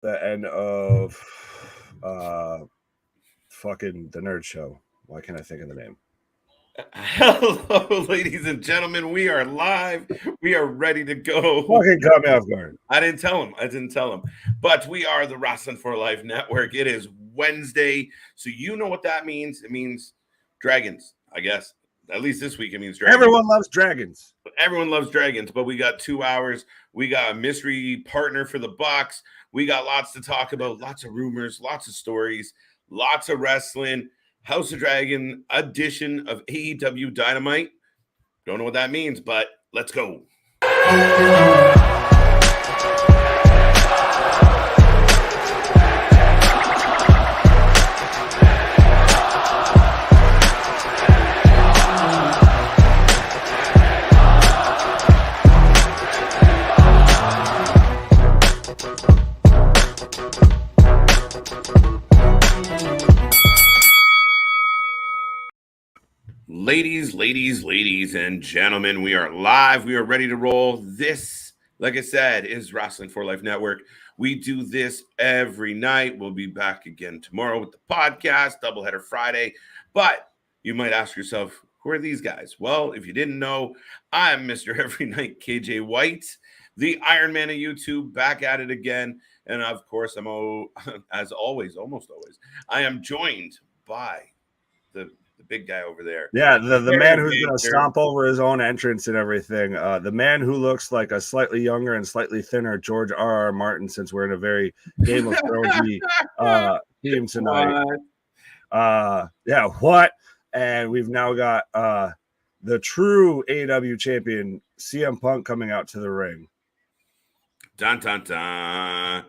the end of fucking the Nerd Show. Why can't I think of the name? Hello, ladies and gentlemen. We are live. We are ready to go. Fucking caught me off guard. I didn't tell him. But we are the Wrasslin for Life Network. It is Wednesday. So you know what that means. It means dragons, I guess. At least this week it means dragons. Everyone loves dragons. Everyone loves dragons, but we got 2 hours. We got a mystery partner for the box. We got lots to talk about, lots of rumors, lots of stories, lots of wrestling. House of Dragon edition of Aew Dynamite. Don't know what that means, but let's go. Ladies and gentlemen, we are live. We are ready to roll. This, like I said, is Wrasslin for Life Network. We do this every night. We'll be back again tomorrow with the podcast, Doubleheader Friday. But you might ask yourself, who are these guys? Well, if you didn't know, I'm Mr. Every Night KJ White, the Iron Man of YouTube, back at it again. And of course, as always, almost always, I am joined by the big guy over there. Yeah, the man who's going to stomp over his own entrance and everything. The man who looks like a slightly younger and slightly thinner George R.R. Martin, since we're in a very Game of Thrones theme tonight. What? And we've now got the true AEW champion, CM Punk, coming out to the ring. Dun, dun, dun.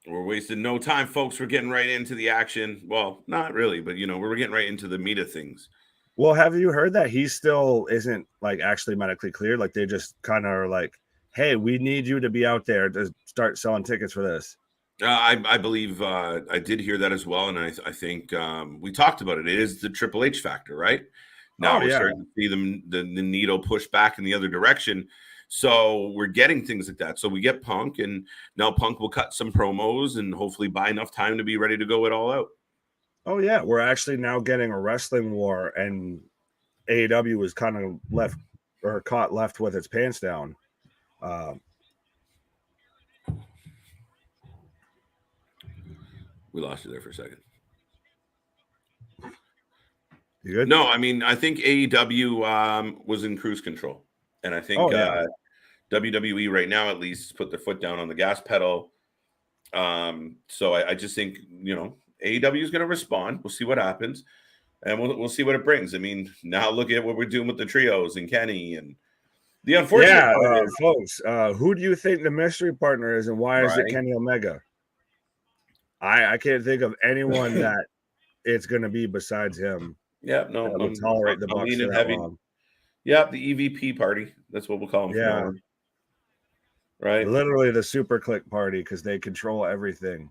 We're wasting no time, folks. We're getting right into the action. Well, not really, but, we're getting right into the meat of things. Well, have you heard that he still isn't, like, actually medically cleared? Like, they just kind of are like, hey, we need you to be out there to start selling tickets for this. I believe I did hear that as well, and I think we talked about it. It is the Triple H factor, right? Now we're starting to see the needle push back in the other direction. So we're getting things like that. So we get Punk, and now Punk will cut some promos and hopefully buy enough time to be ready to go it all out. Oh, yeah. We're actually now getting a wrestling war, and AEW is kind of caught left with its pants down. We lost you there for a second. You good? No, I mean, I think AEW was in cruise control. And I think WWE right now, at least, put their foot down on the gas pedal. So I just think, AEW is going to respond. We'll see what happens. And we'll see what it brings. I mean, now look at what we're doing with the trios and Kenny. And the unfortunate part is, folks, who do you think the mystery partner is, and why is it Kenny Omega? I can't think of anyone that it's going to be besides him. Yeah, no, I'm tolerate the Bucks for that long. Yeah, the EVP party. That's what we'll call them. Yeah. Right. Literally the super click party, because they control everything.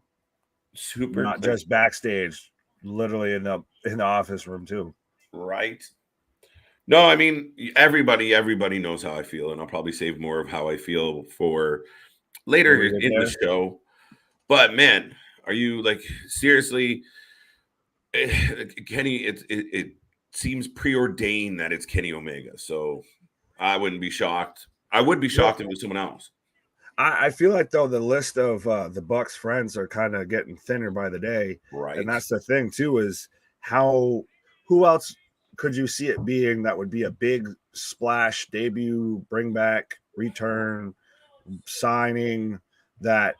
Not just backstage, literally in the office room too. Right. No, I mean, everybody knows how I feel, and I'll probably save more of how I feel for later in the show. But man, are you seriously, Kenny? It seems preordained that it's Kenny Omega, so I wouldn't be shocked. I would be shocked if it was someone else. I feel like, though, the list of the Bucks friends are kind of getting thinner by the day, right? And that's the thing too, is who else could you see it being that would be a big splash debut, bring back, return, signing that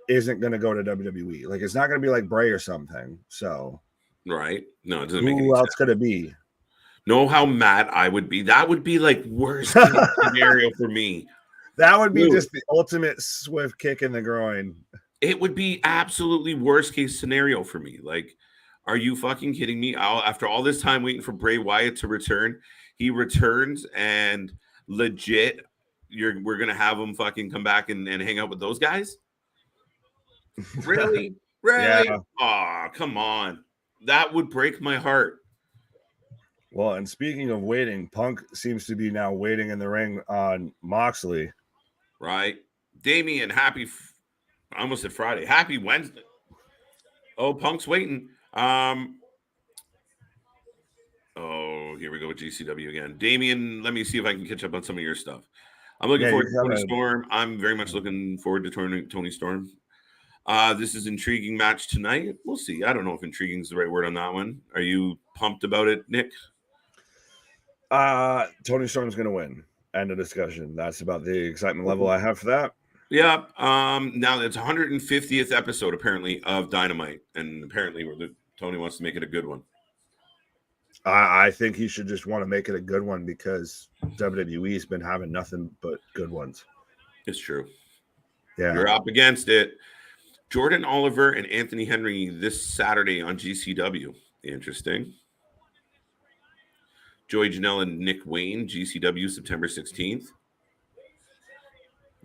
isn't going to go to WWE? Like, it's not going to be like Bray or something. So. Right. No, it doesn't make any sense. Who else could it be? Know how mad I would be. That would be like worst case scenario for me. That would be just the ultimate swift kick in the groin. It would be absolutely worst case scenario for me. Like, are you fucking kidding me? After all this time waiting for Bray Wyatt to return, he returns and legit, we're going to have him fucking come back and hang out with those guys? Really? Really? Yeah. Aw, come on. That would break my heart. Well, and speaking of waiting, Punk seems to be now waiting in the ring on Moxley. Right. Damian, happy I almost said Friday. Happy Wednesday. Oh, Punk's waiting. Oh, here we go with GCW again. Damian, let me see if I can catch up on some of your stuff. I'm looking Yeah, forward you to Tony gotta. Storm. I'm very much looking forward to Tony Storm. This is intriguing match tonight. We'll see. I don't know if intriguing is the right word on that one. Are you pumped about it, Nick? Tony Storm's gonna win. End of discussion. That's about the excitement level I have for that. Yeah. Now it's 150th episode apparently of Dynamite, and apparently Tony wants to make it a good one. I think he should just want to make it a good one because WWE's been having nothing but good ones. It's true. Yeah. You're up against it. Jordan Oliver and Anthony Henry this Saturday on GCW. Interesting. Joey Janela and Nick Wayne, GCW, September 16th.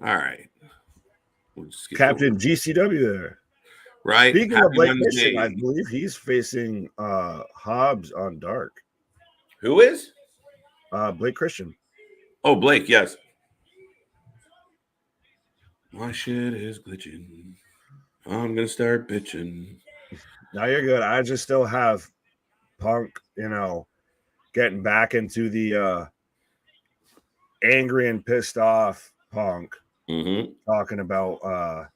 All right. We'll Captain GCW there. Right. Speaking Happy of Blake Wednesday. Christian, I believe he's facing Hobbs on Dark. Who is? Blake Christian. Oh, Blake, yes. My shit is glitching. I'm going to start bitching. Now you're good. I just still have Punk, getting back into the angry and pissed off Punk, talking about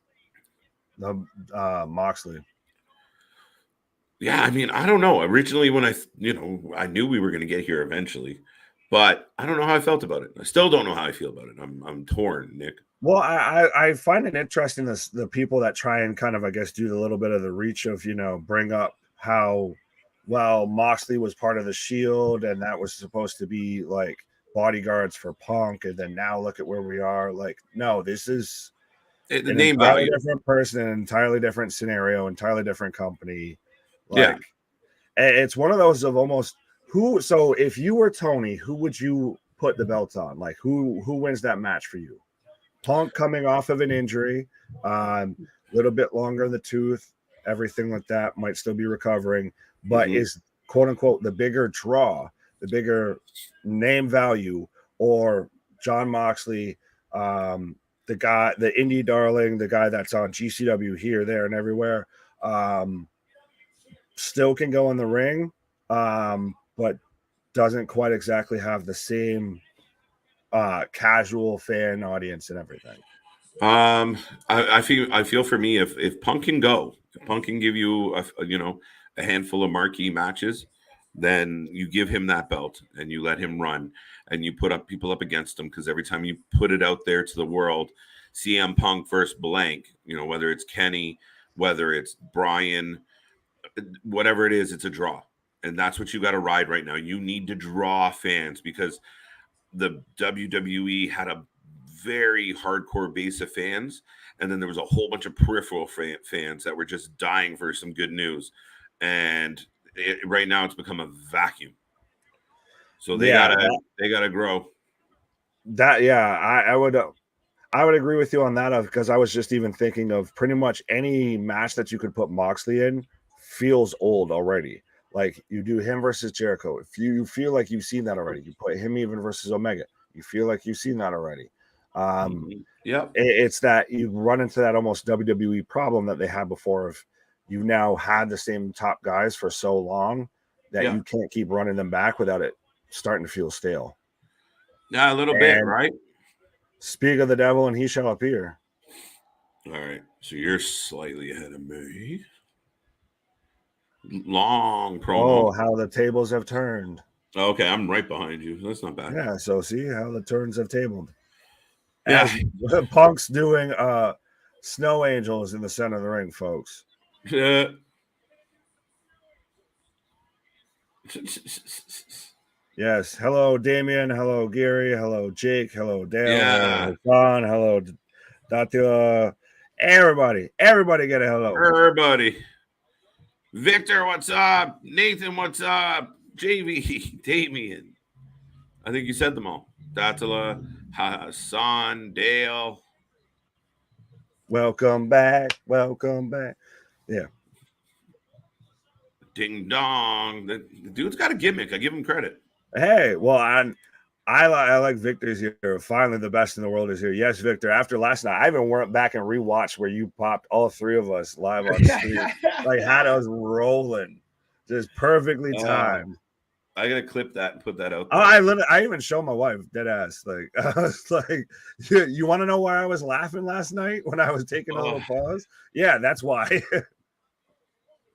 the Moxley. Yeah, I mean, I don't know. Originally, when I knew we were going to get here eventually, but I don't know how I felt about it. I still don't know how I feel about it. I'm torn, Nick. Well, I find it interesting the people that try and kind of, I guess, do a little bit of the reach of, bring up how, well, Moxley was part of the Shield and that was supposed to be like bodyguards for Punk. And then now look at where we are. Like, no, this is the an name entirely value. different person, an entirely different scenario, entirely different company. Like, it's one of those of almost who. So if you were Tony, who would you put the belt on? Like, who wins that match for you? Punk coming off of an injury, little bit longer in the tooth, everything like that, might still be recovering, but is quote unquote the bigger draw, the bigger name value, or John Moxley, the guy, the indie darling, the guy that's on GCW here, there, and everywhere, still can go in the ring, but doesn't quite exactly have the same casual fan audience and everything. I feel for me, if Punk can go, if Punk can give you a handful of marquee matches, then you give him that belt and you let him run and you put up people up against him, because every time you put it out there to the world, CM Punk versus blank, whether it's Kenny, whether it's Bryan, whatever it is, it's a draw. And that's what you got to ride right now. You need to draw fans, because the WWE had a very hardcore base of fans, and then there was a whole bunch of peripheral fans that were just dying for some good news, and right now it's become a vacuum. So they gotta grow. I would agree with you on that, because I was just even thinking of pretty much any match that you could put Moxley in feels old already. Like, you do him versus Jericho, if you feel like you've seen that already. You put him even versus Omega, you feel like you've seen that already. It's that you run into that almost WWE problem that they had before of you've now had the same top guys for so long that you can't keep running them back without it starting to feel stale. Yeah, a little bit, right? Speak of the devil and he shall appear. All right, so you're slightly ahead of me. Long promo. Oh, how the tables have turned. Okay, I'm right behind you. That's not bad. Yeah, so see how the turns have tabled. Yeah. As Punk's doing snow angels in the center of the ring, folks. Yes. Hello, Damien. Hello, Gary. Hello, Jake. Hello, Dale. Hello, John. Hello, Dr. Everybody get a hello. Everybody. Victor, what's up? Nathan, what's up? JV, Damien. I think you said them all. Datala, Hassan, Dale. Welcome back. Welcome back. Yeah. Ding dong. The dude's got a gimmick. I give him credit. Hey, well, I like Victor's here. Finally, the best in the world is here. Yes, Victor. After last night, I even went back and rewatched where you popped all three of us live on stream. Like had us rolling, just perfectly timed. I gotta clip that and put that out Oh, there. I even showed my wife dead ass. Like I was like, you want to know why I was laughing last night when I was taking a little pause? Yeah, that's why.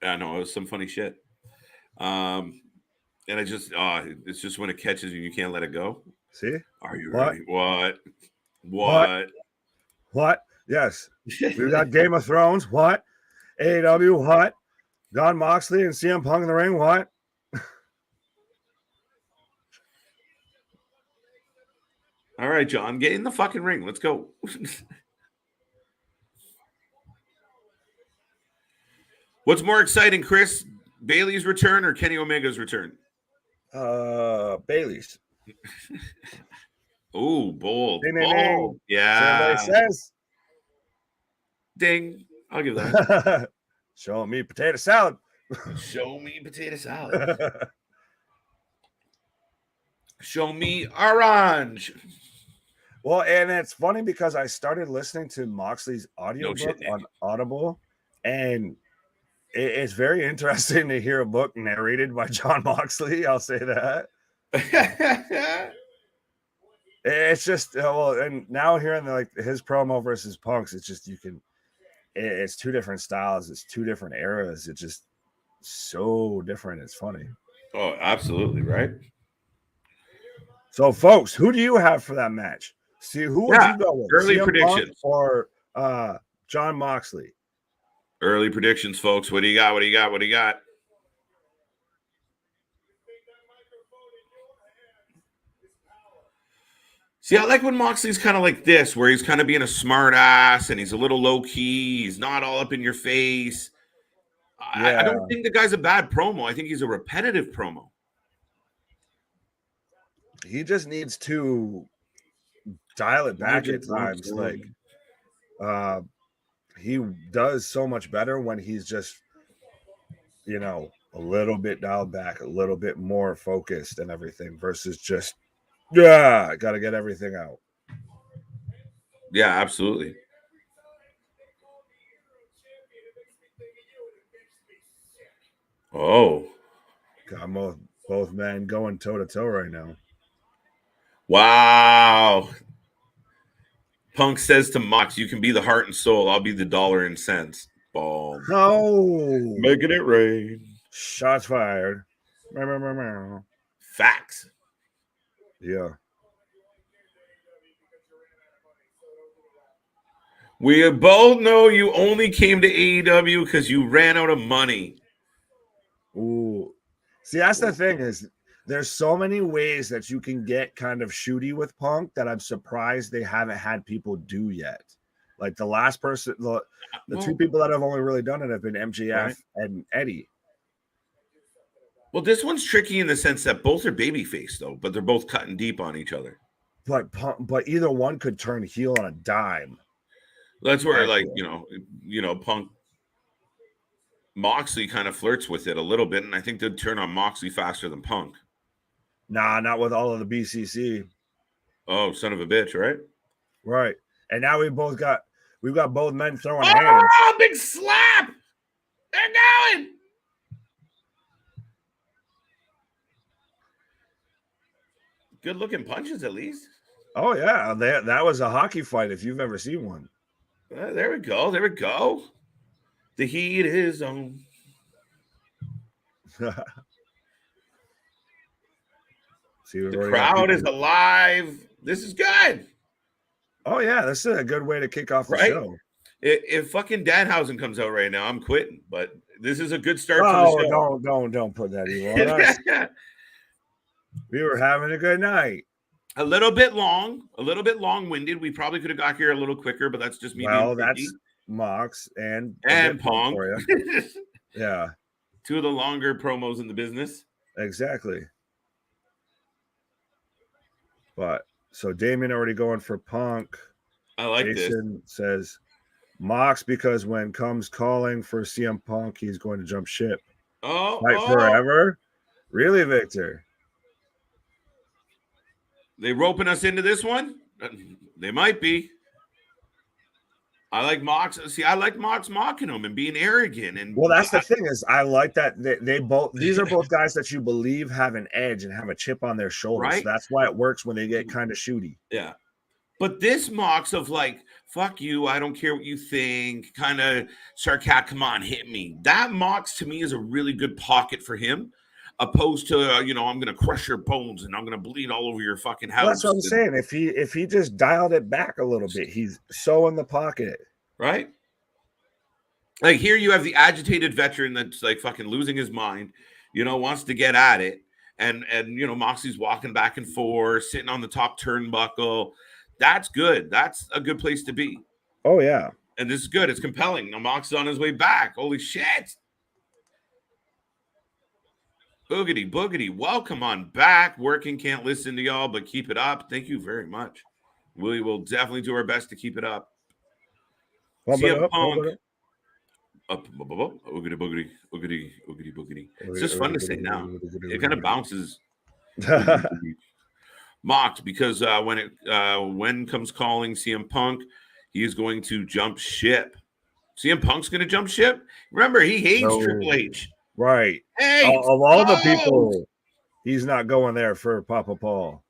I know it was some funny shit. And I just, it's just when it catches you, you can't let it go. See? Are you What? ready? What? What? Yes. We got Game of Thrones. What? AEW. What? Gunn, Moxley, and CM Punk in the ring. What? All right, John, get in the fucking ring. Let's go. What's more exciting, Chris? Bailey's return or Kenny Omega's return? Bailey's. Ooh, bold. Ding, ding, bold. ding. Yeah. So everybody says. Ding. I'll give that. Show me potato salad. Show me potato salad. Show me orange. Well, and it's funny because I started listening to Moxley's audiobook on Audible, and it's very interesting to hear a book narrated by Jon Moxley. I'll say that. It's just and now hearing like his promo versus Punk's, it's just it's two different styles, it's two different eras. It's just so different. It's funny. Oh, absolutely right. So, folks, who do you have for that match? See, who would you go with? Early CM predictions Punk or Jon Moxley? Early predictions, folks. What do you got? What do you got? What do you got? See, I like when Moxley's kind of like this, where he's kind of being a smart ass and he's a little low key. He's not all up in your face. Yeah. I don't think the guy's a bad promo. I think he's a repetitive promo. He just needs to dial it back at times. Like, he does so much better when he's just, a little bit dialed back, a little bit more focused and everything versus just, got to get everything out. Yeah, absolutely. Oh. Got both men going toe to toe right now. Wow. Punk says to Mox, you can be the heart and soul. I'll be the dollar and cents. Boom. Oh. Making it rain. Shots fired. Facts. Yeah. We both know you only came to AEW because you ran out of money. Ooh. See, that's the thing is there's so many ways that you can get kind of shooty with Punk that I'm surprised they haven't had people do yet. Like the last person, the two people that have only really done it have been MJF and Eddie. Well, this one's tricky in the sense that both are babyface, though, but they're both cutting deep on each other. But either one could turn heel on a dime. That's where, like, Punk, Moxley kind of flirts with it a little bit, and I think they'd turn on Moxley faster than Punk. Nah, not with all of the BCC. Oh, son of a bitch, right? Right. And now we've got both men throwing hands. Oh, big slap! They're going! Good looking punches, at least. Oh, yeah. That was a hockey fight if you've ever seen one. There we go. There we go. The heat is on. The crowd is alive. This is good. Oh, yeah. This is a good way to kick off the show. If fucking Danhausen comes out right now, I'm quitting. But this is a good start for the show. Don't put that evil on us. We were having a good night. A little bit long-winded. We probably could have got here a little quicker, but that's just me. Well, that's Mox and Punk. Yeah. Two of the longer promos in the business. Exactly. But so Damien already going for Punk. I like Jason this. Says Mox because when comes calling for CM Punk, he's going to jump ship. Fight forever? Really, Victor? They roping us into this one? They might be. I like Mox. See, I like Mox mocking him and being arrogant. And well, that's the thing is, I like that they both. These are both guys that you believe have an edge and have a chip on their shoulder. Right? So that's why it works when they get kind of shooty. Yeah. But this Mox of like, fuck you, I don't care what you think, kind of sarcastic, come on, hit me. That Mox to me is a really good pocket for him, opposed to I'm gonna crush your bones and I'm gonna bleed all over your fucking house. Well, that's what I'm saying. If he just dialed it back a little bit, he's so in the pocket. Right? Like here you have the agitated veteran that's like fucking losing his mind, wants to get at it. And Moxley's walking back and forth, sitting on the top turnbuckle. That's good. That's a good place to be. Oh, yeah. And this is good. It's compelling. Now Mox is on his way back. Holy shit. Boogity, boogity. Welcome on back. Working, can't listen to y'all, but keep it up. Thank you very much. We will definitely do our best to keep it up. CM Punk. Up, boogity, boogity, boogity, boogity, boogity. It's just fun to say now. It kind of bounces. Mocked because when comes calling CM Punk, he is going to jump ship. CM Punk's going to jump ship. Remember, he hates Triple H. Right. Hey, of all the people, he's not going there for Papa Paul.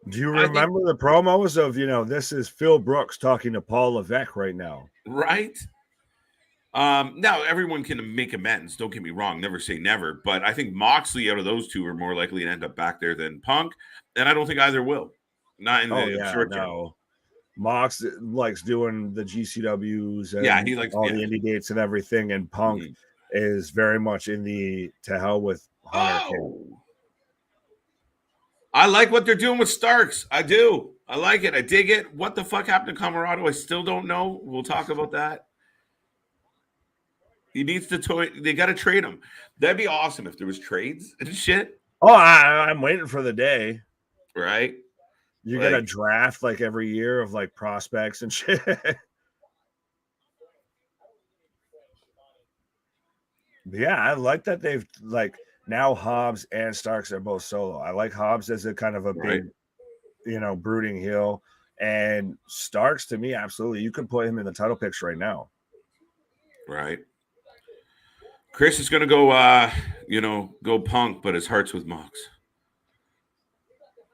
Do you remember the promos of, this is Phil Brooks talking to Paul Levesque right now? Right. Now everyone can make amends. Don't get me wrong. Never say never. But I think Moxley out of those two are more likely to end up back there than Punk. And I don't think either will. Not in the short term. No. Mox likes doing the GCWs and he likes all the indie dates and everything. And Punk is very much in the to hell with Hunter. I like what they're doing with Starks. I do. I like it. I dig it. What the fuck happened to Camarado? I still don't know. We'll talk about that. He needs to they got to trade him. That'd be awesome if there was trades and shit. Oh, I'm waiting for the day. Right? You get a draft like every year of like prospects and shit. Yeah, I like that they've like now Hobbs and Starks are both solo. I like Hobbs as a kind of a big, brooding heel. And Starks, to me, absolutely. You could put him in the title picture right now. Right. Chris is going to go, go Punk, but his heart's with Mox.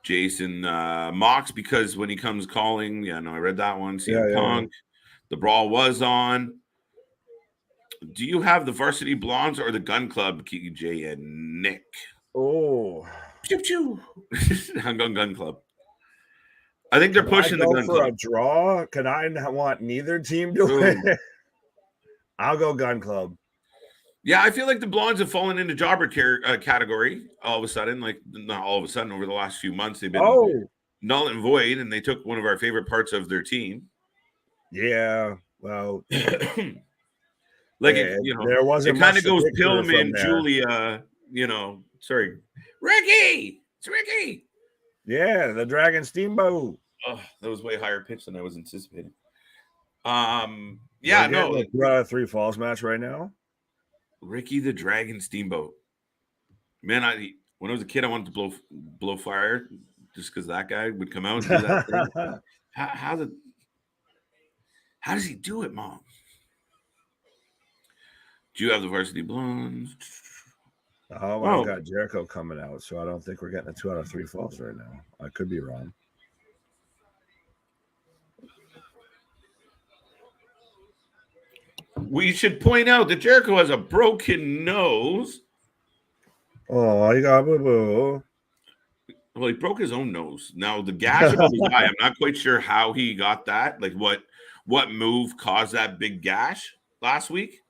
Jason, Mox, because when he comes calling, I read that one. CM Punk, the brawl was on. Do you have the Varsity Blondes or the Gun Club, KJ and Nick? Oh. Choo choo. I'm going Gun Club. I think they're pushing the Gun Club. For a draw? Can I not want neither team to win? I'll go Gun Club. Yeah, I feel like the Blondes have fallen into jobber category all of a sudden. Like, not all of a sudden, over the last few months, they've been null and void, and they took one of our favorite parts of their team. Yeah, well... there wasn't. It kind of goes Pillman, Julia. Sorry, Ricky. It's Ricky. Yeah, the Dragon Steamboat. Oh, that was way higher pitch than I was anticipating. 2 out of 3 falls match right now. Ricky the Dragon Steamboat. Man, when I was a kid, I wanted to blow fire just because that guy would come out and do that thing. How does he do it, Mom? Do you have the Varsity Blondes? Oh, I've got Jericho coming out, so I don't think we're getting a 2 out of 3 falls right now. I could be wrong. We should point out that Jericho has a broken nose. Oh, you got boo-boo. Well, he broke his own nose. Now, the gash above his eye, I'm not quite sure how he got that. Like, what move caused that big gash last week?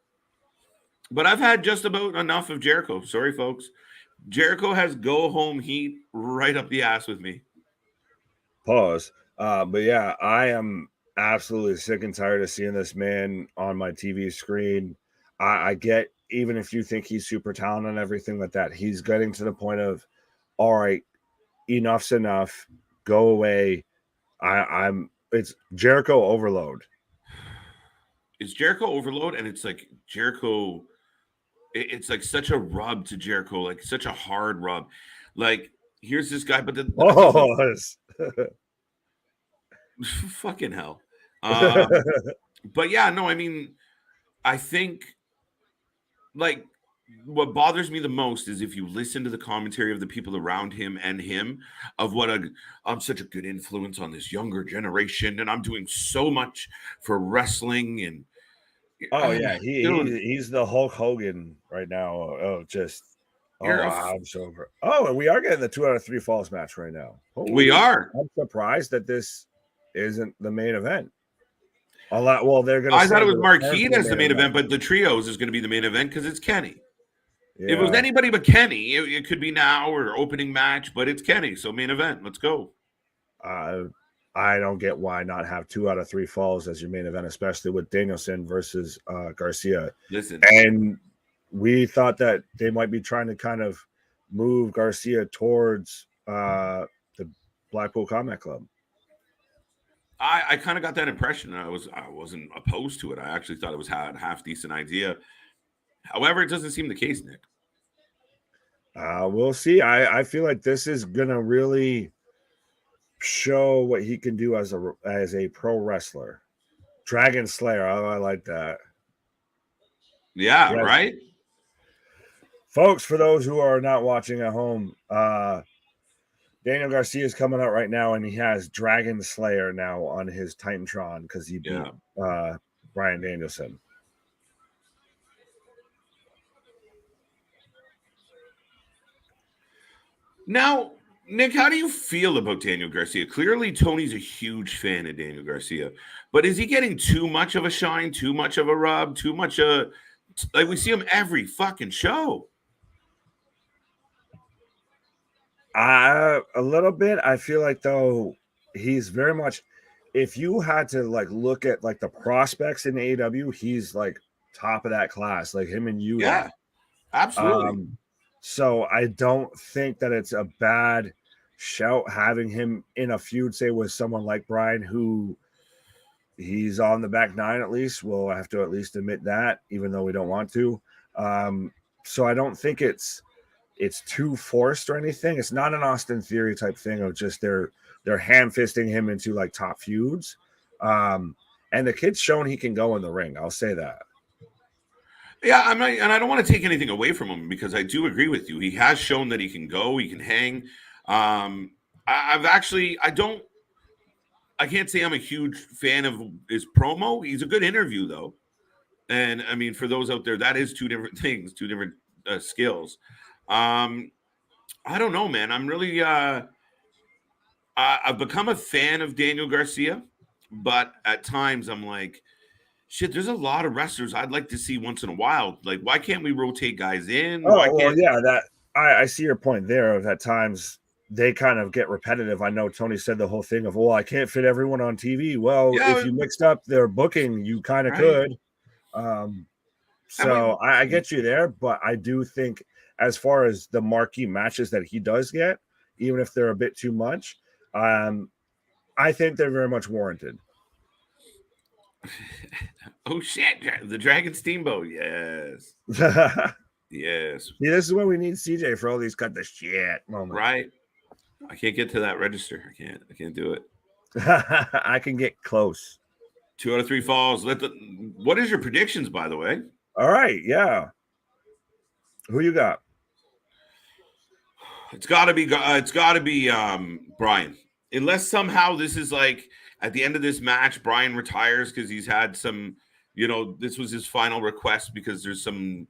But I've had just about enough of Jericho. Sorry, folks. Jericho has go-home heat right up the ass with me. Pause. But yeah, I am absolutely sick and tired of seeing this man on my TV screen. I get, even if you think he's super talented and everything like that, he's getting to the point of, all right, enough's enough. Go away. It's Jericho overload. It's Jericho overload, and it's like Jericho... It's like such a rub to Jericho, like such a hard rub. Like here's this guy, but fucking hell. But yeah, no, I mean, I think like what bothers me the most is if you listen to the commentary of the people around him and him of I'm such a good influence on this younger generation and I'm doing so much for wrestling and he's the Hulk Hogan right now. I'm so and we are getting the 2 out of 3 falls match right now. We are. I'm surprised that this isn't the main event. They're gonna. I thought it was Marquis as the main event, but the trios is going to be the main event because it's Kenny. Yeah. If it was anybody but Kenny, it could be now or opening match, but it's Kenny, so main event. Let's go. I don't get why not have 2 out of 3 falls as your main event, especially with Danielson versus Garcia. Listen, and we thought that they might be trying to kind of move Garcia towards the Blackpool Combat Club. I kind of got that impression. I wasn't opposed to it. I actually thought it was a half decent idea. However, it doesn't seem the case, Nick. We'll see. I feel like this is gonna really show what he can do as a pro wrestler. Dragon Slayer. Oh, I like that. Yeah, yes. Right. Folks, for those who are not watching at home, Daniel Garcia is coming out right now, and he has Dragon Slayer now on his Titantron because he beat Bryan Danielson. Now, Nick, how do you feel about Daniel Garcia? Clearly, Tony's a huge fan of Daniel Garcia, but is he getting too much of a shine, too much of a rub, too much like we see him every fucking show? A little bit. I feel like though he's very much. If you had to like look at like the prospects in AEW, he's like top of that class, like him and you. Yeah, absolutely. So I don't think that it's a bad shout having him in a feud, say with someone like Bryan, who he's on the back nine at least. We'll have to at least admit that, even though we don't want to. So I don't think it's too forced or anything. It's not an Austin Theory type thing of just they're ham-fisting him into like top feuds. And the kid's shown he can go in the ring. I'll say that. Yeah, I'm not, and I don't want to take anything away from him because I do agree with you. He has shown that he can go, he can hang. I can't say I'm a huge fan of his promo. He's a good interview though. And I mean, for those out there, that is two different things, two different skills. I don't know, man. I'm really, I've become a fan of Daniel Garcia, but at times I'm like, shit, there's a lot of wrestlers I'd like to see once in a while. Like, why can't we rotate guys in? I see your point there of at times they kind of get repetitive. I know Tony said the whole thing of, I can't fit everyone on TV. Well, if you mixed up their booking, you kind of could. I get you there, but I do think as far as the marquee matches that he does get, even if they're a bit too much, I think they're very much warranted. Oh shit! The Dragon Steamboat, yes, yes. See, this is when we need CJ for all these cut the shit moments, right? I can't get to that register. I can't do it. I can get close. 2 out of 3 falls. What is your predictions, by the way? All right, yeah. Who you got? It's got to be Bryan. Unless somehow this is like at the end of this match, Bryan retires because he's had some, this was his final request because there's some,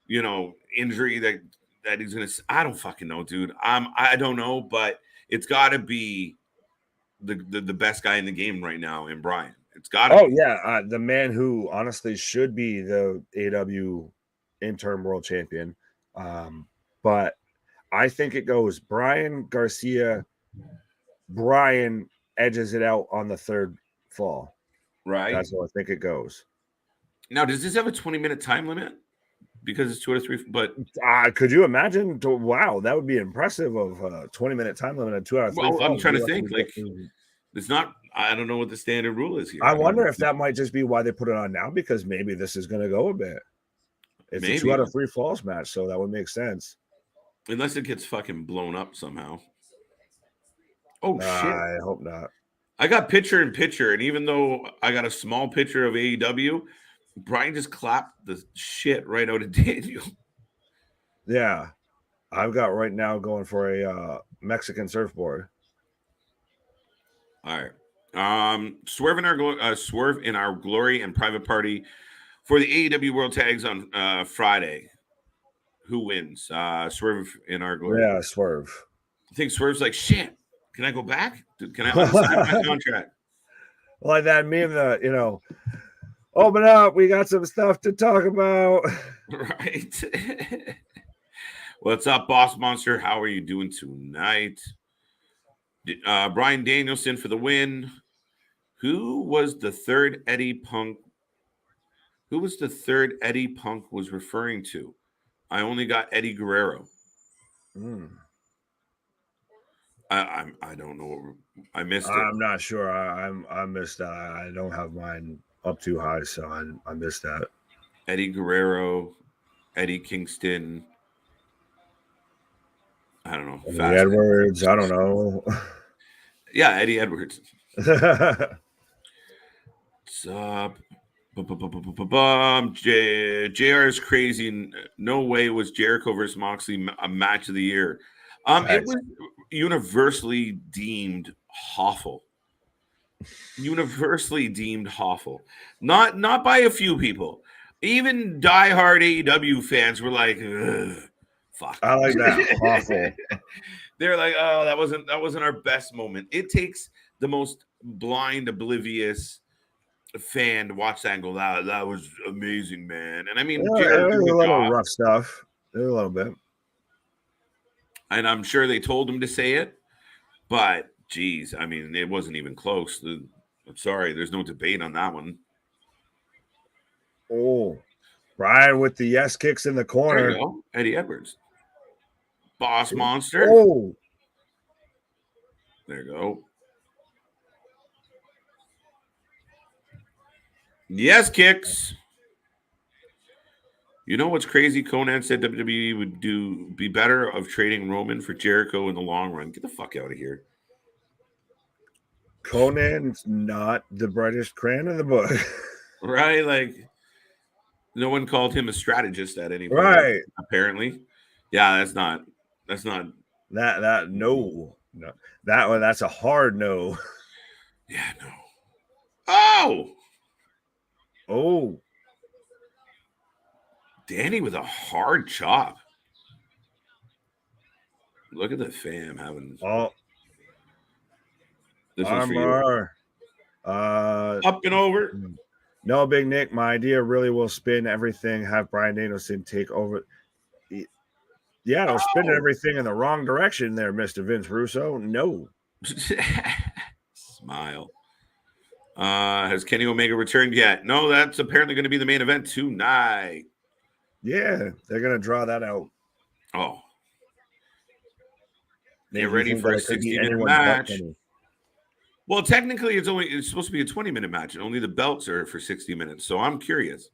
injury that he's gonna. I don't fucking know, dude. I don't know, but it's got to be the best guy in the game right now in Bryan. It's got to. Oh yeah, the man who honestly should be the AEW interim world champion, but I think it goes Bryan Garcia. Bryan edges it out on the third fall. Right. That's how I think it goes. Now, does this have a 20-minute time limit? Because it's 2 out of 3. But could you imagine? Wow, that would be impressive of a 20-minute time limit at 2 out of 3. Well, I'm trying to think. Like, it's not. I don't know what the standard rule is here. I wonder if that might just be why they put it on now, because maybe this is going to go a bit. It's a 2 out of 3 falls match, so that would make sense. Unless it gets fucking blown up somehow. Oh shit! I hope not. I got picture in picture, and even though I got a small picture of AEW, Bryan just clapped the shit right out of Daniel. Yeah, I've got right now going for a Mexican surfboard. All right. Swerve in our glory and private party for the AEW World Tags on Friday. Who wins? Swerve in our glory. Yeah, Swerve. I think Swerve's like, shit. Can I go back? Can I unsign my contract? Like that meme that, open up. We got some stuff to talk about. Right. What's up, Boss Monster? How are you doing tonight? Bryan Danielson for the win. Who was the third Eddie Punk was referring to? I only got Eddie Guerrero. I don't know. I missed it. I'm not sure. I missed that. I don't have mine up too high, so I missed that. Eddie Guerrero, Eddie Kingston. I don't know. Eddie Edwards. I don't know. Yeah, Eddie Edwards. What's up? JR is crazy. No way was Jericho versus Moxley a match of the year. It was universally deemed awful. Universally deemed awful. Not by a few people. Even diehard AEW fans were like, fuck. I like that. Awful. They're like, oh, that wasn't our best moment. It takes the most blind, oblivious fan to watch that and go, that was amazing, man. And I mean, there's a little rough stuff. There's a little bit. And I'm sure they told him to say it, but geez, I mean, it wasn't even close. I'm sorry, there's no debate on that one. Oh, Bryan with the yes kicks in the corner. There you go. Eddie Edwards. Boss Monster. Oh. There you go. Yes kicks. You know what's crazy? Conan said WWE would be better of trading Roman for Jericho in the long run. Get the fuck out of here. Conan's not the brightest crayon in the book. Right? Like, no one called him a strategist at any point. Right. Apparently. Yeah, that's not that no. That one, that's a hard no. Yeah, no. Oh. Danny with a hard chop. Look at the fam having. Oh. This one's for you. Up and over. No, Big Nick. My idea really will spin everything. Have Bryan Danielson take over. Yeah, it'll spin everything in the wrong direction there, Mr. Vince Russo. No. Smile. Has Kenny Omega returned yet? No, that's apparently going to be the main event tonight. Yeah, they're going to draw that out. Oh. Get ready for a 60-minute match. Well, technically, it's supposed to be a 20-minute match, and only the belts are for 60 minutes. So I'm curious.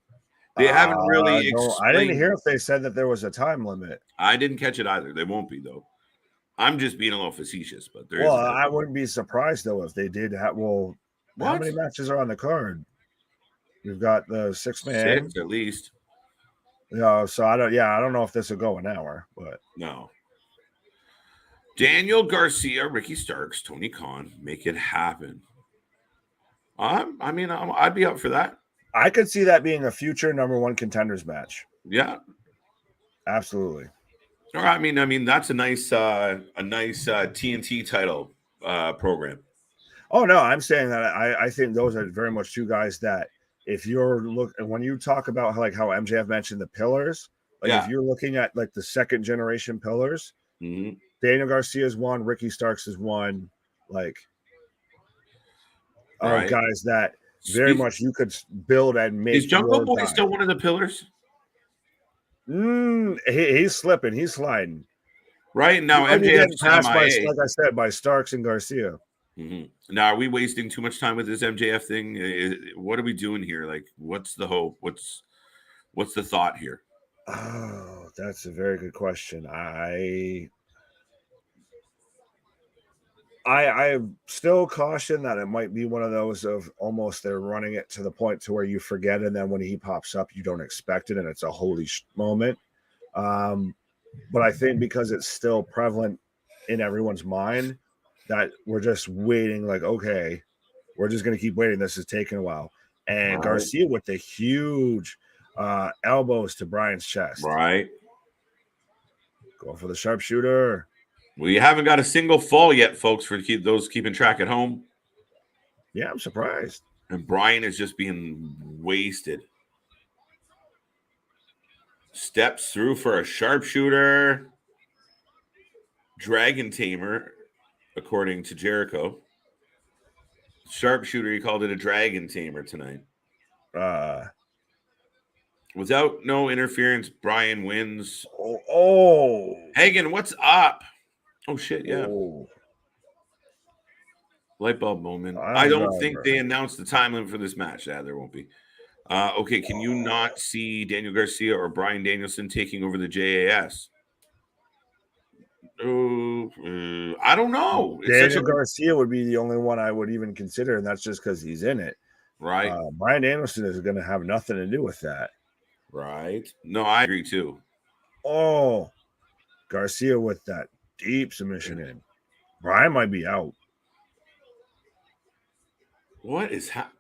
They haven't really explained. I didn't hear if they said that there was a time limit. I didn't catch it either. They won't be, though. I'm just being a little facetious, but there is. Well, I wouldn't be surprised though if they did have. Well, how many matches are on the card? We've got the 6-man, 6 at least. Yeah, so I don't know if this will go an hour, but no. Daniel Garcia, Ricky Starks, Tony Khan, make it happen. I mean, I'd be up for that. I could see that being a future number 1 contenders match. Yeah, absolutely. I mean that's a nice TNT title program. Oh no, I'm saying that I think those are very much two guys that if you're when you talk about how MJF mentioned the pillars, if you're looking at like the second generation pillars, Daniel Garcia is one, Ricky Starks is one, guys that very much you could build and make. Is Jungle Boy still one of the pillars? He's slipping. He's sliding. Right now, MJF passed by, like I said, by Starks and Garcia. Now, are we wasting too much time with this MJF thing? What are we doing here? Like, what's the hope? What's the thought here? Oh, that's a very good question. I I still caution that it might be one of those of almost they're running it to the point to where you forget, and then when he pops up, you don't expect it, and it's a holy moment. But I think because it's still prevalent in everyone's mind, that we're just waiting. Like, okay, we're just gonna keep waiting. This is taking a while. And Garcia with the huge elbows to Bryan's chest. Right. Go for the sharpshooter. We haven't got a single fall yet, folks, for those keeping track at home. Yeah, I'm surprised. And Bryan is just being wasted. Steps through for a sharpshooter. Dragon tamer, according to Jericho. Sharpshooter, he called it a dragon tamer tonight. Without no interference, Bryan wins. Oh. Hagen, what's up? Oh, shit, yeah. Oh. Light bulb moment. I don't think they announced the time limit for this match. Yeah, there won't be. Okay, can you not see Daniel Garcia or Bryan Danielson taking over the JAS? I don't know. Daniel Garcia would be the only one I would even consider, and that's just because he's in it. Right. Bryan Danielson is going to have nothing to do with that. Right. No, I agree too. Oh, Garcia with that deep submission in. Bryan might be out. What is happening?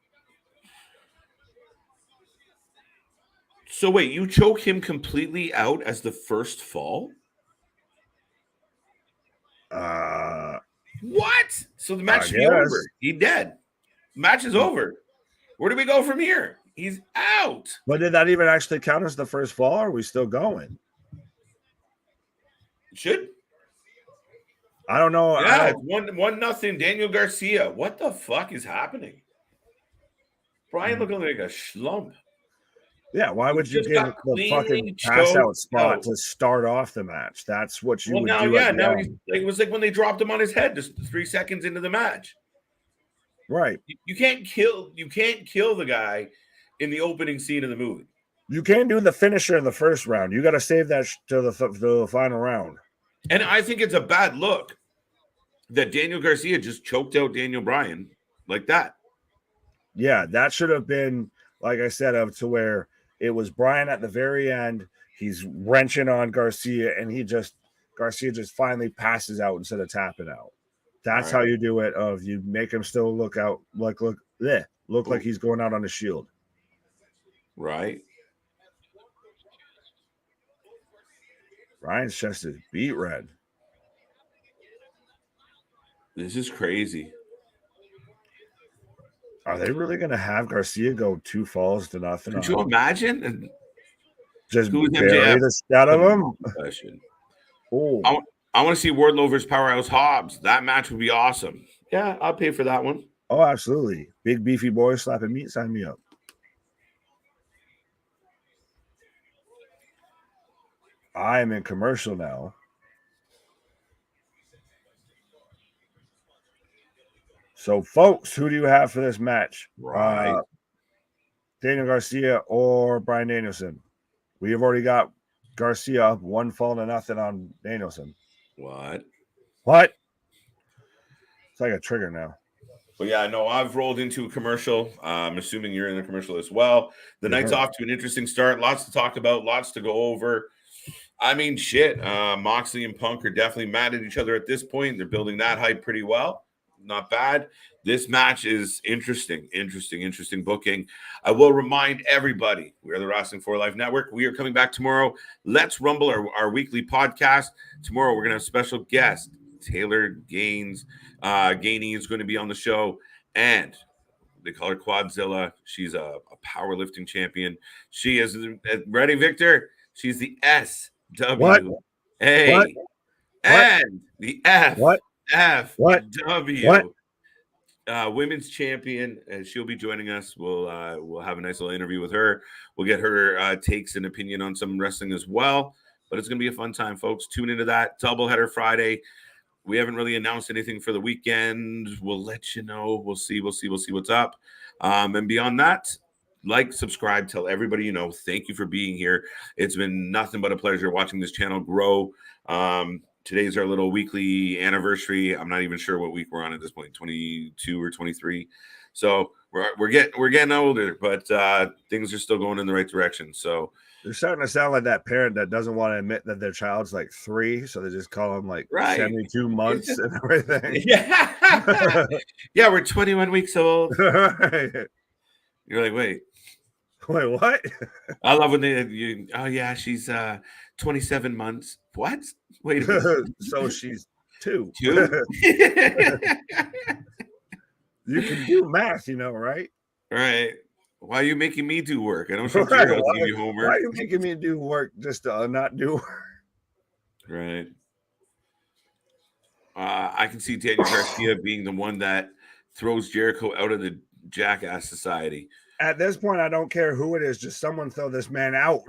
So wait, you choke him completely out as the first fall? What? So the match should be over. He dead. Match is over. Where do we go from here? He's out. But did that even actually count as the first fall? Or are we still going? It should. I don't know. Yeah, it's 1-0. Daniel Garcia. What the fuck is happening? Bryan looking like a schlump. Yeah, why would you give the fucking pass out spot to start off the match? That's what you would do. Yeah, now it was like when they dropped him on his head just 3 seconds into the match. Right. You can't kill the guy in the opening scene of the movie. You can't do the finisher in the first round. You got to save that to the final round. And I think it's a bad look that Daniel Garcia just choked out Daniel Bryan like that. Yeah, that should have been, like I said, up to where it was Bryan at the very end. He's wrenching on Garcia, and Garcia just finally passes out instead of tapping out. That's how you do it. You make him still look like he's going out on the shield. Right. Bryan's chest is beat red. This is crazy. Are they really going to have Garcia go 2 falls to nothing? Could you imagine? Just bury the shit out of him? Oh. I want to see Wardlow versus Powerhouse Hobbs. That match would be awesome. Yeah, I'll pay for that one. Oh, absolutely. Big beefy boy slapping meat. Sign me up. I am in commercial now. So, folks, who do you have for this match? Right. Daniel Garcia or Bryan Danielson? We have already got Garcia up 1 fall to nothing on Danielson. What? It's like a trigger now. Well, yeah, no, I've rolled into a commercial. I'm assuming you're in the commercial as well. The night's off to an interesting start. Lots to talk about, lots to go over. I mean, shit. Moxley and Punk are definitely mad at each other at this point. They're building that hype pretty well. Not bad. This match is interesting booking. I will remind everybody, we are the Wrasslin for Life Network. We are coming back tomorrow. Let's Rumble, our weekly podcast. Tomorrow, we're going to have a special guest. Taylor Gaines. Gainey is going to be on the show. And they call her Quadzilla. She's a powerlifting champion. She is, ready, Victor? She's the SWA. And the FFW. Women's champion, and she'll be joining us. We'll have a nice little interview with her. We'll get her takes and opinion on some wrestling as well. But it's going to be a fun time, folks. Tune into that. Doubleheader Friday. We haven't really announced anything for the weekend. We'll let you know. We'll see what's up. And beyond that, like, subscribe, tell everybody you know. Thank you for being here. It's been nothing but a pleasure watching this channel grow. Today's our little weekly anniversary. I'm not even sure what week we're on at this point, 22 or 23. So we're getting older, but things are still going in the right direction. So they're starting to sound like that parent that doesn't want to admit that their child's like 3, so they just call them like 72 months and everything. Yeah, yeah, we're 21 weeks old. You're like, wait, what? I love when oh yeah, she's 27 months. What? Wait a minute. So she's 2. 2? You can do math, right? Right. Why are you making me do work? I don't show you how to give you homework. Why are you making me do work just to not do work? Right. I can see Daniel Garcia being the one that throws Jericho out of the Jackass Society. At this point, I don't care who it is. Just someone throw this man out.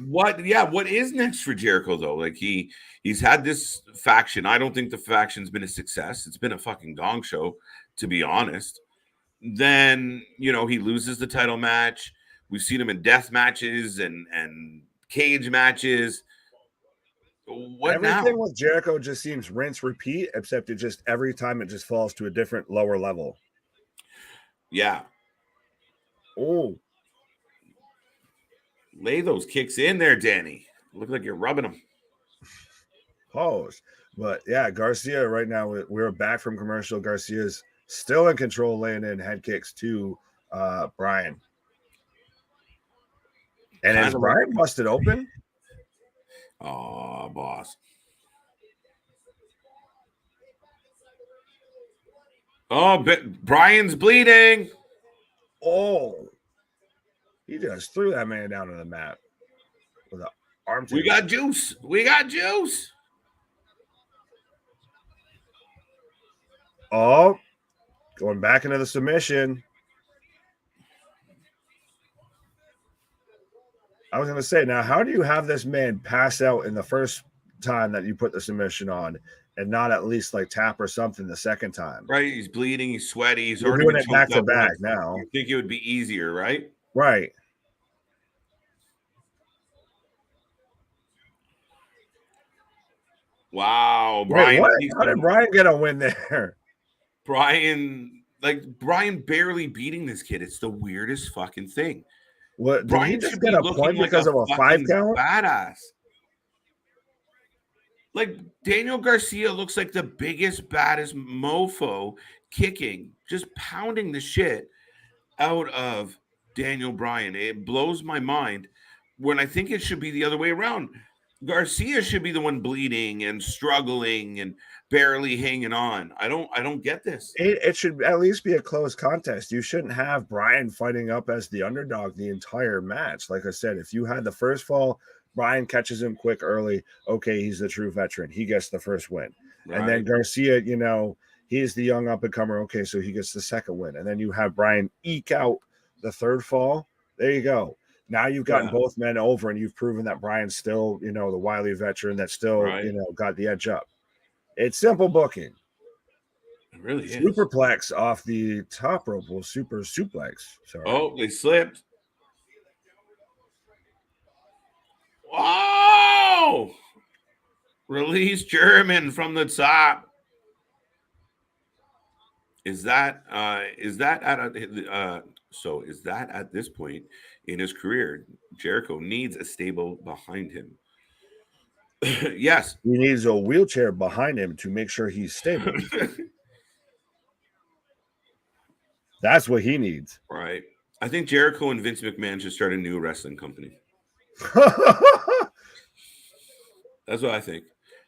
What? Yeah. What is next for Jericho though? Like he's had this faction. I don't think the faction's been a success. It's been a fucking gong show, to be honest. Then he loses the title match. We've seen him in death matches and cage matches. What Everything now? with Jericho just seems rinse repeat, except it just every time it just falls to a different lower level. Yeah. Oh, lay those kicks in there, Danny. Look like you're rubbing them. Pause. But yeah, Garcia right now, we're back from commercial. Garcia's still in control, laying in head kicks to Bryan. And is Bryan busted open? Oh, boss. Oh, Bryan's bleeding. Oh, he just threw that man down to the mat with an arm. We got juice. We got juice. Oh, going back into the submission. I was going to say, now, how do you have this man pass out in the first time that you put the submission on and not at least like tap or something the second time? Right. He's bleeding. He's sweaty. He's You're already doing been it back to choked up back once. now. You think it would be easier, right? Right. Wow. Wait, what? How did Bryan get a win there? Bryan barely beating this kid. It's the weirdest fucking thing. What, did he just get a point because of a 5 count? Badass. Like Daniel Garcia looks like the biggest, baddest mofo kicking, just pounding the shit out of Daniel Bryan. It blows my mind when I think it should be the other way around. Garcia should be the one bleeding and struggling and barely hanging on. I don't get this. It should at least be a close contest. You shouldn't have Bryan fighting up as the underdog the entire match. Like I said, if you had the first fall, Bryan catches him quick early. Okay, he's the true veteran. He gets the first win. Right. And then Garcia, he's the young up-and-comer. Okay, so he gets the second win. And then you have Bryan eke out the third fall. There you go. Now you've gotten both men over, and you've proven that Bryan's still, the wily veteran that still, got the edge up. It's simple booking. It really is. Superplex off the top rope. Well, super suplex. Sorry. Oh, they slipped. Wow! Release German from the top. Is that at this point in his career, Jericho needs a stable behind him? Yes. He needs a wheelchair behind him to make sure he's stable. That's what he needs. Right. I think Jericho and Vince McMahon should start a new wrestling company. That's what I think.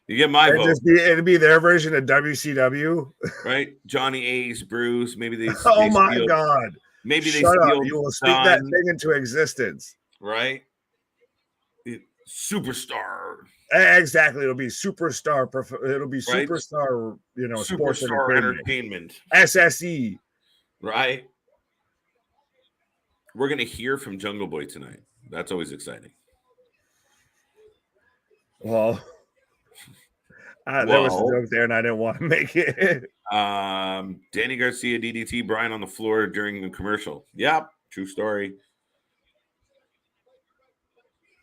You get my vote. It'd be their version of WCW. Right? Johnny Ace, Bruce, maybe they Oh my God. Maybe they Shut steal up. You will speak that thing into existence. Right? Superstar. Exactly. It'll be superstar. It'll be superstar, sports entertainment. SSE. Right? We're going to hear from Jungle Boy tonight. That's always exciting. Well, there was a joke there, and I didn't want to make it. Danny Garcia, DDT, Bryan on the floor during the commercial. Yep, true story.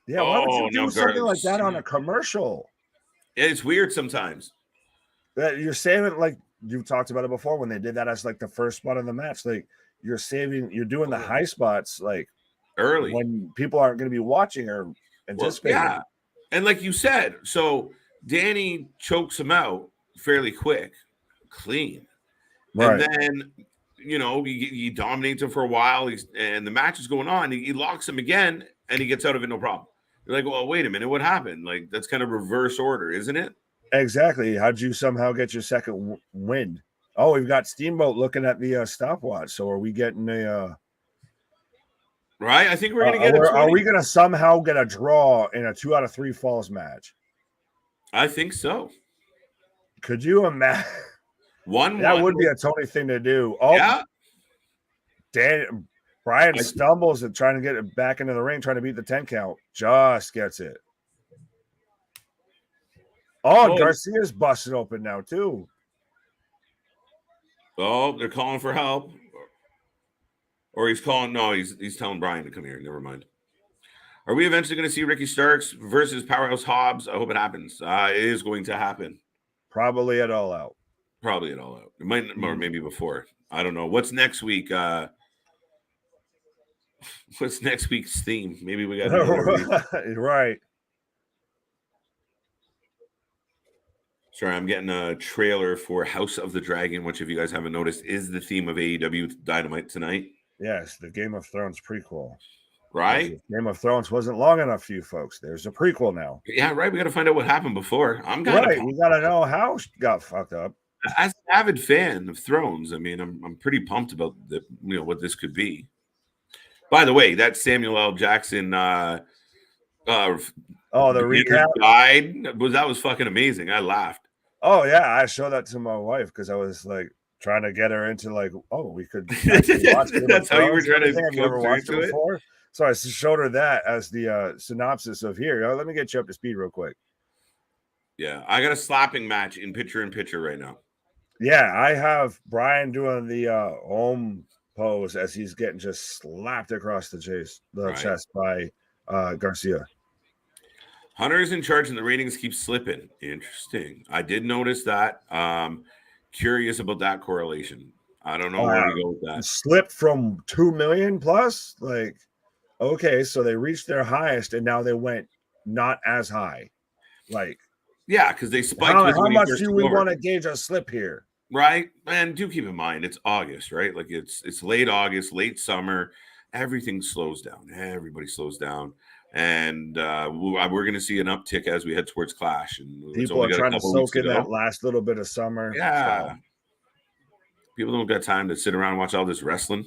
Yeah, why would you do something like that on a commercial? It's weird sometimes. That you're saving, like you've talked about it before when they did that as like the first spot of the match. Like you're doing the high spots like early when people aren't going to be watching or anticipating. Well, yeah. And like you said, so Danny chokes him out fairly quick, clean. Right. And then, he dominates him for a while. And the match is going on. He locks him again and he gets out of it no problem. You're like, well, wait a minute. What happened? Like, that's kind of reverse order, isn't it? Exactly. How'd you somehow get your second win? Oh, we've got Steamboat looking at the stopwatch. So are we getting a right? I think we're going to get are we going to somehow get a draw in a 2 out of 3 falls match? I think so. Could you imagine? That would be a Tony thing to do. Oh, yeah. Bryan stumbles and trying to get it back into the ring, trying to beat the 10 count. Just gets it. Oh, Garcia's busted open now, too. Oh, they're calling for help. Or he's telling Bryan to come here. Never mind. Are we eventually going to see Ricky Starks versus Powerhouse Hobbs? I hope it happens. It is going to happen. Probably at All Out. It might, or maybe before. I don't know. What's next week? What's next week's theme? Maybe we got right. Sorry, I'm getting a trailer for House of the Dragon, which, if you guys haven't noticed, is the theme of AEW Dynamite tonight. Yes, the Game of Thrones prequel. Right? Game of Thrones wasn't long enough for you folks. There's a prequel now. Yeah, right. We got to find out what happened before. We got to know how she got fucked up. As an avid fan of Thrones, I mean, I'm pretty pumped about what this could be. By the way, that Samuel L. Jackson the recap died was fucking amazing. I laughed. Oh yeah, I showed that to my wife because I was like trying to get her into like, oh, we could watch it. That's how you were trying to. I've never watched it before, so I showed her that as the synopsis of here. Let me get you up to speed real quick. Yeah, I got a slapping match in picture right now. Yeah, I have Bryan doing the home pose as he's getting just slapped across the chest by Garcia. Hunter is in charge and the ratings keep slipping. Interesting. I did notice that. Curious about that correlation. I don't know where to go with that. Slipped from 2 million plus? Like, okay, so they reached their highest and now they went not as high. Like, yeah, because they spiked. How much do we want to gauge a slip here? Right. And do keep in mind, it's August, right? Like it's late August, late summer. Everything slows down. Everybody slows down. And we're going to see an uptick as we head towards Clash. And people are trying to soak in that last little bit of summer. Yeah. So. People don't got time to sit around and watch all this wrestling.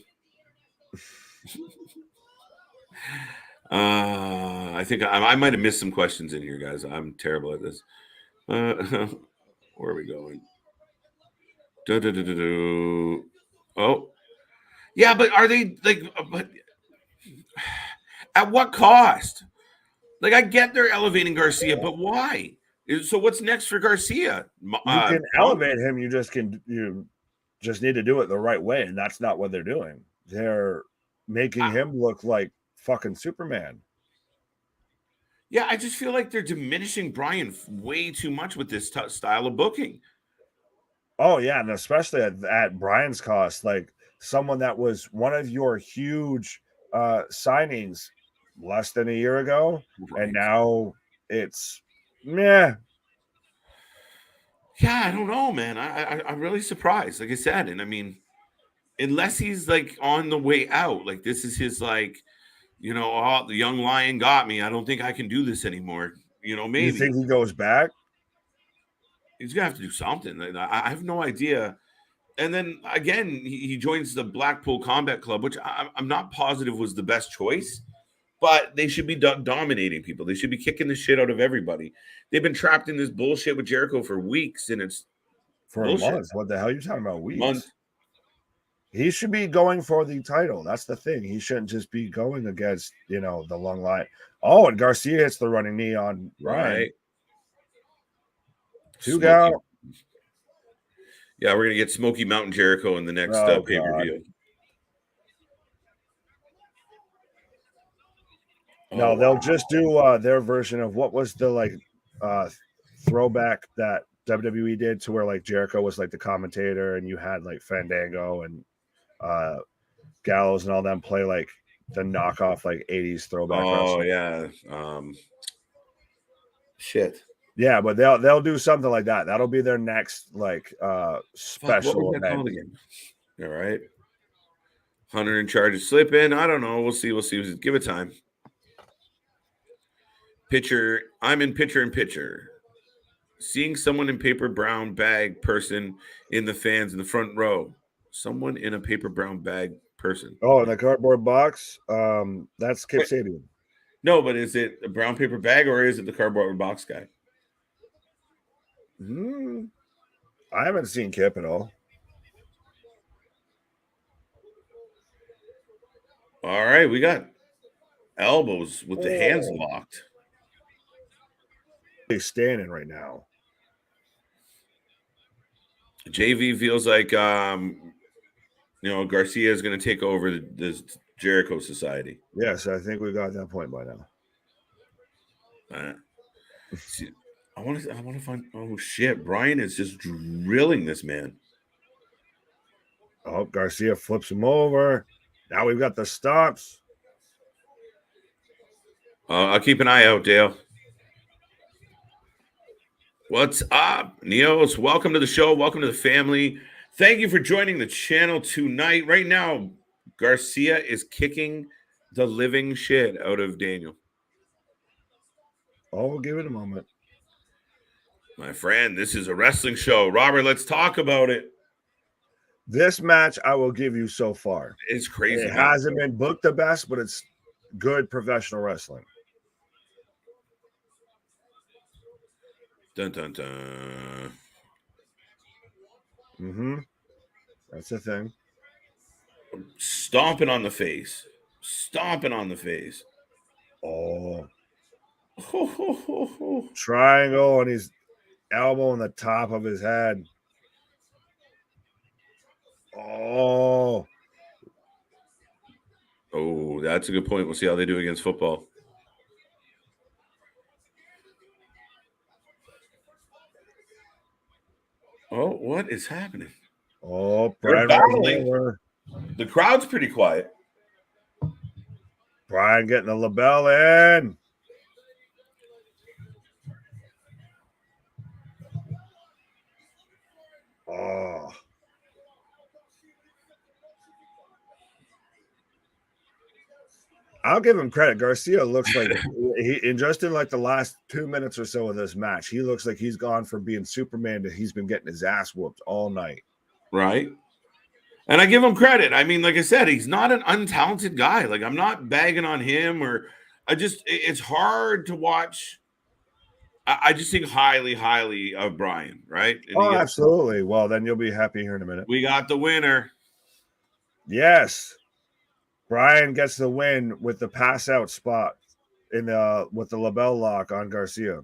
I think I might have missed some questions in here, guys. I'm terrible at this. Where are we going? Oh. Yeah, but are they like... But, at what cost? Like, I get they're elevating Garcia, but why? So what's next for Garcia? You can elevate him. You just need to do it the right way, and that's not what they're doing. They're making him look like fucking Superman. Yeah, I just feel like they're diminishing Bryan way too much with this style of booking. Oh yeah, and especially at Bryan's cost, like someone that was one of your huge signings less than a year ago, right. And now it's meh. Yeah, I don't know, man. I'm really surprised, like I said, and I mean, unless he's like on the way out, like this is his like, the young lion got me. I don't think I can do this anymore. Maybe. You think he goes back? He's gonna have to do something. I have no idea. And then again, he joins the Blackpool Combat Club, which I'm not positive was the best choice, but they should be dominating people. They should be kicking the shit out of everybody. They've been trapped in this bullshit with Jericho for weeks, and it's for bullshit. Months. What the hell are you talking about? Weeks. Months. He should be going for the title. That's the thing. He shouldn't just be going against, the long line. Oh, and Garcia hits the running knee on Bryan. Right. 2 count. Yeah, we're gonna get Smoky Mountain Jericho in the next pay-per-view. No, they'll just do their version of what was the throwback that WWE did to where like Jericho was like the commentator and you had like Fandango and Gallows and all them play like the knockoff like 80s throwback wrestling. Yeah. Shit. Yeah, but they'll do something like that. That'll be their next like special what was that event. called again? All right. Hunter in charge of slipping. I don't know. We'll see. Give it time. Pitcher. I'm in pitcher and pitcher. Seeing someone in paper brown bag person in the fans in the front row. Someone in a paper brown bag person. Oh, in the cardboard box. That's Kip Sabian. No, but is it a brown paper bag or is it the cardboard box guy? I haven't seen Kip at all. All right, we got elbows with the hands locked. He's standing right now. JV feels like Garcia is going to take over the Jericho Society. Yes, I think we got that point by now. See, I want to find. Oh shit! Bryan is just drilling this man. Oh, Garcia flips him over. Now we've got the stops. I'll keep an eye out, Dale. What's up, Neos? Welcome to the show. Welcome to the family. Thank you for joining the channel tonight. Right now, Garcia is kicking the living shit out of Daniel. Oh, we'll give it a moment. My friend, this is a wrestling show. Robert, let's talk about it. This match I will give you so far. It's crazy. It hasn't been booked the best, but it's good professional wrestling. Dun, dun, dun. That's the thing. Stomping on the face. Oh. Triangle, and he's elbowing the top of his head. Oh, that's a good point. We'll see how they do against football. Oh, what is happening? Oh, they're battling. The crowd's pretty quiet. Bryan getting the label in. Oh. I'll give him credit. Garcia looks like just in like the last 2 minutes or so of this match, he looks like he's gone from being Superman to he's been getting his ass whooped all night. Right. And I give him credit. I mean, like I said, he's not an untalented guy. Like, I'm not bagging on him it's hard to watch. I just think highly of Bryan, right? And absolutely. Well, then you'll be happy here in a minute. We got the winner. Yes. Bryan gets the win with the pass out spot with the label lock on Garcia.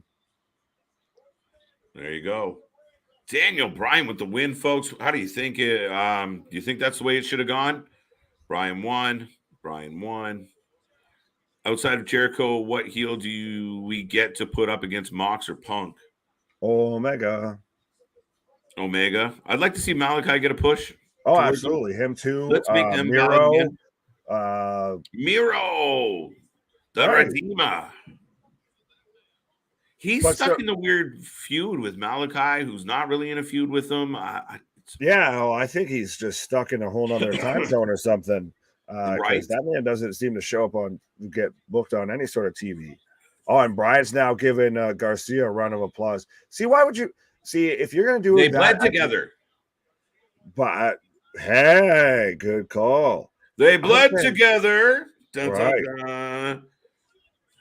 There you go. Daniel Bryan with the win, folks. How do you think it? Do you think that's the way it should have gone? Bryan won. Outside of Jericho, what heel do we get to put up against Mox or Punk? Omega. I'd like to see Malachi get a push. Oh, absolutely. Him too. Let's make them Miro. Miro, the Redeemer. He's stuck in the weird feud with Malachi, who's not really in a feud with him. I think he's just stuck in a whole other time zone or something. Because that man doesn't seem to show up get booked on any sort of TV. Oh, and Bryan's now giving Garcia a round of applause. See, why would you if you're going to do they bled together? But hey, good call. They bled together. Dun, right. Dun, dun.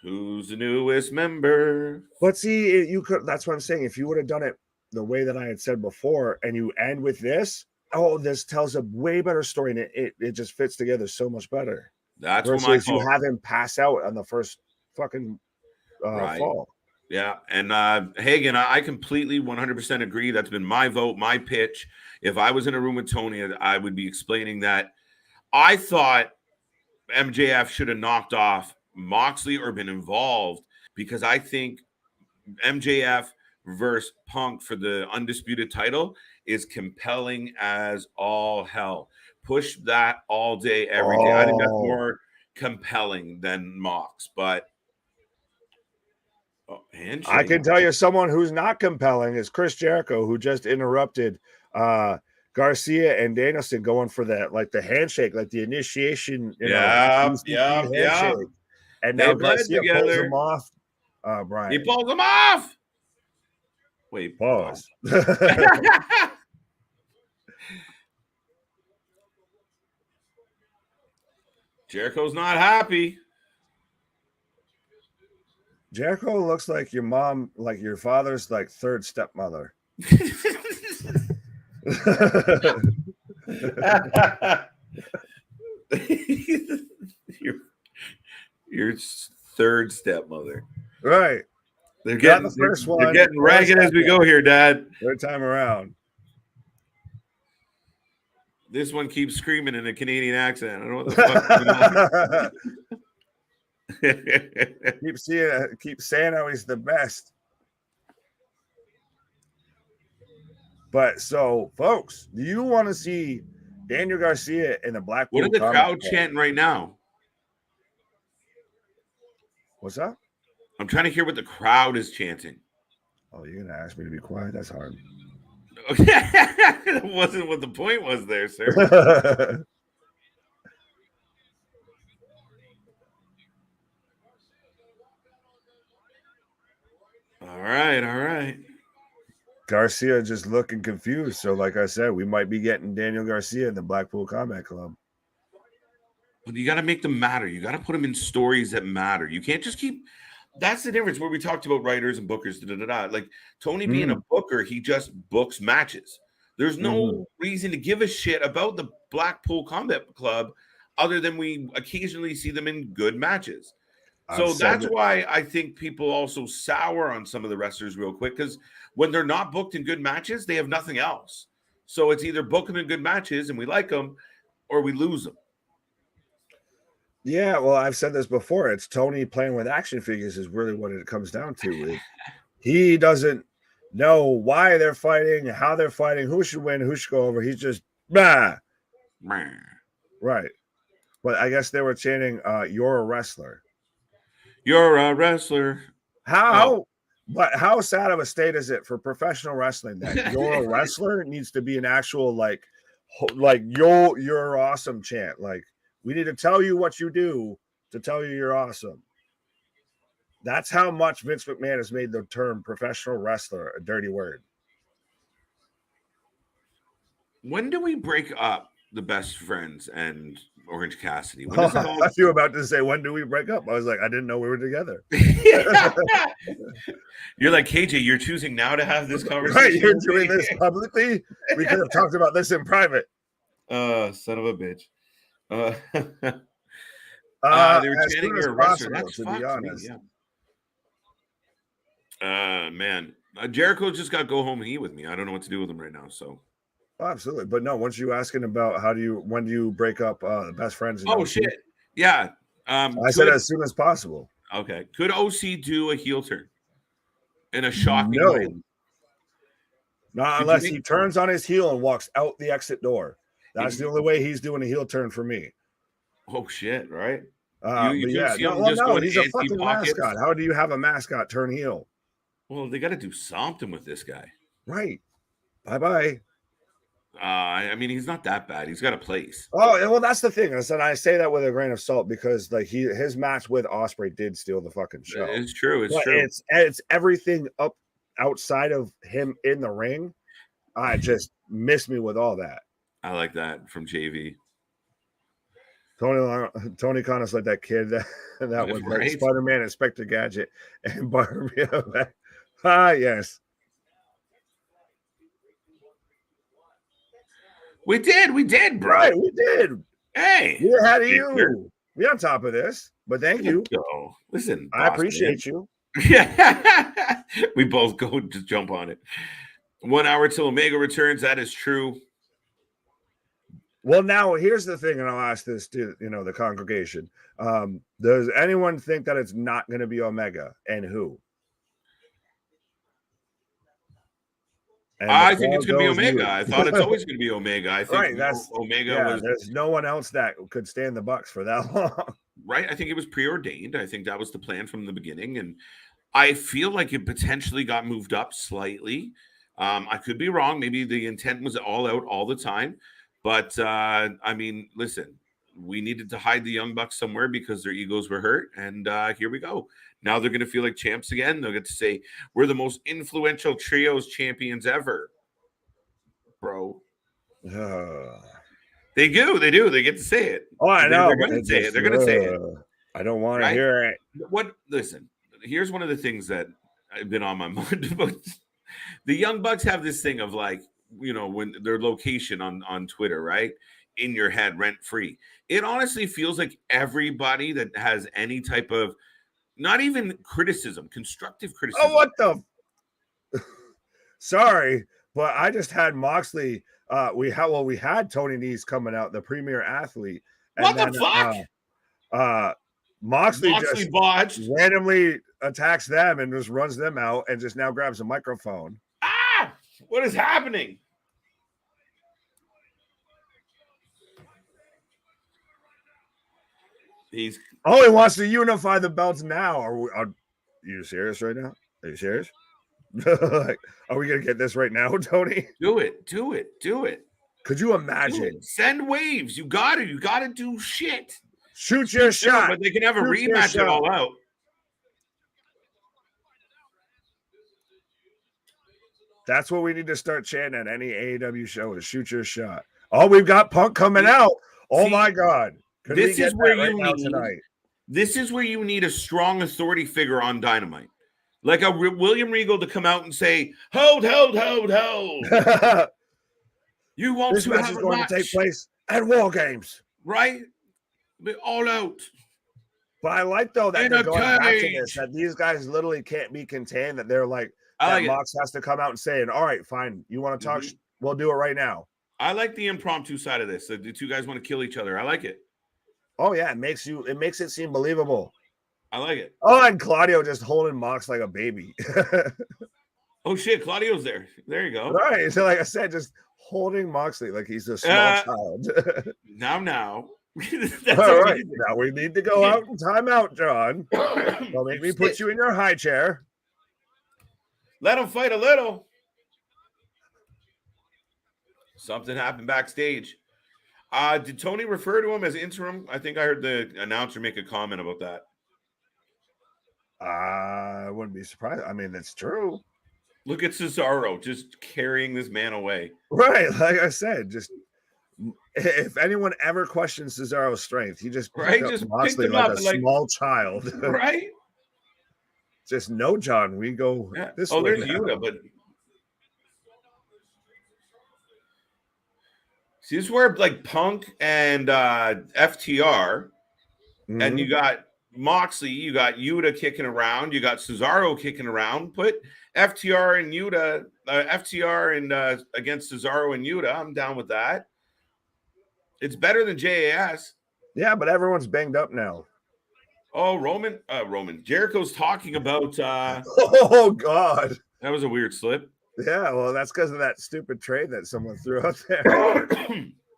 Who's the newest member? But see, you could. That's what I'm saying. If you would have done it the way that I had said before, and you end with this, this tells a way better story, and it just fits together so much better. That's what my you have him pass out on the first fucking fall. Yeah, and Hagen, I completely 100% agree. That's been my vote, my pitch. If I was in a room with Tony, I would be explaining that. I thought MJF should have knocked off Moxley or been involved because I think MJF versus Punk for the undisputed title is compelling as all hell. Push that all day, every day. I think that's more compelling than Mox, but handshake. I can tell you someone who's not compelling is Chris Jericho, who just interrupted Garcia and Danielson going for that, like the handshake, like the initiation, handshake. And now Garcia pulls him off. Bryan. He pulls him off. Wait, pause. Jericho's not happy. Jericho looks like your mom, like your father's like third stepmother. your third stepmother. Right. They're getting the first one. They're getting ragged as we go here, Dad. Third time around. This one keeps screaming in a Canadian accent. I don't know what the fuck. keep saying how he's the best. But so, folks, do you want to see Daniel Garcia in the Blackpool? What are the crowd chanting right now? What's up? I'm trying to hear what the crowd is chanting. Oh, you're gonna ask me to be quiet? That's hard. That wasn't what the point was there, sir. All right. Garcia just looking confused. So, like I said, we might be getting Daniel Garcia in the Blackpool Combat Club. But you got to make them matter. You got to put them in stories that matter. You can't just keep. That's the difference where we talked about writers and bookers. Like Tony being a booker, he just books matches. There's no reason to give a shit about the Blackpool Combat Club other than we occasionally see them in good matches. So that's why I think people also sour on some of the wrestlers real quick, because when they're not booked in good matches, they have nothing else. So it's either book them in good matches and we like them, or we lose them. Yeah, well, I've said this before. It's Tony playing with action figures is really what it comes down to. He doesn't know why they're fighting, how they're fighting, who should win, who should go over. He's just right. But I guess they were chanting, "You're a wrestler." You're a wrestler. But how sad of a state is it for professional wrestling that you're a wrestler needs to be an actual like you're awesome chant. Like, we need to tell you what you do to tell you you're awesome. That's how much Vince McMahon has made the term professional wrestler a dirty word. When do we break up the Best Friends and Orange Cassidy? I thought you were about to say, when do we break up? I was like, I didn't know we were together. You're like, KJ, you're choosing now to have this conversation. Right, you're doing this publicly? We could have talked about this in private. Son of a bitch. They were chanting you're a wrestler. That's to be honest. Man. Jericho just got to go home and eat with me. I don't know what to do with him right now, so. Oh, absolutely. But no, once you asking about when do you break up the Best Friends? Oh, shit. Yeah. I said as soon as possible. Okay. Could OC do a heel turn in a shocking way? Not unless he turns on his heel and walks out the exit door. That's the only way he's doing a heel turn for me. Oh, shit, right? He's a fucking mascot. How do you have a mascot turn heel? Well, they got to do something with this guy. Right. Bye-bye. I mean, he's not that bad. He's got a place. Oh, well, that's the thing. I say that with a grain of salt because like his match with Ospreay did steal the fucking show. It's true. It's true. It's everything up outside of him in the ring. I just miss me with all that. I like that from JV. Tony Khan's like that kid that was like Spider-Man, Inspector Gadget, and Barbie. Yes. We did, bro. Right, we did. Hey, we're ahead of you. We're on top of this, but thank you. Listen, I appreciate you. Yeah, we both go to jump on it. 1 hour till Omega returns. That is true. Well, now here's the thing, and I'll ask this to the congregation. Does anyone think that it's not going to be Omega, and who? And I think it's before going to be goes Omega. you. I thought it's always going to be Omega. I think Right. Omega was there's no one else that could stand the Bucks for that long. right. I think it was preordained. I think that was the plan from the beginning. And I feel like it potentially got moved up slightly. I could be wrong. Maybe the intent was all out all the time. But I mean, listen, we needed to hide the Young Bucks somewhere because their egos were hurt. And here we go. Now they're going to feel like champs again. They'll get to say, we're the most influential trios champions ever, bro. They do. They do. They get to say it. Oh, I know. They're going to say it. They're going to say it. I don't want to Right? hear it. What? Listen, here's one of the things that I've been on my mind about. The Young Bucks have this thing of like, you know, when their location on Twitter, right? In your head, rent free. It honestly feels like everybody that has any type of, not even criticism, constructive criticism. Oh, what the? Sorry, but I just had Moxley. We had Tony Nese coming out, the premier athlete. And what the fuck? Moxley just botched. Randomly attacks them and just runs them out and just now grabs a microphone. Ah, what is happening? He wants to unify the belts now. Are you serious right now? Are you serious? Like, are we gonna get this right now, Tony? Do it. Could you imagine? Send waves. You gotta do shit. Shoot your shot. But they can have a rematch it all out. That's what we need to start chanting at any AEW show is shoot your shot. Oh, we've got Punk coming out. Oh my God. This is where This is where you need a strong authority figure on Dynamite. Like a William Regal to come out and say, hold. You won't. This match is going to take place at War Games. Right? Be all out. But I like, though, that they're going back to this, that these guys literally can't be contained, that they're like, that Mox has to come out and say, all right, fine, you want to talk? We'll do it right now. I like the impromptu side of this. The two guys want to kill each other. I like it. Oh, yeah, it makes it seem believable. I like it. Oh, and Claudio just holding Mox like a baby. Oh, shit, Claudio's there. There you go. Right, so like I said, just holding Moxley like he's a small child. Now. All right, now we need to go out and time out, John. Don't make me put you in your high chair. Let him fight a little. Something happened backstage. Did Tony refer to him as interim? I think I heard the announcer make a comment about that. I wouldn't be surprised. I mean, that's true. Look at Cesaro just carrying this man away. Right, like I said, just if anyone ever questions Cesaro's strength, he just picked up Moxley like a small child. Right? Just no, John. We go this way. There's Yuta, but see, this is where like Punk and FTR, and you got Moxley, you got Yuta kicking around, you got Cesaro kicking around. Put FTR and Yuta, FTR and against Cesaro and Yuta. I'm down with that. It's better than JAS. Yeah, but everyone's banged up now. Oh, Roman. Jericho's talking about. Oh God, that was a weird slip. Yeah, well, that's because of that stupid trade that someone threw out there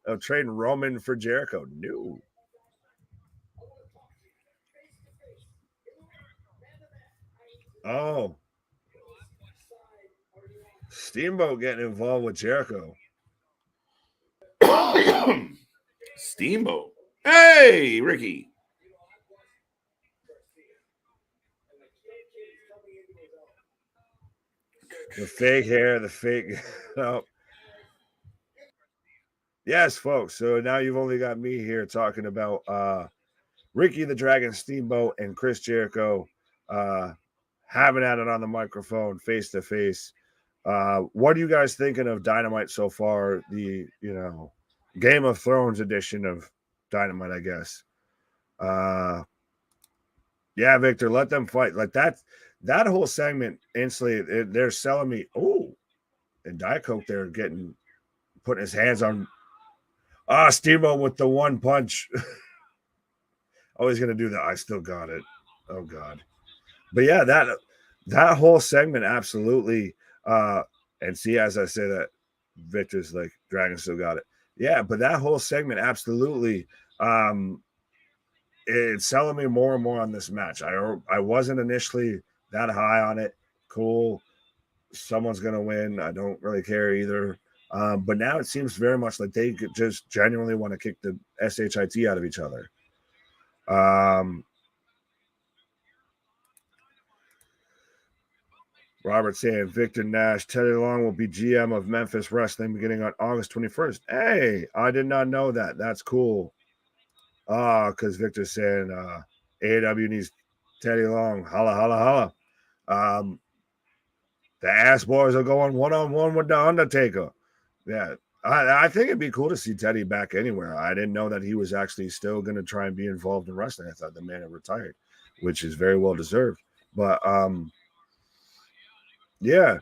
of trading Roman for Jericho. No. Oh. Steamboat getting involved with Jericho. Steamboat. Hey, Ricky. The fake hair, the fake. Oh. Yes, folks. So now you've only got me here talking about Ricky the Dragon Steamboat and Chris Jericho having at it on the microphone face to face. What are you guys thinking of Dynamite so far? The Game of Thrones edition of Dynamite, I guess. Yeah, Victor, let them fight. Like that whole segment instantly, they're selling me. Oh, and Diet Coke, they're putting his hands on. Steamboat with the one punch. Always gonna do that. I still got it. Oh God. But yeah, that whole segment absolutely And see, as I say that, Victor's like, Dragon still got it. Yeah, but that whole segment, absolutely. It's selling me more and more on this match. I wasn't initially that high on it. Cool. Someone's going to win. I don't really care either. But now it seems very much like they just genuinely want to kick the SHIT out of each other. Robert saying Victor Nash, Teddy Long will be GM of Memphis Wrestling beginning on August 21st. Hey, I did not know that. That's cool. Because Victor's saying AEW needs Teddy Long. Holla, holla, holla. The Ass Boys are going one-on-one with The Undertaker. Yeah, I think it'd be cool to see Teddy back anywhere. I didn't know that he was actually still going to try and be involved in wrestling. I thought the man had retired, which is very well deserved. But yeah,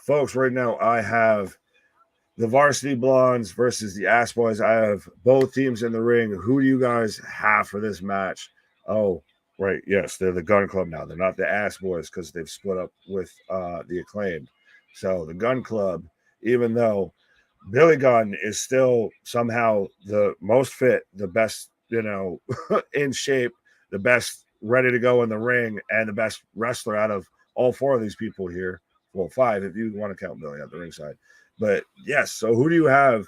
folks, right now I have the Varsity Blondes versus the Ass Boys. I have both teams in the ring. Who do you guys have for this match? Oh, right. Yes, they're the Gun Club now. They're not the Ass Boys because they've split up with the Acclaimed. So the Gun Club, even though Billy Gunn is still somehow the most fit, the best, in shape, the best ready to go in the ring, and the best wrestler out of all four of these people here. Well, five if you want to count Billy at the ringside. But yes, so who do you have?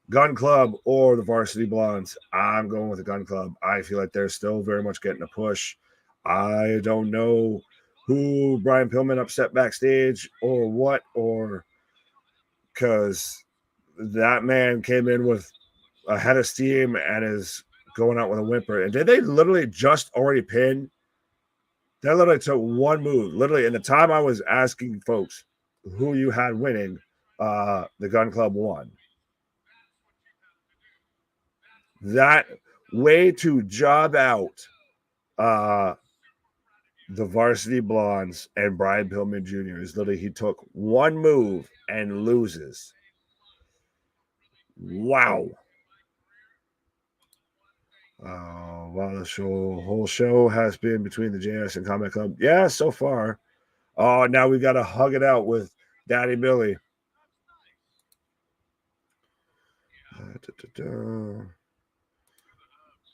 Gun Club or the Varsity Blondes? I'm going with the Gun Club. I feel like they're still very much getting a push. I don't know who Brian Pillman upset backstage or what, or because that man came in with a head of steam and is going out with a whimper. And did they literally just already pin? They literally took one move. Literally, in the time I was asking folks who you had winning, the Gun Club won. That way to job out the Varsity Blondes and Brian Pillman Jr. is literally he took one move and loses. Wow. Wow, the whole show has been between the JS and Comic Club. Yeah, so far. Oh, now we got to hug it out with Daddy Billy.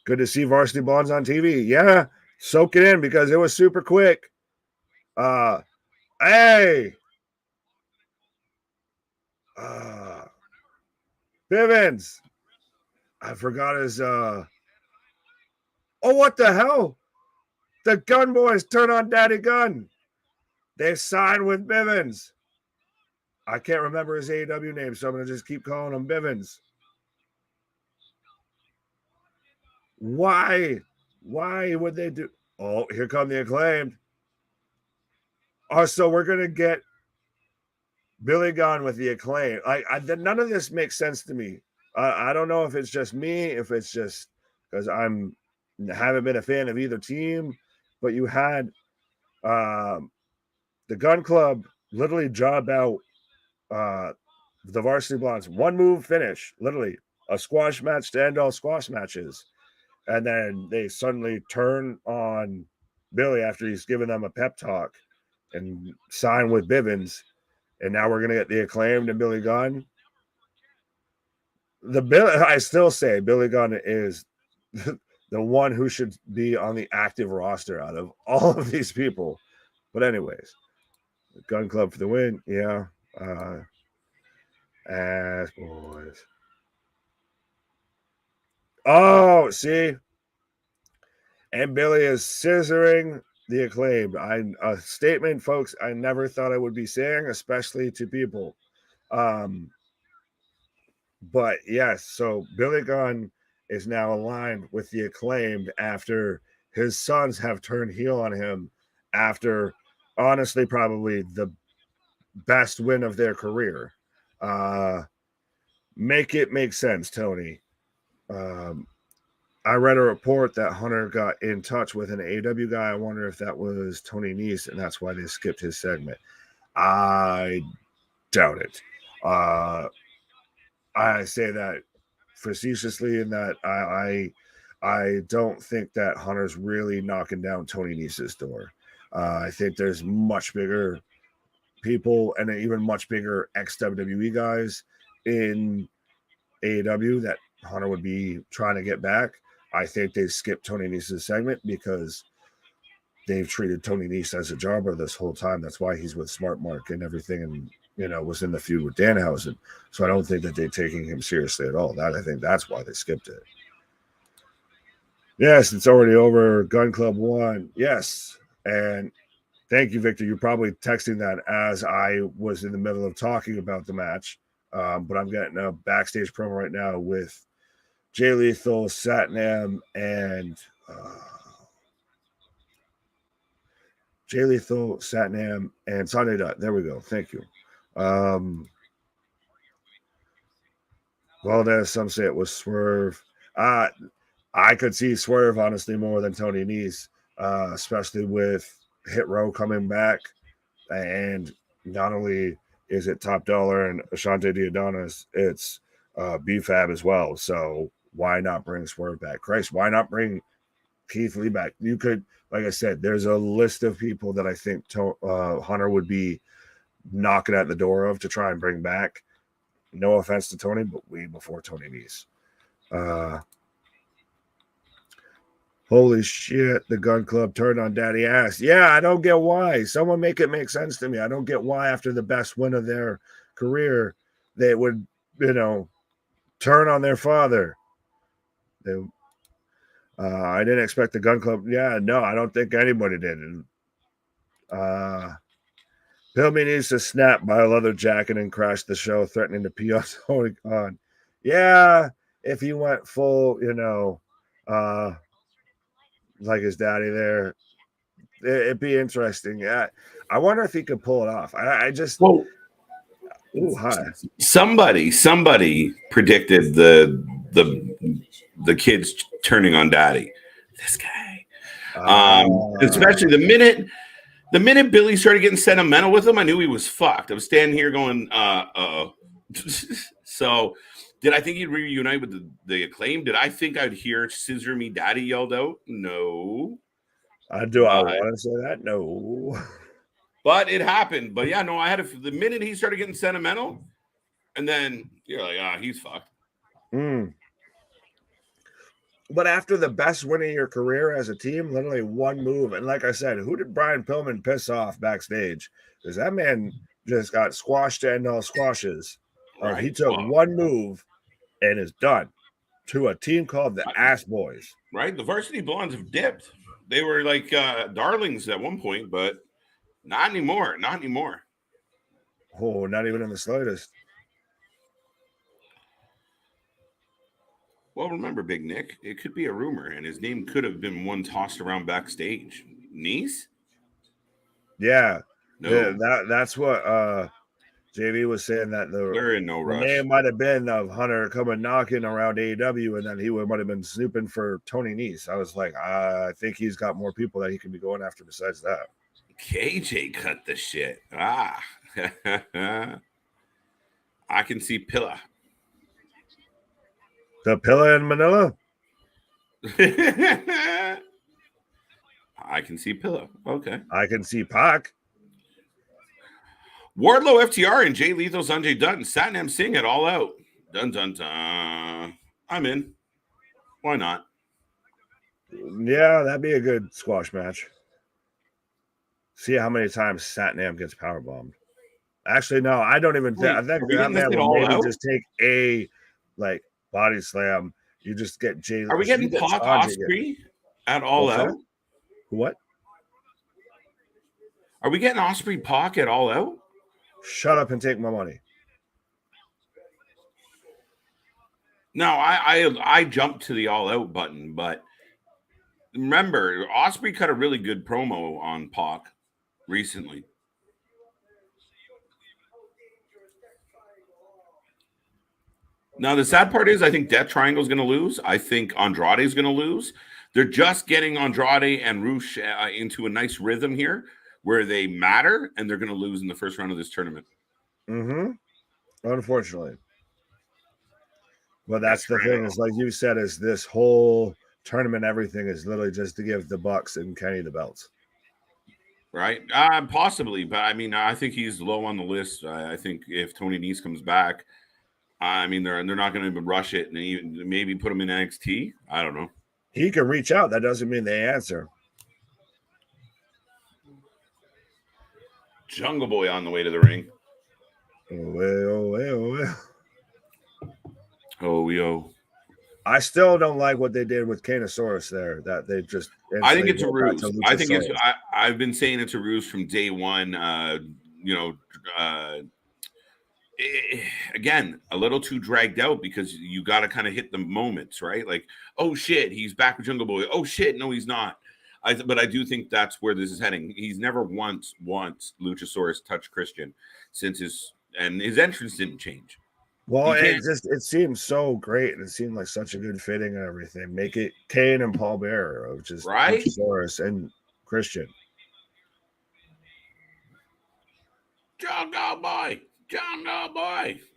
Good to see Varsity Blondes on TV. Yeah, soak it in because it was super quick. Hey! Bivens! I forgot his oh, what the hell? The Gun Boys turn on Daddy Gunn. They signed with Bivens. I can't remember his AEW name, so I'm going to just keep calling him Bivens. Why? Why would they do? Oh, here come the Acclaimed. Oh, so we're going to get Billy Gunn with the Acclaim. None of this makes sense to me. I don't know if it's just me, if it's just because haven't been a fan of either team, but you had the Gun Club literally job out the Varsity Blondes. One move finish, literally a squash match to end all squash matches. And then they suddenly turn on Billy after he's given them a pep talk and sign with Bivens. And now we're going to get the Acclaimed and Billy Gunn. I still say Billy Gunn is the one who should be on the active roster out of all of these people. But anyways, Gun Club for the win. Yeah. Ass Boys. Oh, see? And Billy is scissoring the Acclaimed. A statement, folks, I never thought I would be saying, especially to people. But yes, so Billy Gunn is now aligned with the Acclaimed after his sons have turned heel on him after honestly probably the best win of their career. Make it make sense, Tony. I read a report that Hunter got in touch with an AEW guy. I wonder if that was Tony Nese, and that's why they skipped his segment. I doubt it. I say that facetiously in that I don't think that Hunter's really knocking down Tony Nese's door. I think there's much bigger people and even much bigger ex-WWE guys in AEW that Hunter would be trying to get back. I think they skipped Tony Nese's segment because they've treated Tony Nese as a jobber this whole time. That's why he's with Smart Mark and everything, and was in the feud with Danhausen. So I don't think that they're taking him seriously at all. I think that's why they skipped it. Yes, it's already over. Gun Club won. Yes, and thank you, Victor. You're probably texting that as I was in the middle of talking about the match. But I'm getting a backstage promo right now with Jay Lethal, Satnam, and Sunday Dutt. There we go. Thank you. Well, there's some say it was Swerve. I could see Swerve, honestly, more than Tony Nese, especially with Hit Row coming back. And not only is it Top Dollar and Ashante Diadonis, it's B-Fab as well. So why not bring Swerve back? Christ, why not bring Keith Lee back? You could, like I said, there's a list of people that I think Hunter would be knocking at the door of to try and bring back. No offense to Tony, but way before Tony Nese. Holy shit, the Gun Club turned on Daddy Ass. Yeah, I don't get why. Someone make it make sense to me. I don't get why after the best win of their career, they would, turn on their father. I didn't expect the Gun Club. Yeah, no, I don't think anybody did. Pillman needs to snap by a leather jacket and crash the show, threatening to pee on. Yeah, if he went full, like his daddy there, it'd be interesting. Yeah, I wonder if he could pull it off. I just. Well, hi. Somebody predicted the kids turning on Daddy. This guy, especially the minute Billy started getting sentimental with him, I knew he was fucked. I was standing here going, So, did I think he'd reunite with the Acclaim? Did I think I'd hear "Scissor Me Daddy" yelled out? No. I want to say that? No. But it happened. But yeah, no, I had the minute he started getting sentimental, and then you're like, he's fucked. But after the best win of your career as a team, literally one move. And like I said, who did Brian Pillman piss off backstage? Because that man just got squashed and all squashes. Right. He took one move and is done to a team called the Ass Boys. Right? The Varsity Blondes have dipped. They were like darlings at one point, but not anymore. Not anymore. Oh, not even in the slightest. Well, remember, Big Nick, it could be a rumor, and his name could have been one tossed around backstage. Nese? Yeah. No. That's what JV was saying, that they're in no rush. The name might have been of Hunter coming knocking around AEW, and then he might have been snooping for Tony Nese. I was like, I think he's got more people that he can be going after besides that. KJ cut the shit. I can see Pilla. The Pilla in Manila? I can see Pilla. Okay. I can see Pac. Wardlow, FTR, and Jay Lethal, Sanjay Dutt, and Satnam Singh it all out. Dun, dun, dun. I'm in. Why not? Yeah, that'd be a good squash match. See how many times Satnam gets powerbombed. Actually, no, I don't even think. I think that man will maybe just take a body slam. You just get Jay. Are we getting Pac Osprey at all out? What? Are we getting Osprey Pac at all out? Shut up and take my money. No, I jumped to the all out button, but remember, Osprey cut a really good promo on Pac recently. Now, the sad part is I think Death Triangle is going to lose. I think Andrade is going to lose. They're just getting Andrade and Rush into a nice rhythm here where they matter, and they're going to lose in the first round of this tournament. Unfortunately. Well, that's the thing, is like you said, is this whole tournament, everything is literally just to give the Bucks and Kenny the belts. right? Possibly, but I mean, I think he's low on the list. I think if Tony Nese comes back, I mean, they're not going to rush it and even maybe put him in NXT. I don't know. He can reach out. That doesn't mean they answer. Jungle Boy on the way to the ring. Oh, yo. I still don't like what they did with Kanosaurus there. That they just. I think it's a ruse. I think it's. I've been saying it's a ruse from day one. Again, a little too dragged out because you got to kind of hit the moments, right? Like, oh shit, he's back with Jungle Boy. Oh shit, no, he's not. But I do think that's where this is heading. He's never once Luchasaurus touched Christian since his entrance didn't change. Well, it seemed so great, and it seemed like such a good fitting and everything. Make it Kane and Paul Bearer, which is right, Luchasaurus and Christian. Jungle Boy.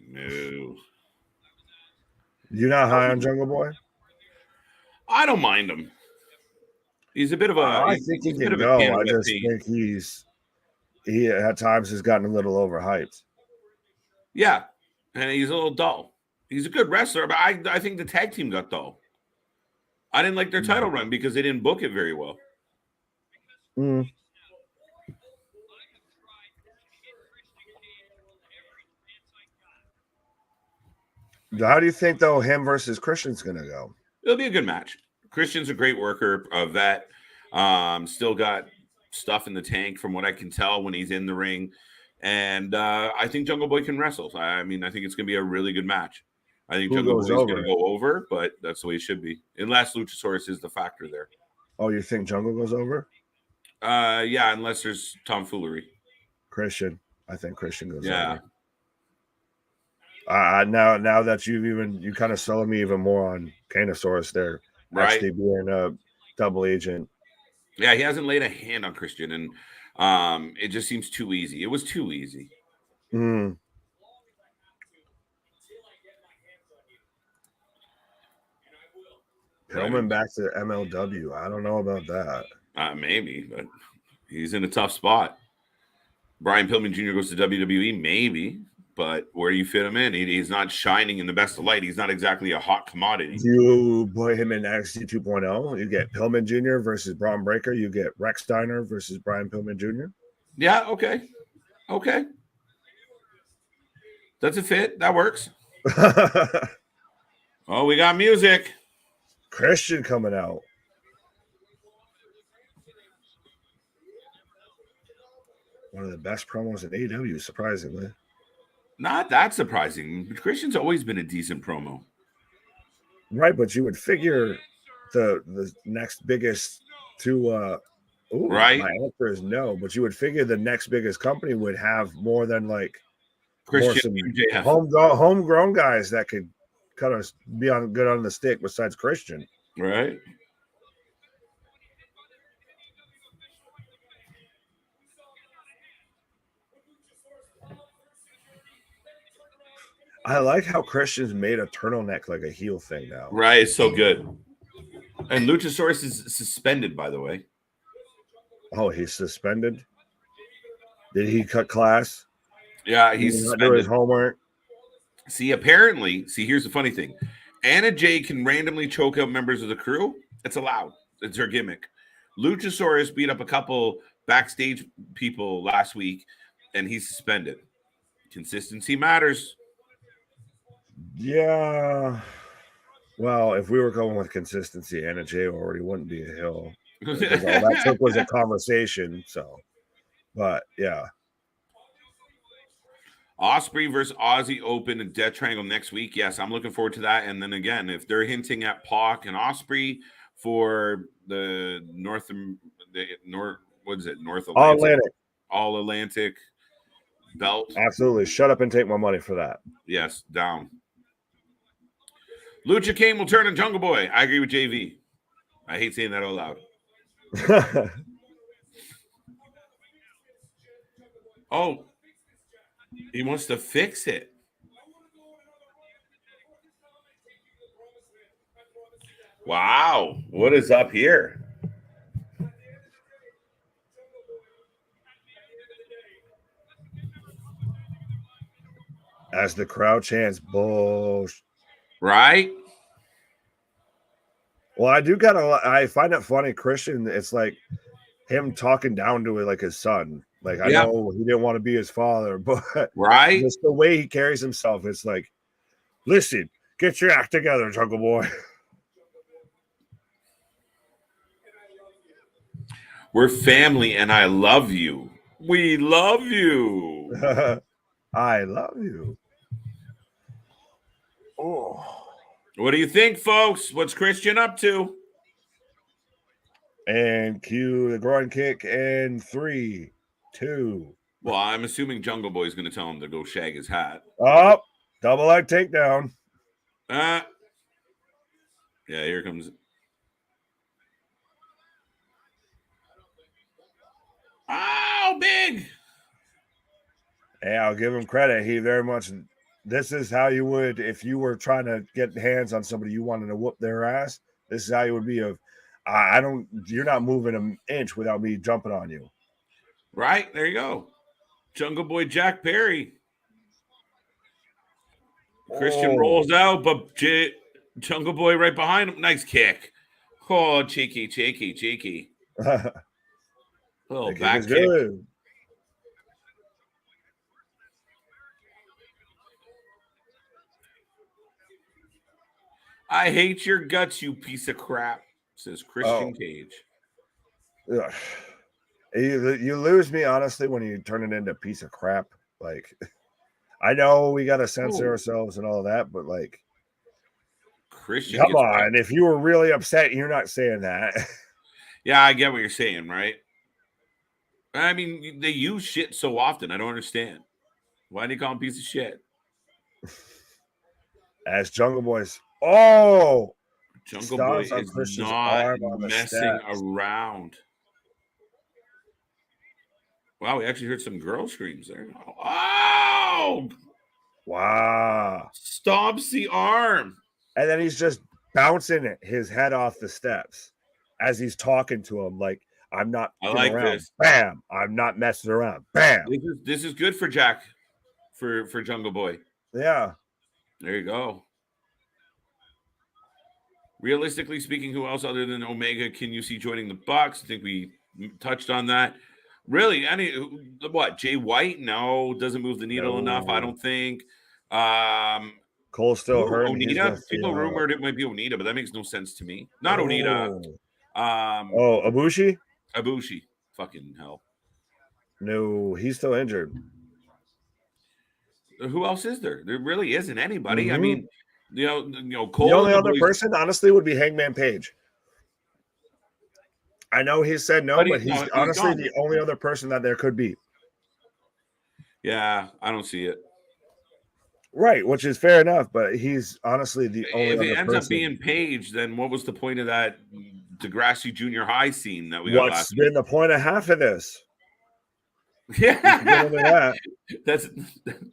No. You're not high on Jungle Boy? I don't mind him. He's a bit of a. I think he can go. I just think he at times has gotten a little overhyped. Yeah. And he's a little dull. He's a good wrestler, but I think the tag team got dull. I didn't like their title run because they didn't book it very well. Mm. How do you think, though, him versus Christian's going to go? It'll be a good match. Christian's a great worker, a vet. Still got stuff in the tank from what I can tell when he's in the ring. And I think Jungle Boy can wrestle. I mean, I think it's going to be a really good match. I think Jungle Boy is going to go over, but that's the way it should be. Unless Luchasaurus is the factor there. Oh, you think Jungle goes over? Yeah, unless there's tomfoolery. Christian. I think Christian goes over. Yeah. Now that you kind of sold me even more on Kanosaurus there. Right. Actually being a double agent. Yeah, he hasn't laid a hand on Christian, and it just seems too easy. It was too easy. Mm. Pillman back to MLW. I don't know about that. Maybe, but he's in a tough spot. Brian Pillman Jr. goes to WWE, maybe, but where do you fit him in? He's not shining in the best of light. He's not exactly a hot commodity. You put him in NXT 2.0. You get Pillman Jr. versus Braun Breaker. You get Rex Steiner versus Brian Pillman Jr. Yeah, okay. That's a fit. That works. Oh, we got music. Christian coming out. One of the best promos in AEW, surprisingly. Not that surprising. Christian's always been a decent promo. Right, but you would figure the next biggest to right. My answer is no, but you would figure the next biggest company would have more than like Christian homegrown guys that could kind of be good on the stick besides Christian. Right. I like how Christian's made a turtleneck like a heel thing now. Right, it's so good. And Luchasaurus is suspended, by the way. Oh, he's suspended? Did he cut class? Yeah, he's suspended. Do his homework. Apparently, here's the funny thing. Anna Jay can randomly choke out members of the crew. It's allowed. It's her gimmick. Luchasaurus beat up a couple backstage people last week, and he's suspended. Consistency matters. Yeah. Well, if we were going with consistency, Anna Jay already wouldn't be a heel. Because all that took was a conversation. So, but yeah. Osprey versus Aussie Open and Death Triangle next week. Yes, I'm looking forward to that. And then again, if they're hinting at Pac and Osprey for the North Atlantic, All Atlantic belt. Absolutely. Shut up and take my money for that. Yes, down. Lucha Kane will turn on Jungle Boy. I agree with JV. I hate saying that out loud. Oh, he wants to fix it. Wow. What is up here? As the crowd chants, "Bullsh." Right? Well, I find it funny, Christian. It's like him talking down to it like his son. Like, I Yeah. know he didn't want to be his father, but Right? just the way he carries himself, it's like, listen, get your act together, Jungle Boy. We're family and I love you. We love you. I love you. Oh. What do you think, folks? What's Christian up to? And cue the groin kick in 3, 2. Well, I'm assuming Jungle Boy is going to tell him to go shag his hat. Up. Double leg takedown. Yeah, here comes. Oh, big. Hey, I'll give him credit. He very much. This is how you would if you were trying to get hands on somebody you wanted to whoop their ass. This is how you would be. I don't. You're not moving an inch without me jumping on you. Right there you go, Jungle Boy Jack Perry. Christian rolls out, but Jungle Boy right behind him. Nice kick. Oh, cheeky. Little back kick. Good. I hate your guts, you piece of crap, says Christian Cage. Ugh. You lose me, honestly, when you turn it into a piece of crap. Like, I know we got to censor ourselves and all that, but like, Christian, come on. If you were really upset, you're not saying that. Yeah, I get what you're saying, right? I mean, they use shit so often. I don't understand. Why do you call him a piece of shit? As Jungle Boy's. Oh! Jungle Boy is not messing around. Wow, we actually heard some girl screams there. Oh! Wow. Stomps the arm. And then he's just bouncing his head off the steps as he's talking to him. Like, I'm not around. This. Bam. I'm not messing around. Bam. This is good for Jack, for Jungle Boy. Yeah. There you go. Realistically speaking, who else other than Omega can you see joining the Bucks? I think we touched on that. Really, Jay White? No, doesn't move the needle enough, I don't think. Cole's still hurt. Onita? People rumored it might be Onita, but that makes no sense to me. Not Onita. Ibushi? Ibushi. Fucking hell. No, he's still injured. Who else is there? There really isn't anybody. Mm-hmm. I mean, Cole. The only other person, honestly, would be Hangman Page. I know he said no, but he's honestly the only other person that there could be. Yeah, I don't see it. Right, which is fair enough, but he's honestly the only other person. If it ends up being Page, then what was the point of that Degrassi Junior High scene that we got last week? What's been the point of half of this? Yeah, that's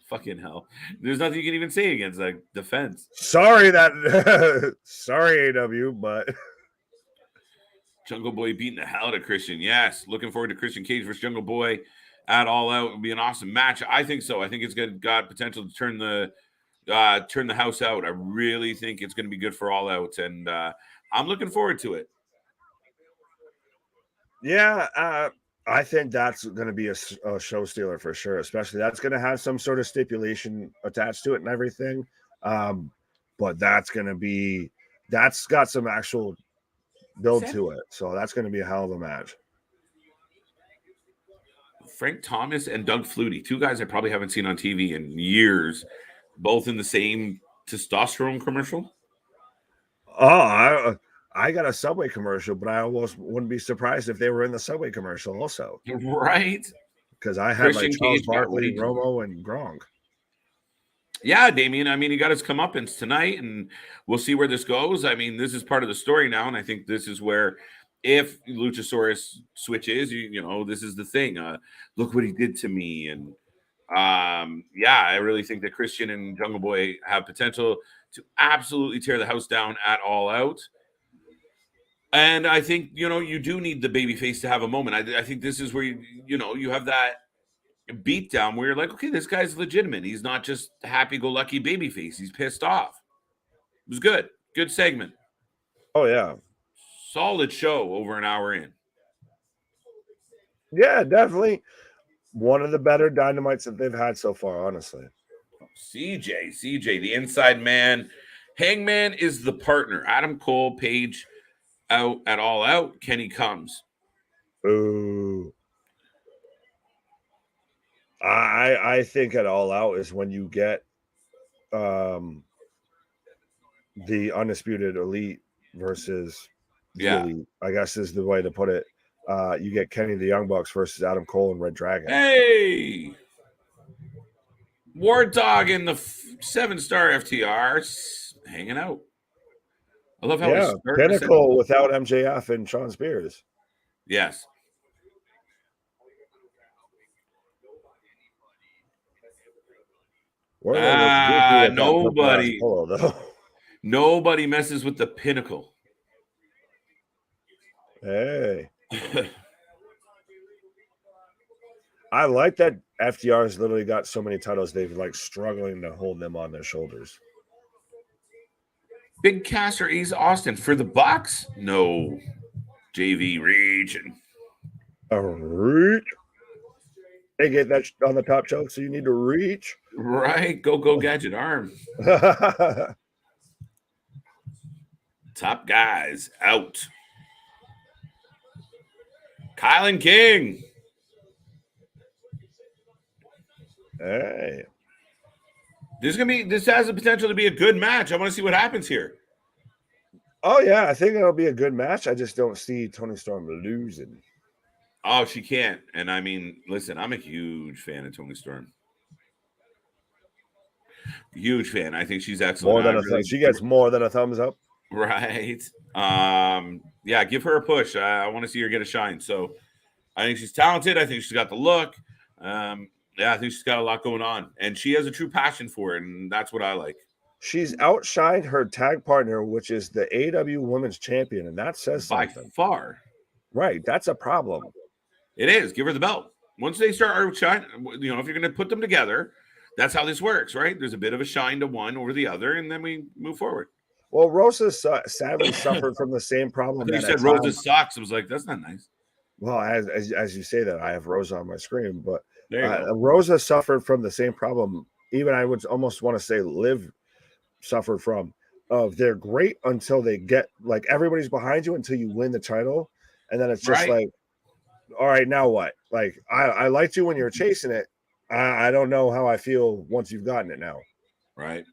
fucking hell. There's nothing you can even say against that defense. Sorry, sorry, AW, but Jungle Boy beating the hell out of Christian. Yes, looking forward to Christian Cage versus Jungle Boy at All Out. It would be an awesome match. I think so. I think it's got potential to turn the house out. I really think it's going to be good for All Out, and I'm looking forward to it. Yeah, I think that's going to be a show stealer for sure. Especially that's going to have some sort of stipulation attached to it and everything. But that's got some actual build to it. So that's going to be a hell of a match. Frank Thomas and Doug Flutie, two guys I probably haven't seen on TV in years, both in the same testosterone commercial. Oh, I got a Subway commercial, but I almost wouldn't be surprised if they were in the Subway commercial also. Right. Because I had like Charles Barkley, Romo, and Gronk. Yeah, Damien. I mean, he got his comeuppance tonight, and we'll see where this goes. I mean, this is part of the story now, and I think this is where if Luchasaurus switches, this is the thing. Look what he did to me. And I really think that Christian and Jungle Boy have potential to absolutely tear the house down at All Out. And I think, you do need the babyface to have a moment. I think this is where, you have that beatdown where you're like, okay, this guy's legitimate. He's not just happy-go-lucky babyface. He's pissed off. It was good. Good segment. Oh, yeah. Solid show over an hour in. Yeah, definitely. One of the better Dynamites that they've had so far, honestly. CJ, the inside man. Hangman is the partner. Adam Cole, Page out at All Out. Kenny comes. Ooh. I think at All Out is when you get the Undisputed Elite versus the Elite, I guess is the way to put it. You get Kenny the Young Bucks versus Adam Cole and Red Dragon. Hey! War Dog in the 7-star FTR hanging out. I love how Pinnacle without MJF and Sean Spears. Yes. Nobody. Nobody messes with the Pinnacle. Hey. I like that FTR's literally got so many titles they've like struggling to hold them on their shoulders. Big Cass or Ace Austin for the Bucks? No. JV region. Reach. They get that on the top shelf, so you need to reach. Right. Go gadget arm. Top guys out. KiLynn King. Hey. This has the potential to be a good match. I want to see what happens here. Oh, yeah. I think it'll be a good match. I just don't see Toni Storm losing. Oh, she can't. And I mean, listen, I'm a huge fan of Toni Storm. Huge fan. I think she's excellent. She gets more than a thumbs up. Right. Yeah, give her a push. I want to see her get a shine. So I think she's talented. I think she's got the look. Yeah, I think she's got a lot going on. And she has a true passion for it, and that's what I like. She's outshined her tag partner, which is the AEW Women's Champion, and that says something. By far. Right. That's a problem. It is. Give her the belt. Once they start outshining, if you're going to put them together, that's how this works, right? There's a bit of a shine to one over the other, and then we move forward. Well, Rosa sadly suffered from the same problem. You said Rosa sucks. I was like, that's not nice. Well, as you say that, I have Rosa on my screen, but Rosa suffered from the same problem. Even I would almost want to say Liv suffered from. They're great until they get like everybody's behind you until you win the title, and then it's just like, all right, now what? Like I liked you when you were chasing it. I don't know how I feel once you've gotten it now. Right.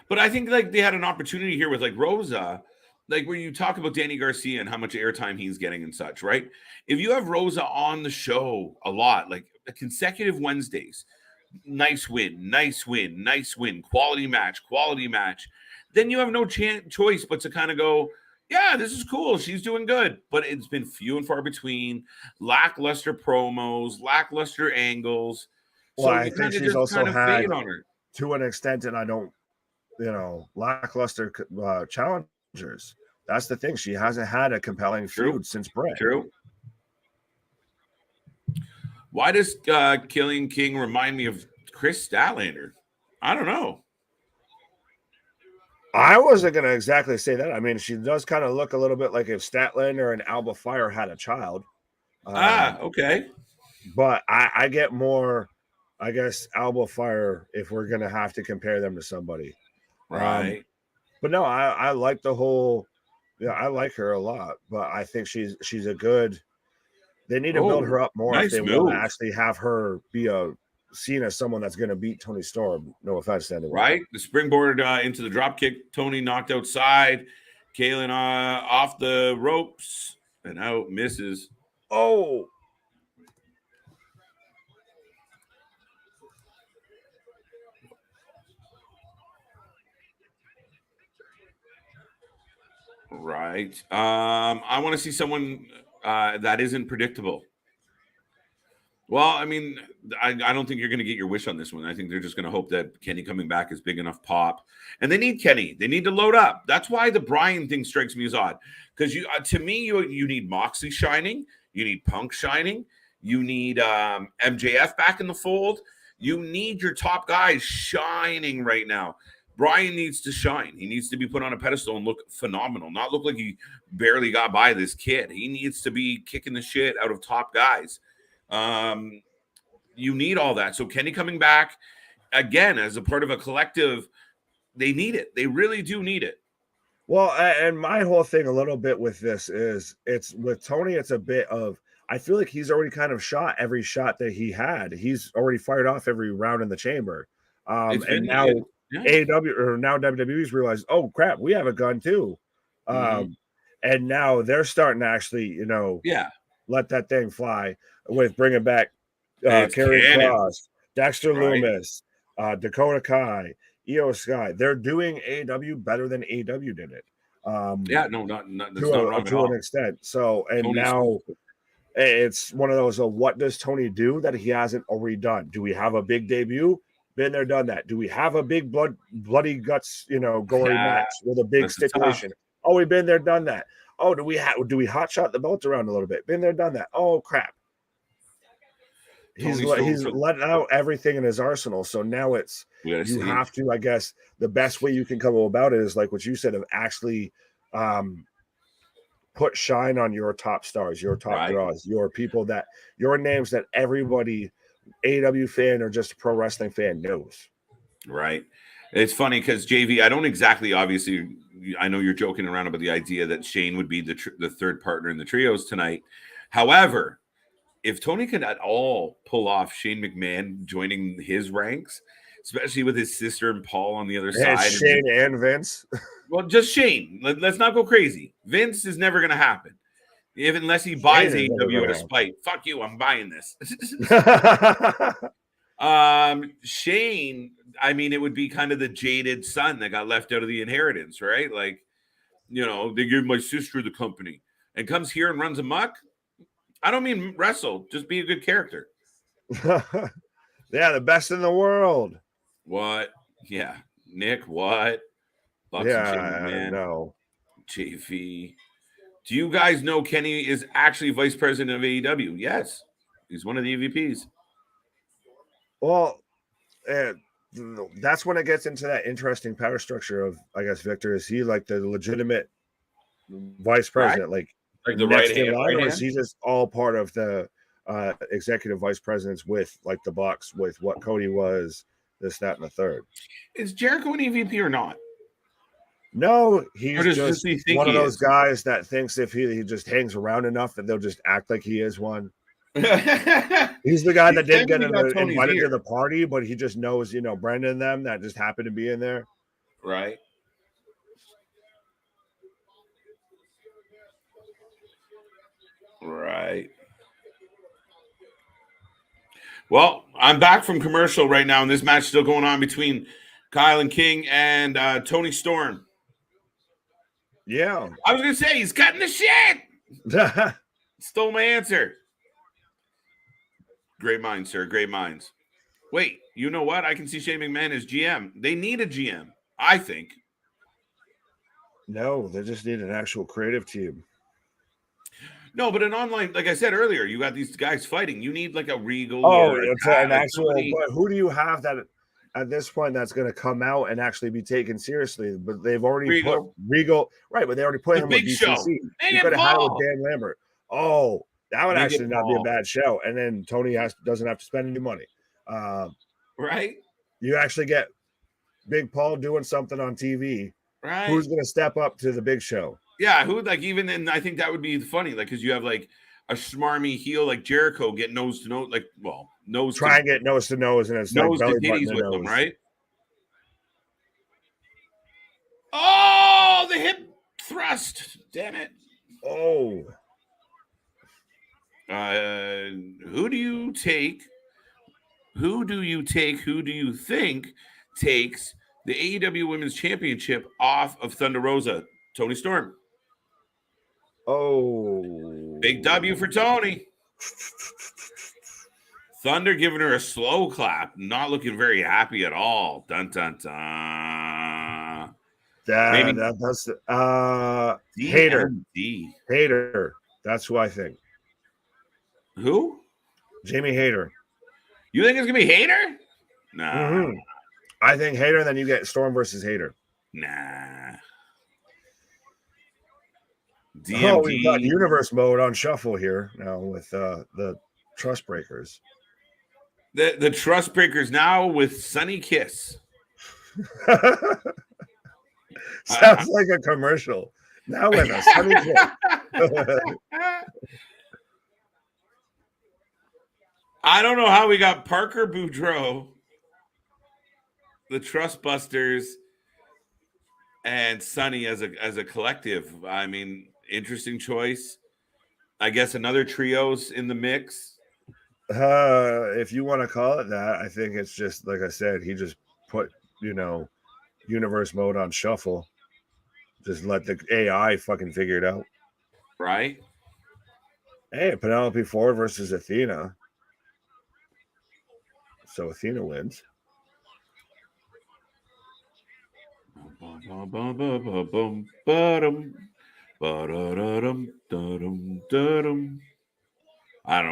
But I think like they had an opportunity here with like Rosa, like where you talk about Danny Garcia and how much airtime he's getting and such, right? If you have Rosa on the show a lot, like consecutive Wednesdays, nice win, quality match, then you have no choice but to kind of go, yeah, this is cool. She's doing good. But it's been few and far between, lackluster promos, lackluster angles. Well, so I think she's also had, on her. To an extent, and I don't, lackluster challengers. That's the thing. She hasn't had a compelling feud since Brett. True. Why does KiLynn King remind me of Chris Statlander? I don't know. I wasn't going to exactly say that. I mean, she does kind of look a little bit like if Statlander and Alba Fire had a child. Okay. But I get more, I guess, Alba Fire if we're going to have to compare them to somebody. Right. But no, I like the whole, I like her a lot. But I think she's a good, they need to build her up more if they want to actually have her be seen as someone that's going to beat Toni Storm. No offense to anyone. Right. The springboard into the drop kick. Toni knocked outside. KiLynn off the ropes and out, misses. Oh. Right. I want to see someone that isn't predictable. Well, I mean, I don't think you're going to get your wish on this one. I think they're just going to hope that Kenny coming back is big enough pop. And they need Kenny. They need to load up. That's why the Bryan thing strikes me as odd. Because to me, you need Moxley shining. You need Punk shining. You need MJF back in the fold. You need your top guys shining right now. Bryan needs to shine. He needs to be put on a pedestal and look phenomenal, not look like he barely got by this kid. He needs to be kicking the shit out of top guys. You need all that. So Kenny coming back again as a part of a collective, they need it. They really do need it. Well, and my whole thing a little bit with this is it's with Tony, it's a bit of, I feel like he's already kind of shot every shot that he had. He's already fired off every round in the chamber. And now AEW or now WWE's realized, oh crap, we have a gun too. And now they're starting to actually, let that thing fly with bringing back Karrion Kross, Dexter Lumis, Dakota Kai, Io Sky. They're doing AEW better than AEW did it. That's not wrong to an extent. So, and Tony's now it's one of those of what does Tony do that he hasn't already done? Do we have a big debut? Been there, done that. Do we have a big bloody guts, gory match with a big stipulation? Oh, we've been there, done that. Oh, do we hot shot the belt around a little bit? Been there, done that. Oh crap. He's letting out everything in his arsenal. So now it's you have to, I guess, the best way you can come about it is like what you said of actually put shine on your top stars, your top draws, your people that your names that everybody, AEW fan or just a pro wrestling fan knows. Right. It's funny because JV, I don't exactly, obviously, I know you're joking around about the idea that Shane would be the third partner in the trios tonight. However, if Tony could at all pull off Shane McMahon joining his ranks, especially with his sister and Paul on the other side. Shane and Vince. Well, just Shane. Let's not go crazy. Vince is never going to happen. Unless he buys AEW out of spite. Fuck you, I'm buying this. Shane, I mean, it would be kind of the jaded son that got left out of the inheritance, right? Like, they gave my sister the company and comes here and runs amok. I don't mean wrestle, just be a good character. Yeah, the best in the world. What? Yeah. Nick, what? Bucks I know. JV. Do you guys know Kenny is actually vice president of AEW? Yes. He's one of the EVPs. Well, that's when it gets into that interesting power structure of, I guess, Victor. Is he like the legitimate vice president? Right. Like the right hand, or is he just all part of the executive vice presidents with like the Bucks, with what Cody was, this, that, and the third? Is Jericho an EVP or not? No, he's just one of those guys that thinks if he just hangs around enough that they'll just act like he is one. He's the guy that didn't get invited to the party, but he just knows, Brendan and them that just happened to be in there. Right. Right. Well, I'm back from commercial right now, and this match still going on between KiLynn King and Toni Storm. Yeah. I was going to say, he's cutting the shit. Stole my answer. Great minds, sir. Great minds. Wait, you know what? I can see Shane McMahon as GM. They need a GM, I think. No, they just need an actual creative team. No, but an online, like I said earlier, you got these guys fighting. You need like a Regal. Oh, it's an actual. But who do you have that at this point that's going to come out and actually be taken seriously? But they've already put Regal, right? But they already put him with BCC. You could have had it with Dan Lambert. Oh, that would actually not be a bad show. And then Tony doesn't have to spend any money. Right? You actually get Big Paul doing something on TV. Right? Who's going to step up to the big show? Yeah, who even then I think that would be funny, like because you have like a smarmy heel like Jericho get nose to nose, like try and get nose to nose and it's nose like to titties with them, right? Oh, the hip thrust! Damn it! Oh, who do you take? Who do you think takes the AEW Women's Championship off of Thunder Rosa? Toni Storm. Oh, big W for Tony. Thunder giving her a slow clap, not looking very happy at all. Dun dun dun. That's Hater. Hater. That's who I think. Who? Jamie Hayter. You think it's gonna be Hayter? Nah. Mm-hmm. I think Hayter, then you get Storm versus Hayter. Nah. DMD. Oh, we've got universe mode on shuffle here now with the Trust Breakers. The Trust Breakers now with Sunny Kiss. Sounds like a commercial. Now with a Sunny Kiss. I don't know how we got Parker Boudreaux, the Trust Busters, and Sunny as a collective. I mean, interesting choice. I guess another trio's in the mix. If you want to call it that, I think it's just like I said. He just put universe mode on shuffle. Just let the AI fucking figure it out. Right. Hey, Penelope Ford versus Athena. So Athena wins. I don't know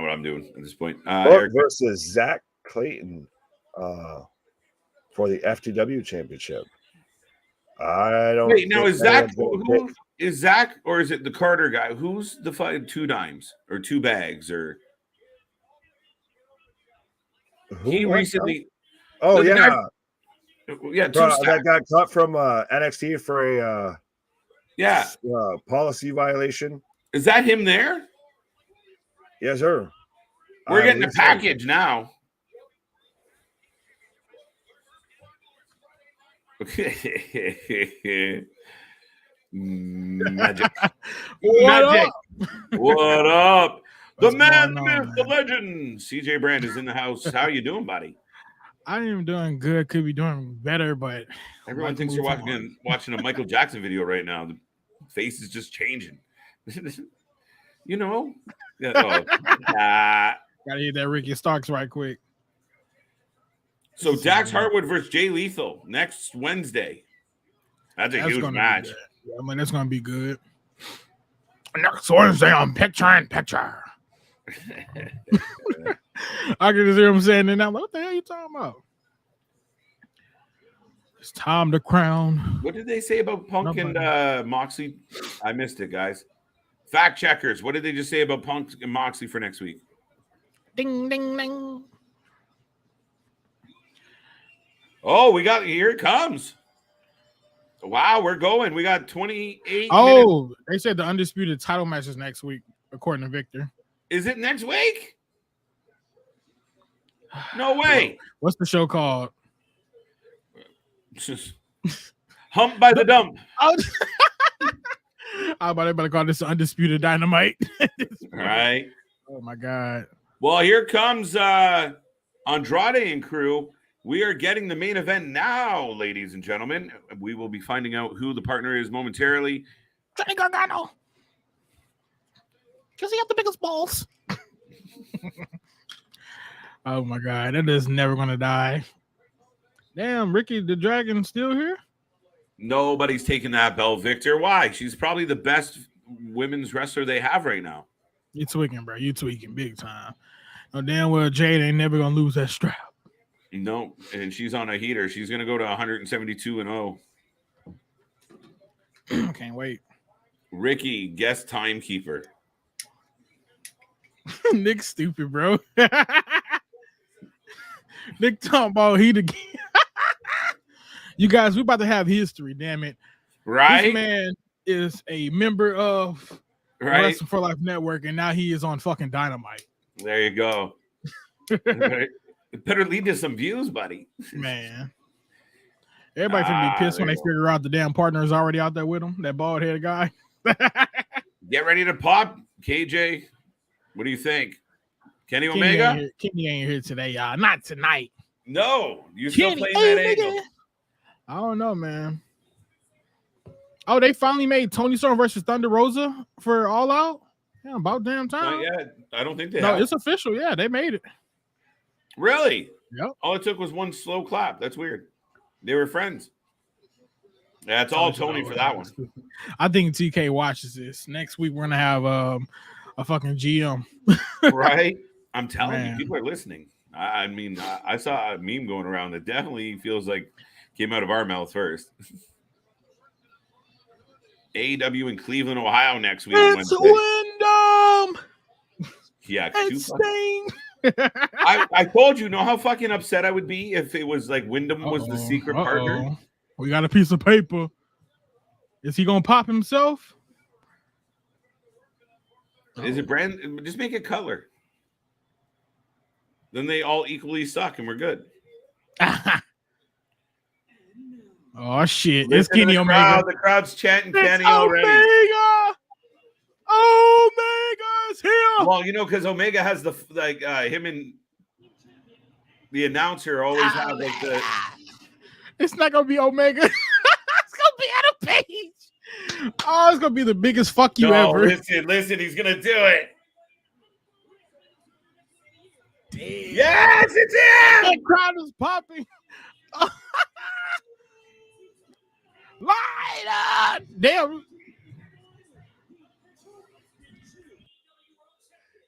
what I'm doing at this point. Eric versus Zach Clayton for the FTW championship. I don't. Wait, now is Zach who is Zach, or is it the Carter guy? Who's the fight? 2 dimes or 2 bags or? He recently. Oh yeah, guy, yeah. That got cut from NXT for a policy violation. Is that him there? Yes, sir. We're getting a package now. Magic. What up? The man, the myth, the legend. CJ Brand is in the house. How you doing, buddy? I am doing good. Could be doing better, but everyone thinks you're watching a Michael Jackson video right now. The face is just changing. You know? Gotta hit that Ricky Starks right quick. So Dax Harwood versus Jay Lethal next Wednesday. That's a huge match. I mean, that's gonna be good. Next Wednesday on Picture in Picture. I can just hear him saying it now. What the hell are you talking about? It's time to crown. What did they say about Punk and Moxley? I missed it, guys. Fact checkers. What did they just say about Punk and Moxley for next week? Ding, ding, ding. Oh, here it comes. Wow, we're going. We got 28 minutes. They said the undisputed title match is next week, according to Victor. Is it next week? No way. What's the show called? Hump by the Dump. How about everybody call this the Undisputed Dynamite? Right. Oh, my God. Well, here comes Andrade and crew. We are getting the main event now, ladies and gentlemen. We will be finding out who the partner is momentarily. Johnny Gargano. Because he got the biggest balls. Oh, my God. That is never going to die. Damn, Ricky the Dragon still here? Nobody's taking that belt, Victor. Why? She's probably the best women's wrestler they have right now. You tweaking, bro. You tweaking big time. No, damn well Jade ain't never going to lose that strap. No, and she's on a heater. She's going to go to 172-0. Can't wait. Ricky, guest timekeeper. Nick's stupid, bro. Nick talking about heat again. You guys, we about to have history, damn it. Right? This man is a member of Wrestling for Life Network, and now he is on fucking Dynamite. There you go. It better lead to some views, buddy. Man. Everybody's gonna be pissed when they figure out the damn partner is already out there with him, that bald-headed guy. Get ready to pop, KJ. What do you think? Kenny Omega? Kenny ain't here today, y'all. Not tonight. No. You're still playing that angle. I don't know, man. Oh, they finally made Tony Storm versus Thunder Rosa for All Out? Yeah, about damn time. Not yet. I don't think they have. No, it's official. Yeah, they made it. Really? Yep. All it took was one slow clap. That's weird. They were friends. That's all Tony for that one. I think TK watches this. Next week, we're going to have a fucking GM. Right? I'm telling you, people are listening. I mean, I saw a meme going around that definitely feels like came out of our mouth first. AEW in Cleveland, Ohio next week. It's Wyndham. Yeah, it's Sting. I told you, know how fucking upset I would be if it was like Wyndham was the secret partner. We got a piece of paper. Is he gonna pop himself? Is it brand? Just make it color. Then they all equally suck, and we're good. Oh shit! It's Kenny Omega. The crowd's chanting Kenny already. Omega's here. Well, you know, because Omega has the him and the announcer always have like the. It's not gonna be Omega. It's gonna be Adam Page. Oh, it's gonna be the biggest fuck you ever. Listen, he's gonna do it. Damn. Yes, it's him. The crowd is popping. Light up. Damn.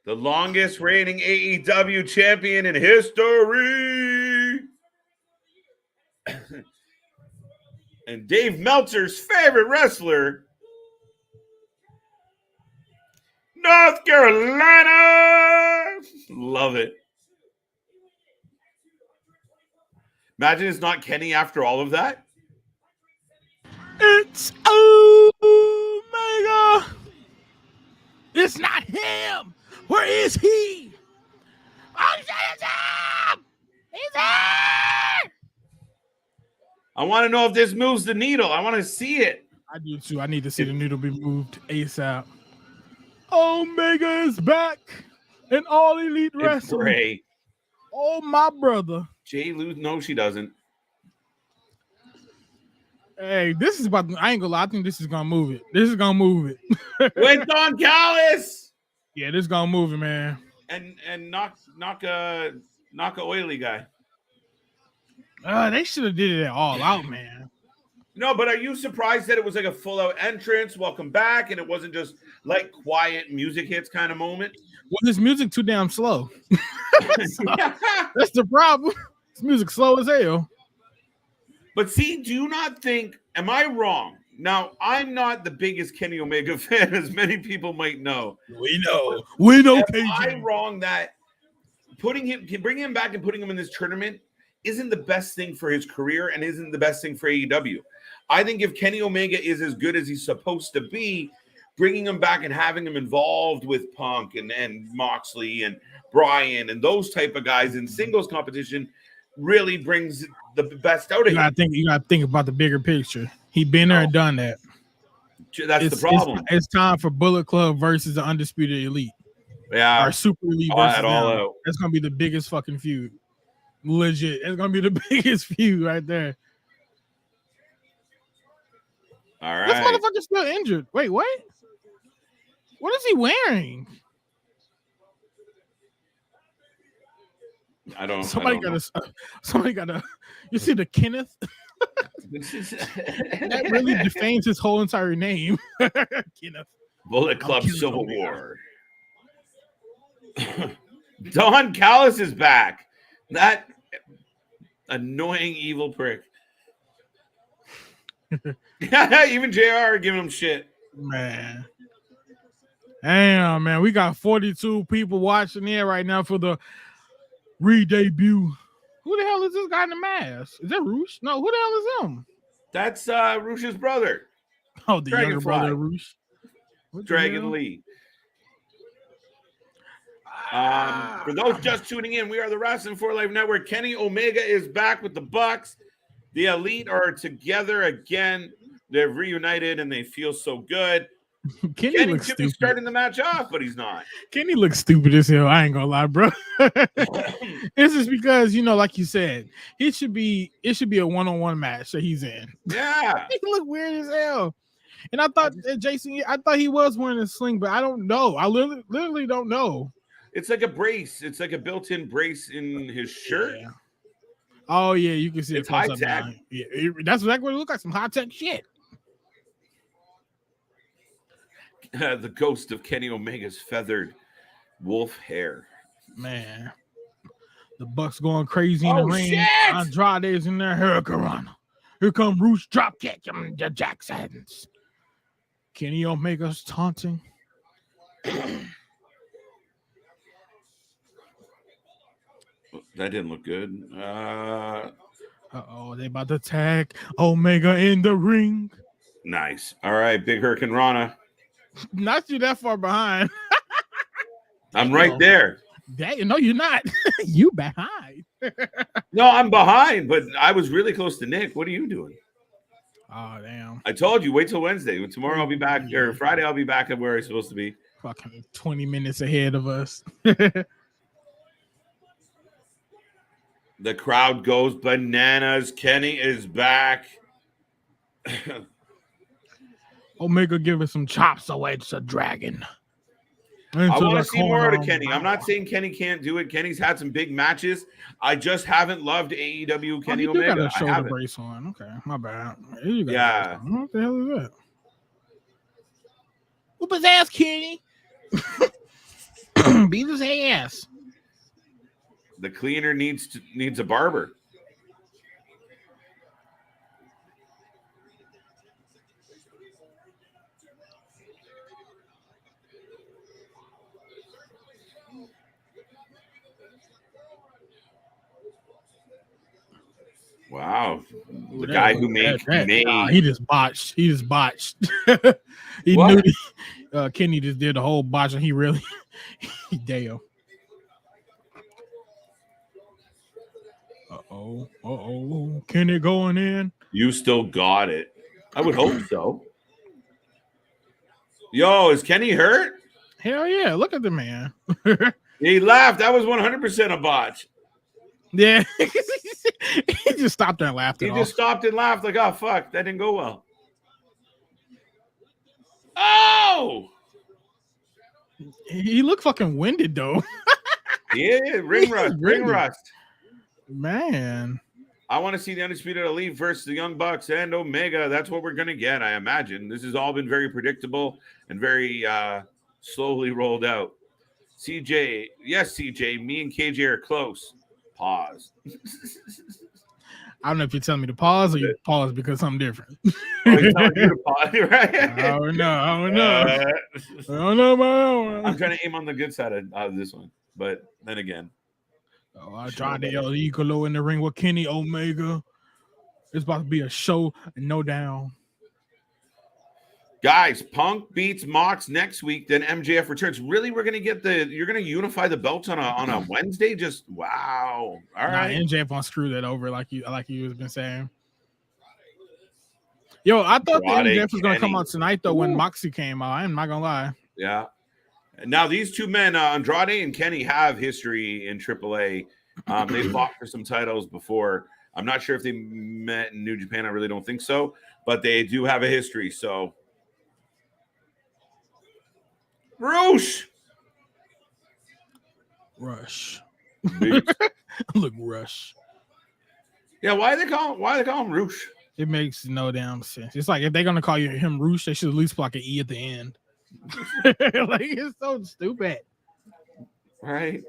The longest reigning AEW champion in history. And Dave Meltzer's favorite wrestler, North Carolina. Love it. Imagine it's not Kenny after all of that. It's Omega. It's not him. Where is he? Oh, shit, it's him. He's there. I want to know if this moves the needle. I want to see it. I do too. I need to see the needle be moved ASAP. Omega is back in All Elite Wrestling. Oh, my brother. Jay Lou, no, she doesn't. Hey, this is about. I ain't gonna lie. I think this is gonna move it. This is gonna move it. With Don Callis. Yeah, this is gonna move it, man. And knock a oily guy. They should have did it all out, man. No, but are you surprised that it was like a full out entrance, welcome back, and it wasn't just like quiet music hits kind of moment? Well, this music too damn slow. That's the problem. This music slow as hell. But see, do you not think? Am I wrong? Now, I'm not the biggest Kenny Omega fan, as many people might know. We know. Am I wrong that bringing him back and putting him in this tournament isn't the best thing for his career and isn't the best thing for AEW? I think if Kenny Omega is as good as he's supposed to be, bringing him back and having him involved with Punk and Moxley and Bryan and those type of guys in singles competition really brings the best out of him. You gotta think about the bigger picture. He been there and done that. That's the problem. It's time for Bullet Club versus the Undisputed Elite. Yeah. Or Super Elite versus them. Out. That's gonna be the biggest fucking feud. Legit. It's gonna be the biggest feud right there. All right. This motherfucker's still injured. Wait, what? What is he wearing? I don't. Somebody got a. You see the Kenneth? That really defames his whole entire name. Kenneth. Bullet Club Civil War. Don Callis is back. That annoying evil prick. Even JR giving him shit. Man. Damn, man. We got 42 people watching here right now for the re-debut. Who the hell is this guy in the mask? Is that Roosh? No, who the hell is him? That's Roosh's brother. Oh, the younger brother of Roosh. Dragon Lee. For those just tuning in, we are the Wrasslin for Life Network. Kenny Omega is back with the Bucks. The Elite are together again. They're reunited and they feel so good. Kenny should be starting the match off, but he's not. Kenny looks stupid as hell. I ain't gonna lie, bro. It's just because, like you said, it should be a one-on-one match that he's in. Yeah. He look weird as hell. And I thought Jason, I thought he was wearing a sling, but I don't know. I literally don't know. It's like a brace. It's like a built-in brace in his shirt. Yeah. Oh yeah, you can see it's high tech. Yeah, that's exactly what it looks like. Some high tech shit. The ghost of Kenny Omega's feathered wolf hair. Man, the Bucks going crazy in the ring. Shit! Andrade's in there. Hurricane. Here come Roosh drop kick. The Jacksons. Kenny Omega's taunting. That didn't look good. Uh-oh, they about to tag Omega in the ring. Nice. All right, Big Hurricane Rana. Not you that far behind. I'm right there. No, you're not. You behind. No, I'm behind, but I was really close to Nick. What are you doing? Oh, damn. I told you, wait till Wednesday. Tomorrow I'll be back, or Friday I'll be back at where I'm supposed to be. Fucking 20 minutes ahead of us. The crowd goes bananas. Kenny is back. Omega giving some chops away to a dragon. I want to see more out of Kenny. I'm not saying Kenny can't do it. Kenny's had some big matches. I just haven't loved AEW Kenny Omega. Got a shoulder brace on. Okay, my bad. Yeah. What the hell is that? Whoop his ass, Kenny. Beat his ass. The cleaner needs a barber. Wow. The guy who made he just botched. He What? knew Kenny just did the whole botch, and he really damn. Uh-oh. Kenny going in. You still got it. I would hope so. Yo, is Kenny hurt? Hell yeah. Look at the man. He laughed. That was 100% a botch. Yeah. He just stopped there and laughed. He just stopped and laughed like, oh, fuck, that didn't go well. Oh! He looked fucking winded, though. Yeah, ring rust. Man. I want to see the Undisputed Elite versus the Young Bucks and Omega. That's what we're going to get, I imagine. This has all been very predictable and very slowly rolled out. CJ, yes, CJ, me and KJ are close. Pause. I don't know if you're telling me to pause or you pause because something different. Oh, you're telling you to pause, right? I don't know. I'm trying to aim on the good side of this one, but then again. Andrade Idolo in the ring with Kenny Omega. It's about to be a show, no down. Guys, Punk beats Mox next week, then MJF returns. Really, we're gonna get you're gonna unify the belts on a Wednesday? Just wow. All right. MJF won't screw that over like you have been saying. Yo, I thought the MJF was gonna come out tonight though. When Moxie came out. I'm not gonna lie. Yeah. Now these two men, Andrade and Kenny, have history in AAA. They fought for some titles before. I'm not sure if they met in New Japan. I really don't think so, but they do have a history. So. Rush. Look, Rush. Yeah, why they call him Rush? It makes no damn sense. It's like if they're gonna call him Rush, they should at least put like an E at the end. Like it's so stupid. Right.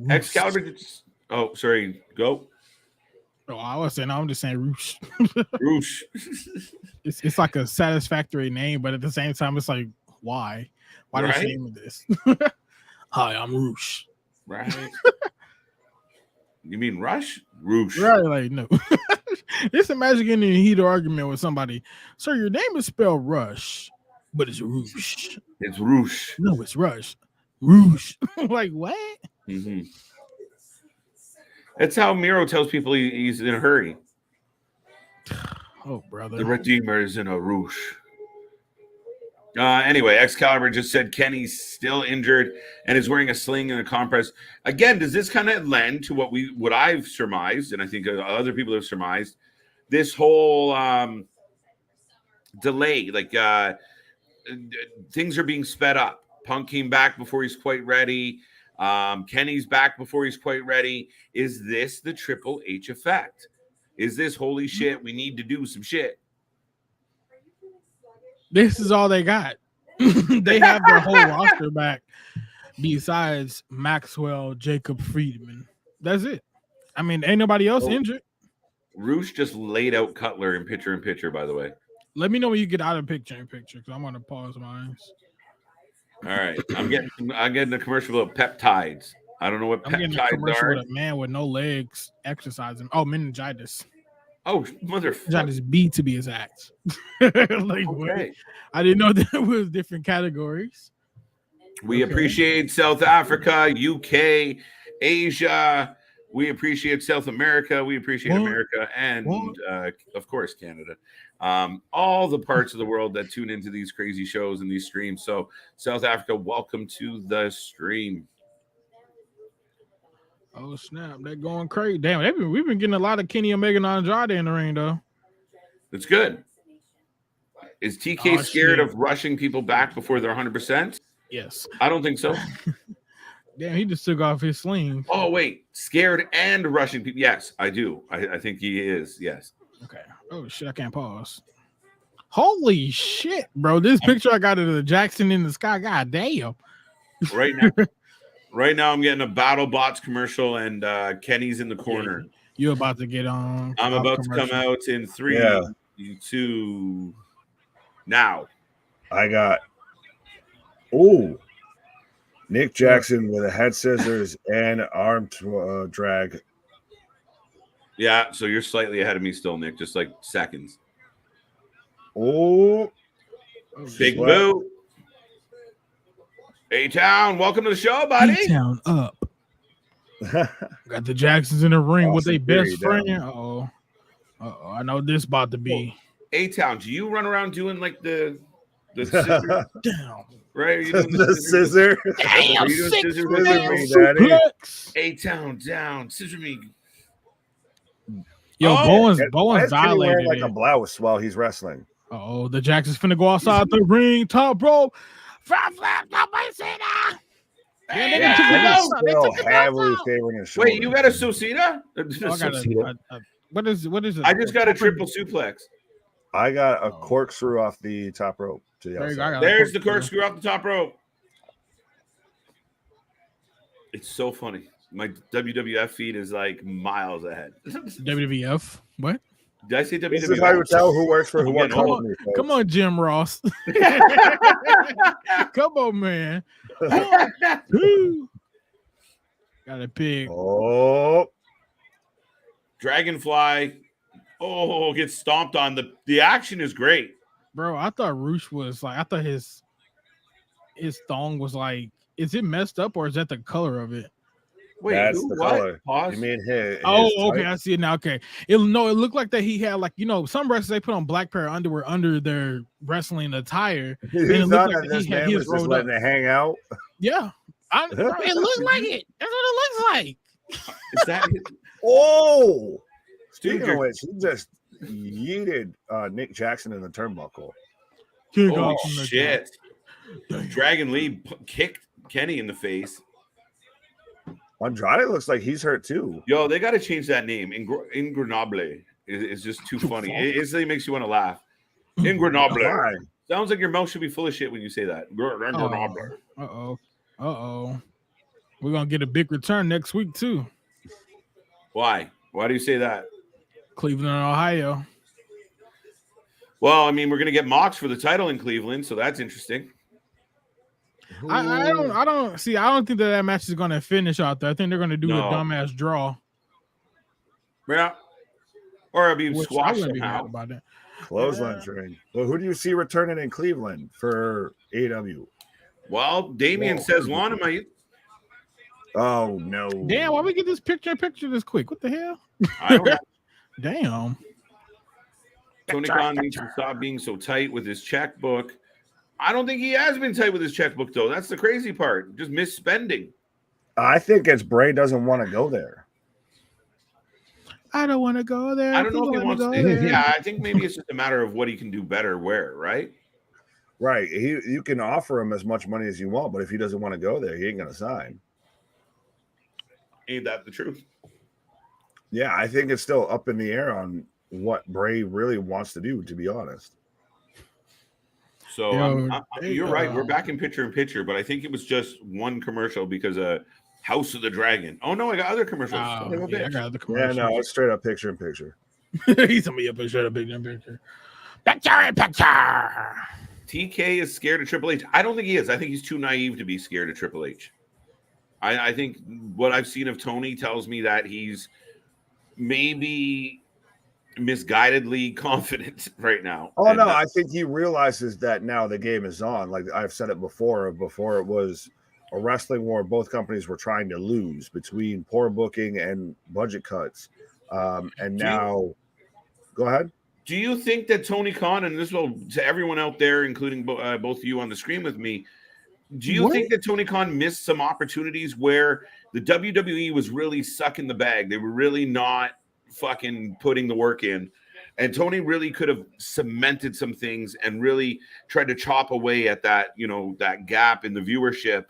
Excalibur. Oh, sorry. Go. Oh, I was saying. I'm just saying Rush. Rush. It's like a satisfactory name, but at the same time, it's like why? Why don't you name this? Hi, I'm Rush. Right. You mean Rush? Rush. Right, like no. Just imagine getting in a heated argument with somebody. Sir, your name is spelled Rush, but it's Rush. It's Rush. No, it's Rush. Rush. Like what? Mm-hmm. That's how Miro tells people he's in a hurry. Oh, brother. The Redeemer is in a Rush. Anyway, Excalibur just said Kenny's still injured and is wearing a sling and a compress. Again, does this kind of lend to what I've surmised, and I think other people have surmised, this whole delay, like things are being sped up. Punk came back before he's quite ready. Kenny's back before he's quite ready. Is this the Triple H effect? Is this holy shit? We need to do some shit. This is all they got. They have their whole roster back. besides Maxwell Jacob Friedman. That's it. I mean, ain't nobody else injured. Roosh just laid out Cutler in picture, by the way. Let me know when you get out of picture because I'm gonna pause mine. All right. I'm getting a commercial about peptides. I don't know what I'm getting a peptides commercial are. with a man with no legs exercising. Oh, meningitis. Oh, motherfucker. Meningitis B to be exact. Like, what? I didn't know there was different categories. We appreciate South Africa, UK, Asia. We appreciate South America. We appreciate America and, of course, Canada. All the parts of the world that tune into these crazy shows and these streams. So, South Africa, welcome to the stream. Oh, snap. They're going crazy. Damn, we've been getting a lot of Kenny Omega and Andrade in the ring, though. That's good. Is TK scared of rushing people back before they're 100%? Yes. I don't think so. Damn, he just took off his sling. Oh, wait. Scared and rushing people. Yes, I do. I think he is. Yes. Okay. Oh, shit. I can't pause. Holy shit, bro. This picture I got of the Jackson in the sky. God damn. Right now, I'm getting a BattleBots commercial, and Kenny's in the corner. You're about to get on. I'm about to come out in 3, 2. Now. I got Nick Jackson with a head scissors and arm drag. Yeah, so you're slightly ahead of me still, Nick, just like seconds. Oh, Big Boo. A-Town, welcome to the show, buddy. A-Town up. Got the Jacksons in the ring with their best friend. Uh-oh. I know this about to be. A-Town, do you run around doing like the scissor? Down. Right? Are you doing the scissor? Damn, A-Town down. Scissor me. Yo, Bowen's violated like a blouse while he's wrestling. Oh, the Jacksons finna go outside the ring, top rope. Wait, you got a Susita? What is it? I just got a triple suplex. I got a corkscrew off the top rope to the outside. There's the corkscrew off the top rope. It's so funny. My WWF feed is like miles ahead. WWF? What? Did I say WWF? This is how you tell who works for who. Come on, Jim Ross. Come on, man. 1, 2. Got a pig. Oh. Dragonfly. Oh, gets stomped on. The action is great. Bro, I thought Roosh was like, I thought his thong was like, is it messed up or is that the color of it? Wait, that's the color. Pause. You mean his okay, I see it now. Okay. It looked like that he had like, some wrestlers they put on black pair of underwear under their wrestling attire. And it looked like that he had his just letting it hang out. Yeah. It looked like it. That's what it looks like. Is that it? Oh, speaking of which, he just yeeted Nick Jackson in the turnbuckle. Oh shit! Dragon Lee kicked Kenny in the face. Andrade looks like he's hurt too. Yo, they got to change that name. Ingrenable is just too funny. It instantly makes you want to laugh. Ingrenable. Sounds like your mouth should be full of shit when you say that. Uh-oh. We're going to get a big return next week too. Why? Why do you say that? Cleveland, Ohio. Well, I mean, we're going to get Mox for the title in Cleveland, so that's interesting. I don't think that match is going to finish out there. I think they're going to do a dumbass draw. Yeah. Or it'll be squashed somehow. Clothesline train. Well, who do you see returning in Cleveland for AEW? Well, Damien says Lana might. Oh, no. Damn, why we get this picture this quick? What the hell? I don't know. Damn. Tony Khan needs to stop being so tight with his checkbook. I don't think he has been tight with his checkbook, though. That's the crazy part. Just misspending. I think it's Bray doesn't want to go there. I don't want to go there. I don't know if he wants to. Yeah, I think maybe it's just a matter of what he can do better where, right? Right. You can offer him as much money as you want, but if he doesn't want to go there, he ain't going to sign. Ain't that the truth? Yeah, I think it's still up in the air on what Bray really wants to do, to be honest. So Yo, you're right. We're back in picture, but I think it was just one commercial because House of the Dragon. Oh no, I got other commercials. I got the Yeah, commercial. no, it's straight up picture in picture. He's gonna be up and straight up picture in picture. Picture in picture. TK is scared of Triple H. I don't think he is. I think he's too naive to be scared of Triple H. I think what I've seen of Tony tells me that he's maybe misguidedly confident right now. Oh no, I think he realizes that now the game is on. Like I've said it before it was a wrestling war both companies were trying to lose between poor booking and budget cuts. And now go ahead. Do you think that Tony Khan, and this will to everyone out there, including both of you on the screen with me, do you think that Tony Khan missed some opportunities where the WWE was really sucking the bag? They were really not fucking putting the work in. And Tony really could have cemented some things and really tried to chop away at that, that gap in the viewership.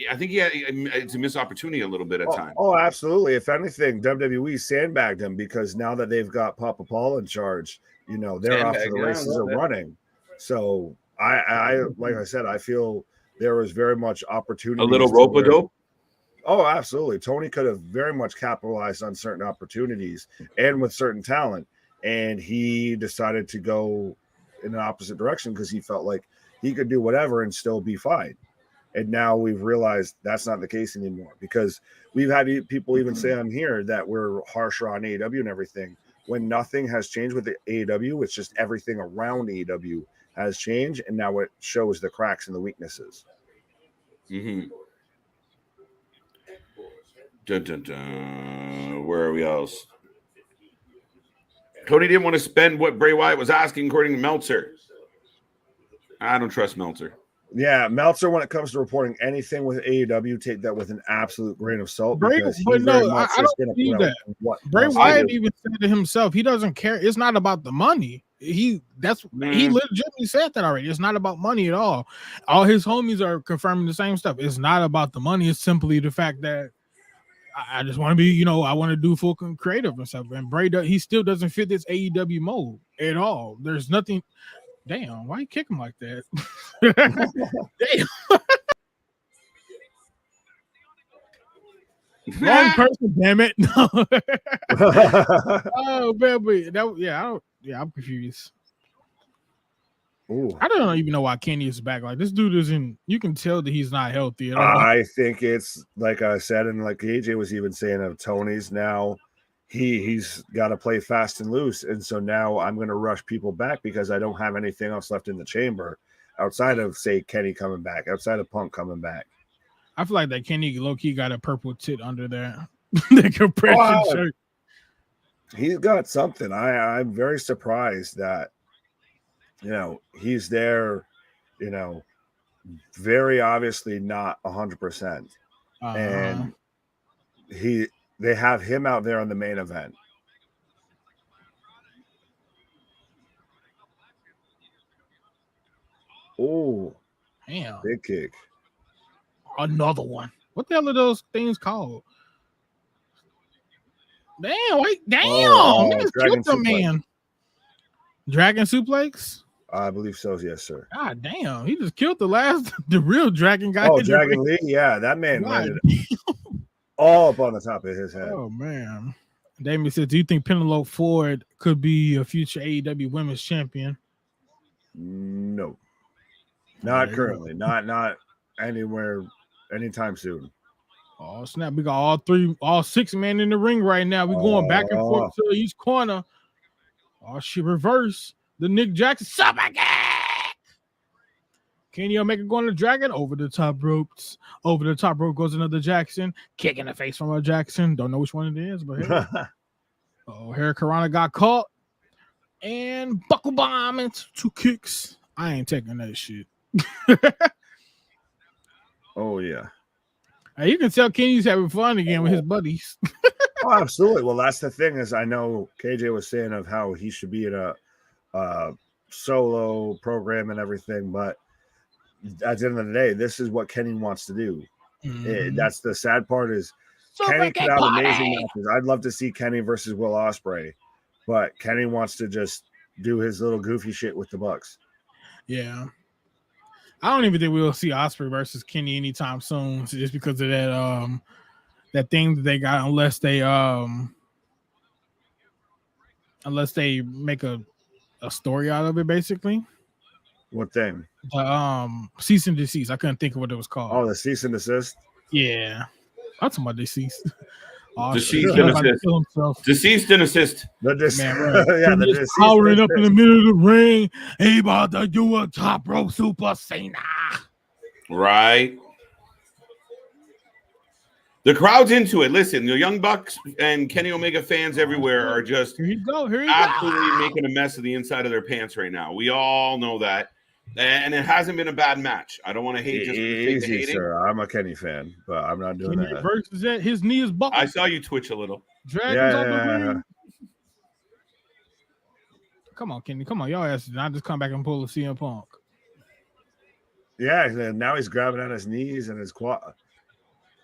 I think it's a missed opportunity a little bit at times. Oh, absolutely. If anything, WWE sandbagged him because now that they've got Papa Paul in charge, they're off to the races are running. So I like I said, I feel there was very much opportunity. A little rope-a-dope? Oh, absolutely. Tony could have very much capitalized on certain opportunities and with certain talent. And he decided to go in an opposite direction because he felt like he could do whatever and still be fine. And now we've realized that's not the case anymore because we've had people even say on here that we're harsher on AEW and everything when nothing has changed with the AEW. It's just everything around AEW has changed. And now it shows the cracks and the weaknesses. Mm-hmm. Dun, dun, dun. Where are we else? Cody didn't want to spend what Bray Wyatt was asking, according to Meltzer. I don't trust Meltzer. Yeah, Meltzer, when it comes to reporting anything with AEW, take that with an absolute grain of salt. I don't see that. Bray Wyatt even said to himself, he doesn't care. It's not about the money. He legitimately said that already. It's not about money at all. All his homies are confirming the same stuff. It's not about the money. It's simply the fact that I just want to be, I want to do full creative and stuff. And Bray, he still doesn't fit this AEW mold at all. There's nothing. Damn, why you kick him like that? Damn. Wrong person, damn it. No. Oh, baby. I'm confused. Ooh. I don't even know why Kenny is back. Like this dude isn't. You can tell that he's not healthy at all. I think it's like I said, and like AJ was even saying of Tony's now. He's got to play fast and loose, and so now I'm going to rush people back because I don't have anything else left in the chamber outside of say Kenny coming back, outside of Punk coming back. I feel like that Kenny low key got a purple tit under there. The compression shirt. He's got something. I'm very surprised that he's there. Very obviously not 100%, and they have him out there on the main event. Oh, damn. Big kick. Another one. What the hell are those things called? Damn, wait, damn. He just killed the man. Dragon suplex? I believe so, yes, sir. God damn, he just killed the real dragon guy. Oh, Dragon Lee, yeah, that man landed all up on the top of his head. Oh man. Damien said, do you think Penelope Ford could be a future AEW women's champion? No. Not currently. Not anywhere anytime soon. Oh snap. We got all 6 men in the ring right now. We're going back and forth to each corner. Oh shit, reverse. The Nick Jackson super kick. Kenny Omega going to Dragon over the top ropes. Over the top rope goes another Jackson. Kick in the face from a Jackson. Don't know which one it is, but hey. Hurricanrana got caught. And buckle bomb into 2 kicks. I ain't taking that shit. Oh yeah. Hey, you can tell Kenny's having fun again with his buddies. Oh, absolutely. Well, that's the thing is I know KJ was saying of how he should be in a solo program and everything, but at the end of the day, this is what Kenny wants to do. Mm-hmm. That's the sad part is Kenny could have amazing matches. I'd love to see Kenny versus Will Ospreay, but Kenny wants to just do his little goofy shit with the Bucks. Yeah. I don't even think we'll see Osprey versus Kenny anytime soon, just because of that thing that they got, unless they make a story out of it, basically. What thing? The cease and desist. I couldn't think of what it was called. Oh, the cease and desist. Yeah, I'm talking about deceased. Deceased and assist. Deceased and assist. The Man, right. yeah, the He's deceased powering up assist. in the middle of the ring. He about to do a top rope super Cena. Right. The crowd's into it. Listen, the Young Bucks and Kenny Omega fans everywhere are just Here you go. absolutely making a mess of the inside of their pants right now. We all know that. And it hasn't been a bad match. I don't want to hate just for the sake of Easy, hating. sir. I'm a Kenny fan, but I'm not doing Kenny that. versus that. His knee is buckled. I saw you twitch a little. Dragons on the ring. Come on, Kenny. Come on. Y'all ass not just come back and pull a CM Punk. Yeah, and now he's grabbing at his knees and his quad.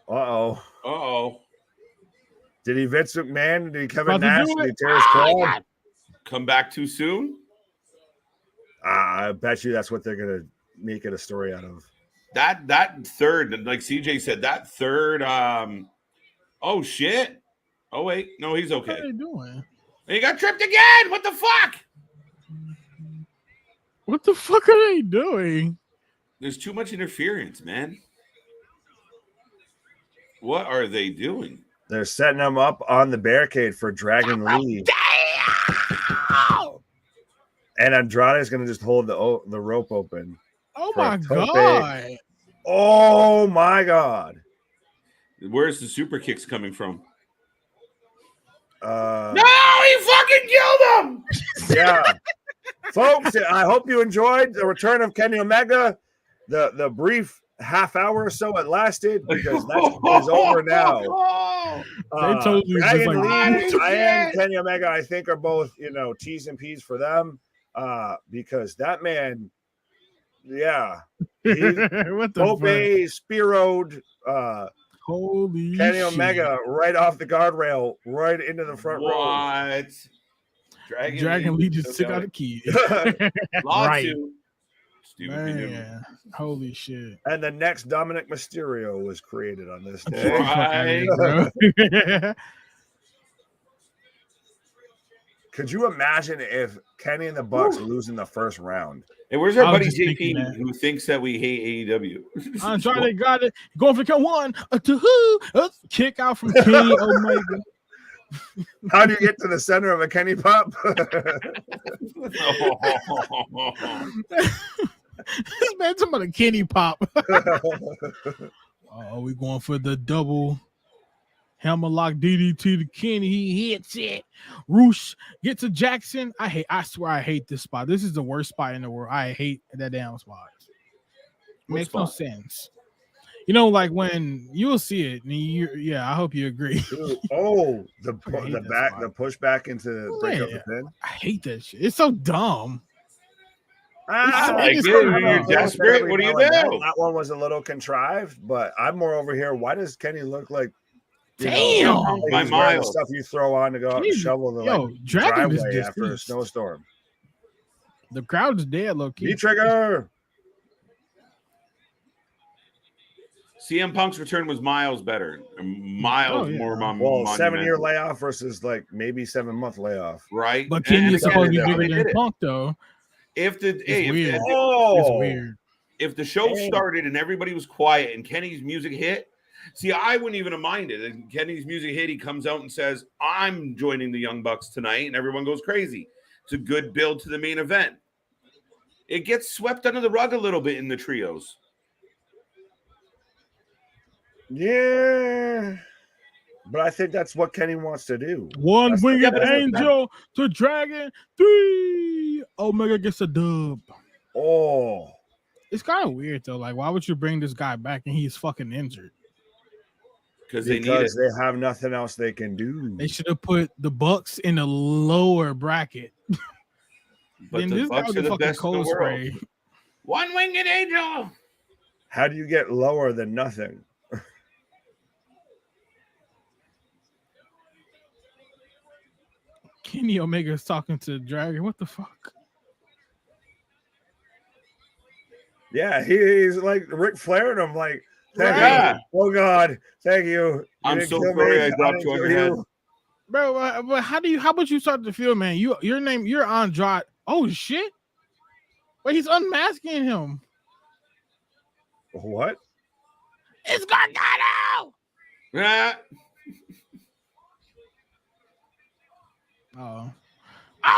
Uh-oh. Did he Vince McMahon? Did he Kevin About to Nash? do Did he it? tear his quad? Come back too soon? I bet you that's what they're gonna make it a story out of. That third, like CJ said, that third oh shit. Oh wait, no, he's okay. What are they doing? He got tripped again. What the fuck? What the fuck are they doing? There's too much interference, man. What are they doing? They're setting him up on the barricade for Dragon Lee. Damn! And Andrade is going to just hold the rope open. Oh for my a tope. god! Oh my god! Where's the super kicks coming from? No, he fucking killed him! Yeah. Folks, I hope you enjoyed the return of Kenny Omega. The brief half hour or so it lasted, because that is over now. They totally Dragon just Lee and Kenny Omega, I think, are both, T's and P's for them. Because that man, yeah, he what the Tope Spearoed holy Kenny shit. Omega right off the guardrail, right into the front row. What? Dragon Lee just took out a key. Right. Man, holy shit. And the next Dominic Mysterio was created on this day. Right. Could you imagine if Kenny and the Bucks lose in the first round? Hey, where's our I was buddy just thinking JP that. who thinks that we hate AEW? Andrade got it. Going for count one. Kick out from Kenny Omega. How do you get to the center of a Kenny Pop? This man talking about a Kenny Pop. Oh, we going for the double hammerlock DDT to Kenny. He hits it. Roosh get to Jackson. I swear I hate this spot. This is the worst spot in the world. I hate that damn spot. Makes no sense. Like when you'll see it. And I hope you agree. The push back into break up the pin. I hate that shit. It's so dumb. You're desperate. What do you do? That one was a little contrived, but I'm more over here. Why does Kenny look like my miles stuff you throw on to go out and shovel the driveway after a snowstorm? The crowd is dead, low key. V-trigger. CM Punk's return was miles better. More 7-year layoff versus like maybe 7-month layoff. Right. But Kenny is supposed to be bigger than Punk, though. It's weird. If the show started and everybody was quiet and Kenny's music hit, see, I wouldn't even have minded. And Kenny's music hit, he comes out and says, I'm joining the Young Bucks tonight, and everyone goes crazy. It's a good build to the main event. It gets swept under the rug a little bit in the trios. Yeah. But I think that's what Kenny wants to do. One winged angel to Dragon 3. Omega gets a dub. Oh. It's kind of weird, though. Like, why would you bring this guy back and he's fucking injured? Because they have nothing else they can do. They should have put the Bucks in a lower bracket. But then the Bucks are the best in the world. One winged angel. How do you get lower than nothing? Kenny Omega is talking to Dragon. What the fuck? Yeah, he's like Ric Flair, and I'm like, thank Right. you. Oh God, thank you. You I'm didn't so kill sorry me. I dropped didn't you on kill your head. Bro, but how about you start to feel, man? You're Andrade. Oh shit! Wait, he's unmasking him. What? It's Gargano. Yeah. Oh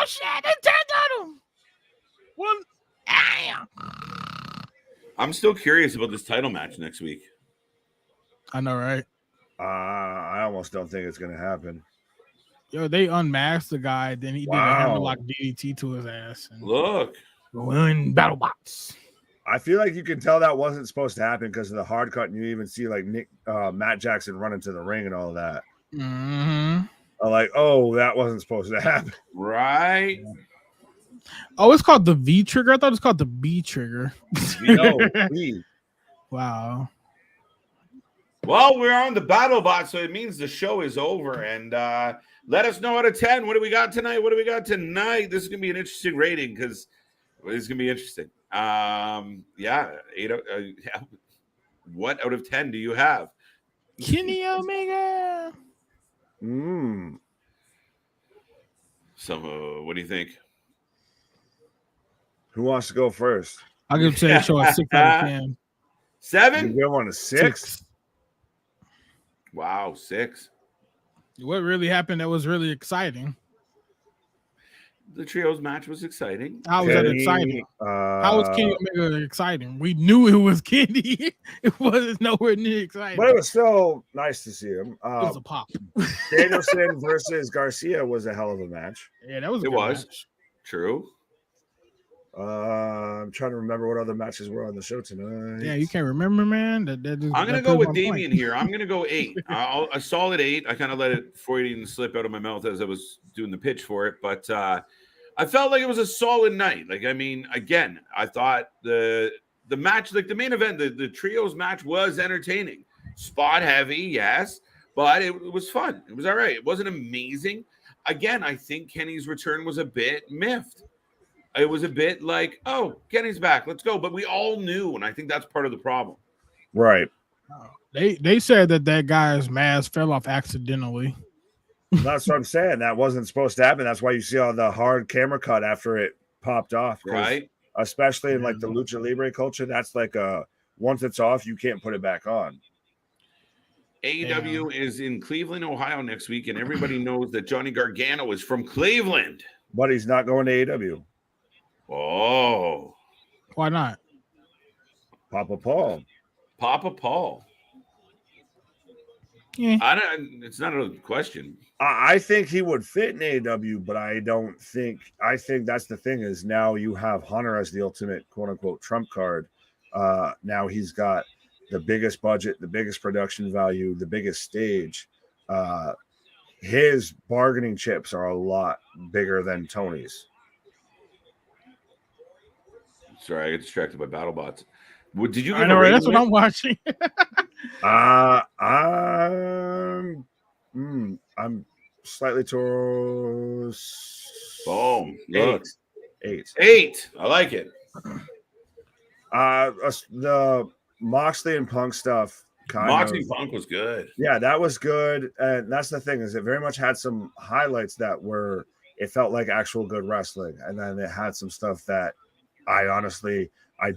shit! They turned on him. Well, damn. I'm still curious about this title match next week. I know, right? I almost don't think it's gonna happen. Yo, they unmasked the guy, then he did a hammerlock DDT to his ass. And Look. win battle box. I feel like you can tell that wasn't supposed to happen because of the hard cut, and you even see like Matt Jackson run into the ring and all of that. Mm-hmm. I'm like, oh, that wasn't supposed to happen. Right. Oh, it's called the V trigger. I thought it was called the B trigger. No, B. Wow. Well, we're on the battle bot, so it means the show is over. And let us know out of 10. What do we got tonight? What do we got tonight? This is gonna be an interesting rating because it's gonna be interesting. Yeah, 8. Yeah. What out of 10 do you have? Kenny Omega. So, what do you think? Who wants to go first? I'll give today's show a 6 out of 10. 7? You give one a 6? Wow, 6. What really happened that was really exciting? The trios match was exciting. How was that exciting? How was Kenny Omega exciting? We knew it was Kenny. It wasn't nowhere near exciting. But it was still nice to see him. It was a pop. Danielson versus Garcia was a hell of a match. Yeah, that was a It good was. match. True. I'm trying to remember what other matches were on the show tonight. Yeah, you can't remember, man. I'm going to go with Damien here. I'm going to go 8. A solid 8. I kind of let it Freudian slip out of my mouth as I was doing the pitch for it. But I felt like it was a solid night. Like, I mean, again, I thought the match, like the main event, the trios match was entertaining. Spot heavy, yes. But it was fun. It was all right. It wasn't amazing. Again, I think Kenny's return was a bit miffed. It was a bit like, oh, Kenny's back. Let's go. But we all knew, and I think that's part of the problem. Right. They said that guy's mask fell off accidentally. That's what I'm saying. That wasn't supposed to happen. That's why you see all the hard camera cut after it popped off. Right. Especially in like the Lucha Libre culture, that's like once it's off, you can't put it back on. AEW is in Cleveland, Ohio next week, and everybody knows that Johnny Gargano is from Cleveland. But he's not going to AEW. Oh. Why not? Papa Paul. Yeah. It's not a question. I think he would fit in AEW, but I think that's the thing is now you have Hunter as the ultimate quote unquote trump card. Now he's got the biggest budget, the biggest production value, the biggest stage. His bargaining chips are a lot bigger than Tony's. Sorry, I get distracted by BattleBots. Did you? I know, right? That's what I'm watching. I'm slightly towards. Boom. 8. I like it. The Moxley and Punk stuff. Moxley Punk was good. Yeah, that was good, and that's the thing is it very much had some highlights that were. It felt like actual good wrestling, and then it had some stuff that I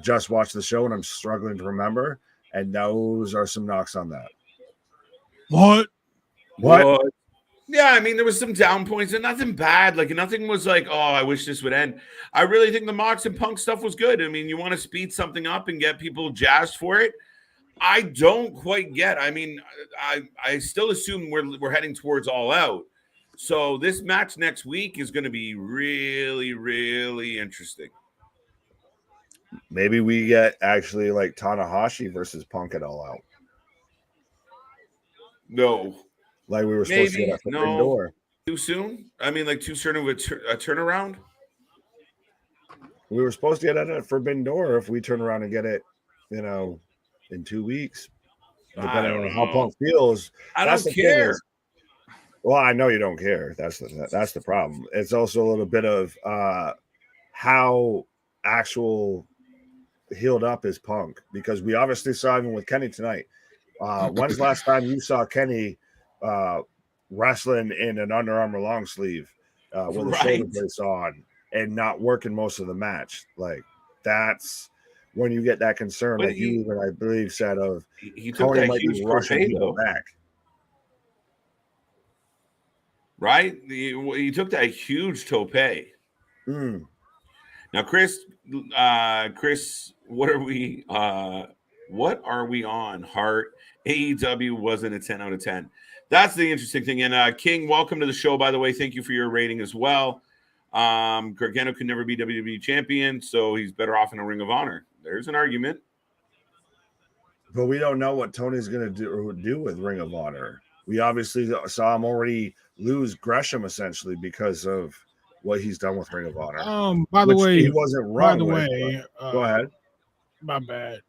just watched the show and I'm struggling to remember, and those are some knocks on that. What? Yeah, I mean, there was some down points and nothing bad. Like, nothing was like, oh, I wish this would end. I really think the Mox and Punk stuff was good. I mean, you want to speed something up and get people jazzed for it. I don't quite get. I mean, I still assume we're heading towards All Out. So this match next week is going to be really, really interesting. Maybe we get actually like Tanahashi versus Punk at All Out. No. Like we were supposed to get at Forbidden Door. Too soon? I mean, like too soon of a turnaround? We were supposed to get at Forbidden Door if we turn around and get it, in 2 weeks. Depending on how Punk feels. I don't care. Well, I know you don't care. That's the problem. It's also a little bit of how actual healed up is Punk, because we obviously saw him with Kenny tonight. When's the last time you saw Kenny wrestling in an Under Armour long sleeve with a shoulder brace on and not working most of the match? Like, that's when you get that concern, But like you even, I believe, said of he took Tony that might huge be rushing torpedo, people back. Right? He took that huge tope. Mm. Now, Chris, what are we on? Heart AEW wasn't a 10 out of 10. That's the interesting thing. And King, welcome to the show, by the way. Thank you for your rating as well. Gargano could never be WWE champion, so he's better off in a Ring of Honor. There's an argument. But we don't know what Tony's going to do with Ring of Honor. We obviously saw him already lose Gresham essentially because of what he's done with Ring of Honor. By the way, he wasn't wrong. By the way, go ahead. My bad.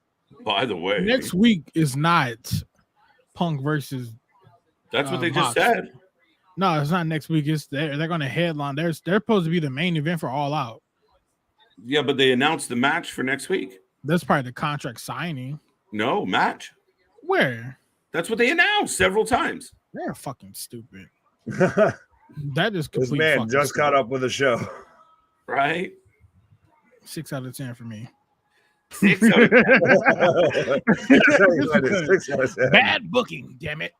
By the way, next week is not Punk versus. That's what they Mox. just said. No, it's not next week. It's they're going to headline. They're supposed to be the main event for All Out. Yeah, but they announced the match for next week. That's probably the contract signing. No match. Where? That's what they announced several times. They're fucking stupid. That is complete. This man just caught up with the show. Right? 6 out of 10 for me. 6 out of 10. 6 out of 10. Bad booking, damn it.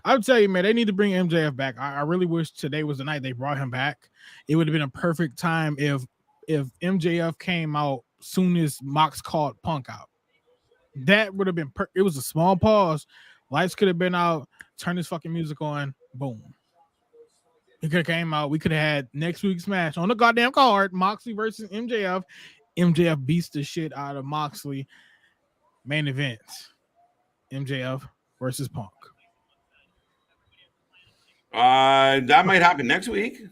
I'll tell you, man, they need to bring MJF back. I really wish today was the night they brought him back. It would have been a perfect time if MJF came out soon as Mox called Punk out. That would have been it was a small pause. Lights could have been out. Turn this fucking music on. Boom. It could have came out. We could have had next week's match on the goddamn card. Moxley versus MJF. MJF beats the shit out of Moxley. Main event. MJF versus Punk. That might happen next week.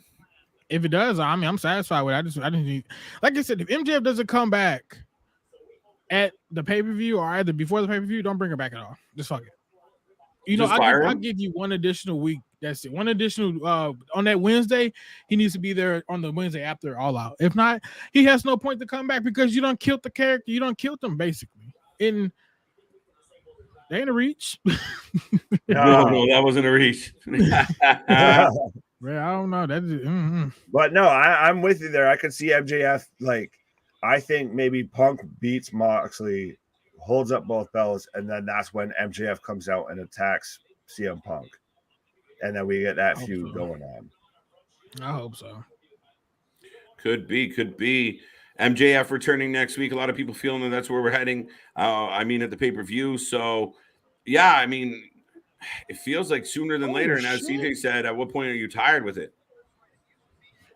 If it does, I mean, I'm satisfied with it. I didn't need, like I said, if MJF doesn't come back at the pay-per-view or either before the pay-per-view, don't bring her back at all. Just fuck it. You know, I'll give you one additional week. That's it. One additional on that Wednesday. He needs to be there on the Wednesday after All Out. If not, he has no point to come back because you don't kill the character. You don't kill them basically. And they ain't a reach. No, that wasn't a reach. Well, I don't know. That is, But no, I'm with you there. I could see MJF, like, I think maybe Punk beats Moxley, holds up both belts, and then that's when MJF comes out and attacks CM Punk. And then we get that feud going on. I hope so. Could be. MJF returning next week. A lot of people feeling that that's where we're heading. I mean, at the pay-per-view. So, yeah, I mean, it feels like sooner than later. And as CJ said, at what point are you tired with it?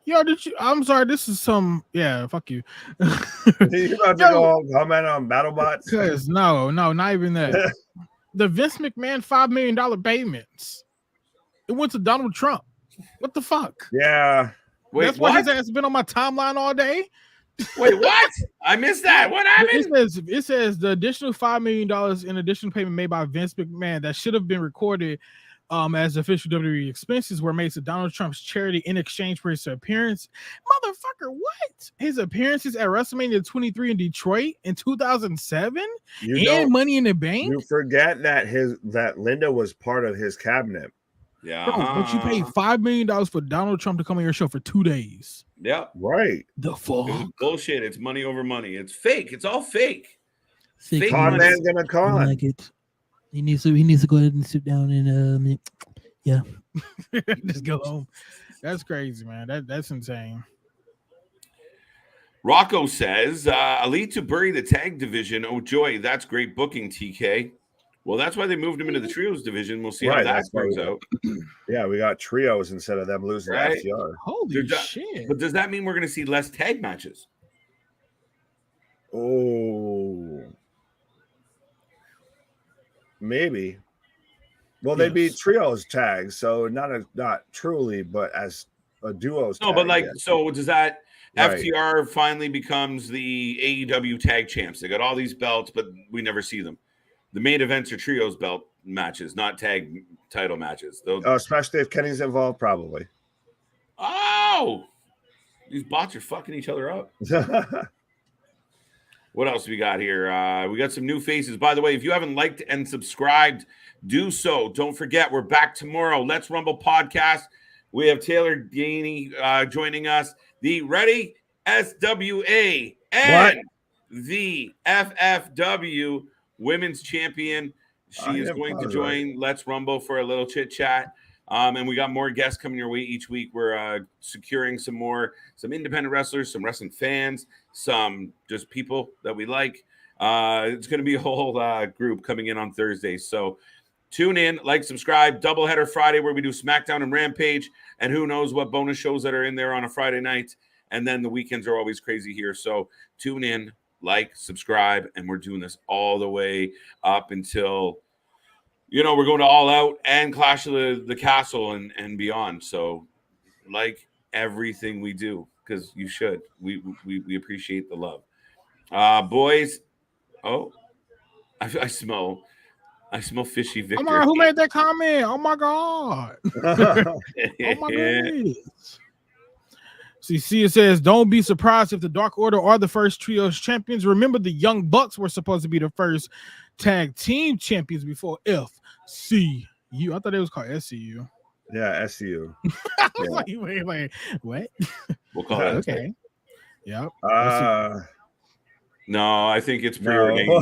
Yo, I'm sorry. This is some. Yeah, fuck you. You about to go comment on BattleBots? Because no, not even that. The Vince McMahon $5 million payments. It went to Donald Trump. What the fuck? Yeah. Wait, that's why his ass has been on my timeline all day. Wait, what? I missed that. What happened? It says the additional $5 million in additional payment made by Vince McMahon that should have been recorded as official WWE expenses were made to Donald Trump's charity in exchange for his appearance. Motherfucker, what? His appearances at WrestleMania 23 in Detroit in 2007 and Money in the Bank. You forget that Linda was part of his cabinet. Yeah, bro, but you paid $5 million for Donald Trump to come on your show for 2 days. Yeah, right. The fuck? It's bullshit. It's money over money. It's fake. It's all fake. Fake man's gonna con. Like it. He needs to go ahead and sit down and yeah. Just go home. That's crazy, man. That's insane. Rocco says, Elite to bury the tag division. Oh joy, that's great booking, TK. Well, that's why they moved him into the trios division. We'll see how that works out. Yeah, we got trios instead of them losing FTR. Holy shit. But does that mean we're going to see less tag matches? Oh, maybe. Well, they beat trios tags, so not truly, but as a duos. No, but so does that FTR finally becomes the AEW tag champs? They got all these belts, but we never see them. The main events are trios belt matches, not tag title matches. Especially if Kenny's involved, probably. Oh, these bots are fucking each other up. What else we got here? We got some new faces. By the way, if you haven't liked and subscribed, do so. Don't forget, we're back tomorrow. Let's Rumble podcast. We have Taylor Ganey joining us. The Ready SWA and the FFW Women's Champion. She is going to join Let's Rumble for a little chit chat. And we got more guests coming your way each week. We're securing some independent wrestlers, some wrestling fans, some just people that we like. It's going to be a whole group coming in on Thursday. So tune in, like, subscribe. Doubleheader Friday where we do SmackDown and Rampage. And who knows what bonus shows that are in there on a Friday night. And then the weekends are always crazy here. So tune in, like, subscribe. And we're doing this all the way up until... we're going to All Out and Clash of the Castle and beyond. So, like everything we do, because you should. We appreciate the love. Boys. Oh, I smell fishy Victor. Oh my God, who made that comment? Oh my God. Oh my goodness. See, it says, don't be surprised if the Dark Order are the first trios champions. Remember, the Young Bucks were supposed to be the first tag team champions before FCU. I thought it was called SCU. Yeah, SCU. I was like, wait, what? We'll call it. Okay. Yep. No, I think it's preordained.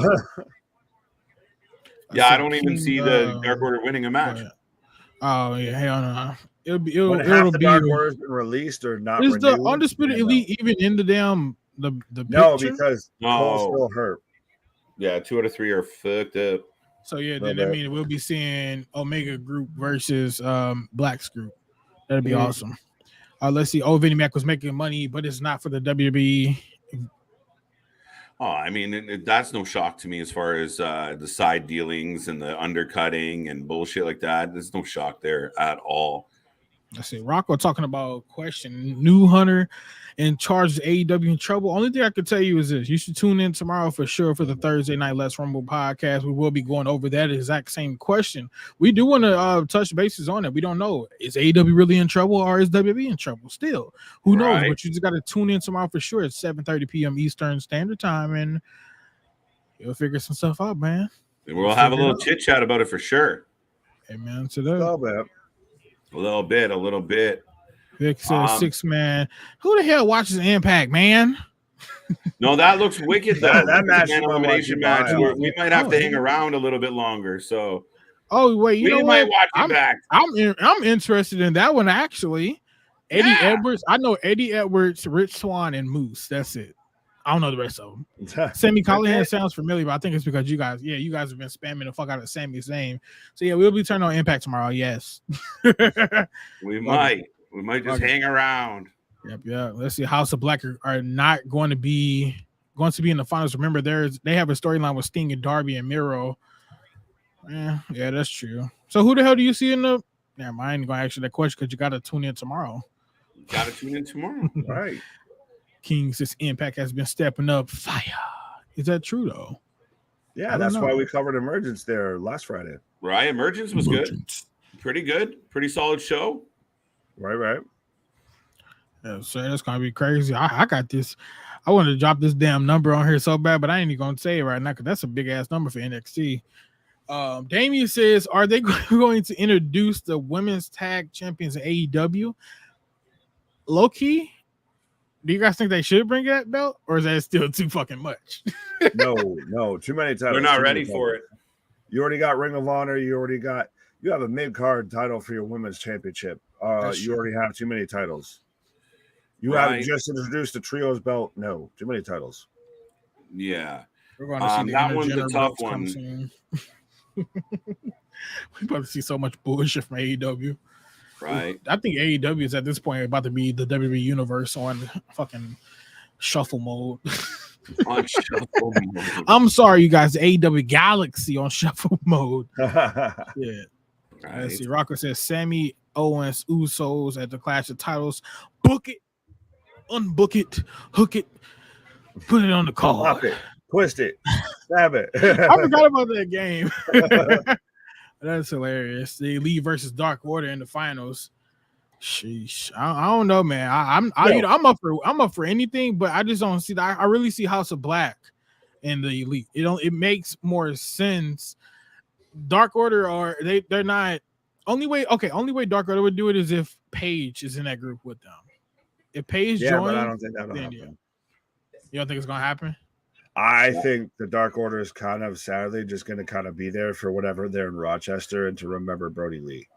Yeah, I don't even see the Dark Order winning a match. Oh yeah, hell no. It'll be Dark Order's been released or not. Is the Undisputed Elite even in the damn the no, picture? because Cole's still hurt. Yeah, 2 out of 3 are fucked up. So yeah, then that means we'll be seeing Omega Group versus Black's Group. That'd be awesome. Let's see. Vinnie Mac was making money, but it's not for the WWE. Oh, I mean, that's no shock to me as far as the side dealings and the undercutting and bullshit like that. There's no shock there at all. Let's see. Rocco talking about question. New Hunter in charge of AEW in trouble. Only thing I can tell you is this. You should tune in tomorrow for sure for the Thursday Night Let's Rumble podcast. We will be going over that exact same question. We do want to touch bases on it. We don't know. Is AEW really in trouble or is WWE in trouble still? Who knows? But you just got to tune in tomorrow for sure at 7:30 p.m. Eastern Standard Time, and you'll figure some stuff out, man. And we'll have a little chit-chat about it for sure. Hey, man. To that. A little bit. Vic says 6-man. Who the hell watches Impact, man? No, that looks wicked though. that match, elimination match. We might have to hang around a little bit longer. So, wait, you know what? Watch Impact. I'm interested in that one actually. Eddie Edwards. I know Eddie Edwards, Rich Swann, and Moose. That's it. I don't know the rest of them. Sammy Callahan sounds familiar, but I think it's because you guys have been spamming the fuck out of Sammy's name. So yeah, we'll be turning on Impact tomorrow. Yes, we might just hang around. Yep. Yeah. Let's see. House of Black are not going to be in the finals. Remember, they have a storyline with Sting and Darby and Miro. Yeah, that's true. So who the hell do you see in the? Never mind. I ain't gonna ask you that question because you got to tune in tomorrow. Right. King says Impact has been stepping up. Fire. Is that true though? Yeah, that's why we covered Emergence there last Friday. Right, Emergence was good. Pretty good. Pretty solid show. Right. Yeah, so that's gonna be crazy. I got this. I wanted to drop this damn number on here so bad, but I ain't even gonna say it right now because that's a big ass number for NXT. Damien says, are they going to introduce the women's tag champions in AEW? Low key. Do you guys think they should bring that belt, or is that still too fucking much? No, too many titles. They're not ready for it. You already got Ring of Honor. You have a mid-card title for your women's championship. You already have too many titles. You haven't just introduced the trios belt. No, too many titles. Yeah. We're going to see that one's a tough one. We're about to see so much bullshit from AEW. Right. I think AEW is at this point about to be the WWE universe on fucking shuffle mode. On shuffle mode. I'm sorry, you guys. AEW Galaxy on shuffle mode. Yeah. Right. Let's see. Rocco says Sammy Owens, Usos at the Clash of Titles. Book it, unbook it, hook it, put it on the call. Pop it, twist it, stab it. I forgot about that game. That's hilarious. The Elite versus Dark Order in the finals. Sheesh. I don't know, man. I'm up for anything, but I just don't see that. I really see House of Black in the Elite. It makes more sense. Dark Order they're not only way Dark Order would do it is if Paige is in that group with them. If Paige joins, but I don't think that'll happen. Yeah. You don't think it's gonna happen? I think the Dark Order is kind of sadly just going to kind of be there for whatever they're in Rochester and to remember Brody Lee.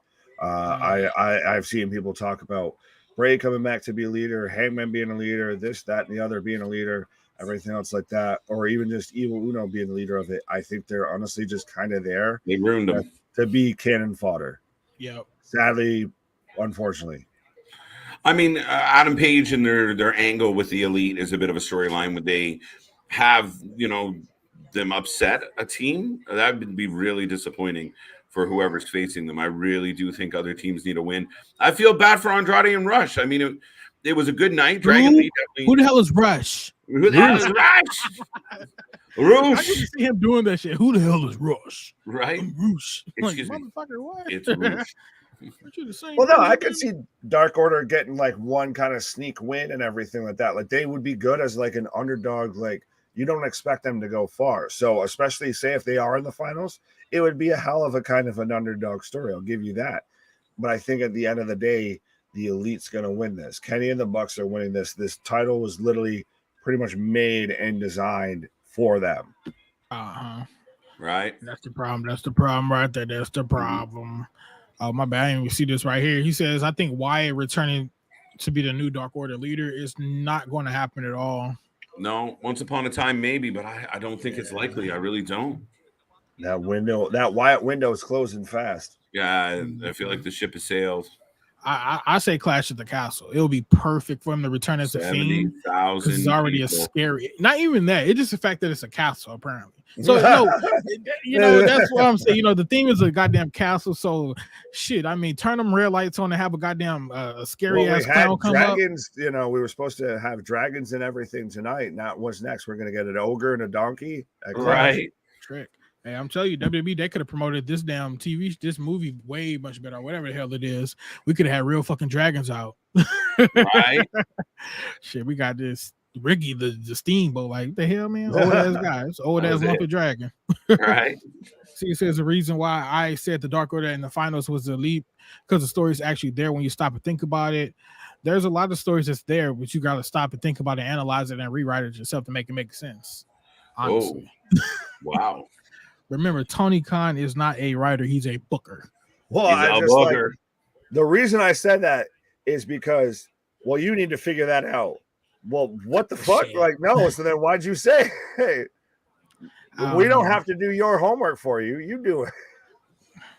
I've seen people talk about Bray coming back to be a leader, Hangman being a leader, this, that, and the other being a leader, everything else like that, or even just Evil Uno being the leader of it. I think they're honestly just kind of there. They ruined them to be cannon fodder. Yeah. Sadly, unfortunately. I mean, Adam Page and their angle with the Elite is a bit of a storyline. Would they have, them upset a team? That would be really disappointing for whoever's facing them. I really do think other teams need a win. I feel bad for Andrade and Rush. I mean, it was a good night. Dragon Lee definitely. Who the hell is Rush? Who the hell is Rush? Rush. I can see him doing that shit. Who the hell is Rush? Right? Rush. Excuse me. Motherfucker, what? It's Rush. Well, no, I could see Dark Order getting like one kind of sneak win and everything like that. Like they would be good as like an underdog. Like you don't expect them to go far. So especially say if they are in the finals, it would be a hell of a kind of an underdog story. I'll give you that. But I think at the end of the day, the Elite's going to win this. Kenny and the Bucks are winning this. This title was literally pretty much made and designed for them. Right. That's the problem. That's the problem right there. That's the problem. Oh, my bad. I didn't even see this right here. He says, I think Wyatt returning to be the new Dark Order leader is not going to happen at all. No, once upon a time, maybe, but I don't think it's likely. I really don't. That Wyatt window is closing fast. Yeah, I feel like the ship has sailed. I say Clash at the Castle. It'll be perfect for him to return as a Fiend because it's already people. A scary. Not even that. It's just the fact that it's a castle, apparently. So that's what I'm saying. The theme is a goddamn castle. So shit. I mean, turn them red lights on and have a goddamn scary ass clown come dragons. We were supposed to have dragons and everything tonight. Now what's next? We're gonna get an ogre and a donkey. Right. Trick. Hey, I'm telling you, WWE, they could have promoted this damn this movie way much better, or whatever the hell it is. We could have had real fucking dragons out. Right. Shit, we got this Ricky, the steamboat. Like, what the hell, man? Old ass guy. It's old ass lumpy dragon. Right. See, it says the reason why I said the Dark Order in the finals was the Elite because the story's actually there when you stop and think about it. There's a lot of stories that's there, but you got to stop and think about it, analyze it, and rewrite it yourself to make it make sense. Honestly. Oh. Wow. Remember, Tony Khan is not a writer; he's a booker. Well, the reason I said that is because, you need to figure that out. Well, what the fuck? Shit. Like, no. So then, why'd you say? Hey, we don't have to do your homework for you. You do it.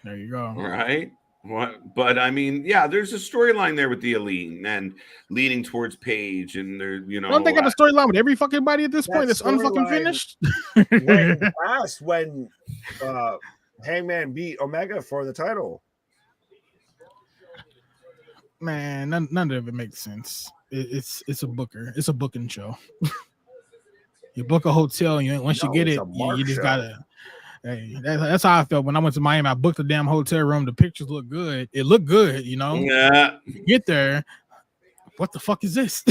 There you go. Right. What? But I mean, yeah, there's a storyline there with the Elite and leading towards Paige, and there, Don't they got a storyline with every fucking body at this point? That's unfucking finished. when Hangman beat Omega for the title. Man, none of it makes sense. It's a booker. It's a booking show. You book a hotel, and once you get it, you just gotta. Hey, that's how I felt when I went to Miami. I booked a damn hotel room. The pictures look good. It looked good, Yeah. You get there. What the fuck is this?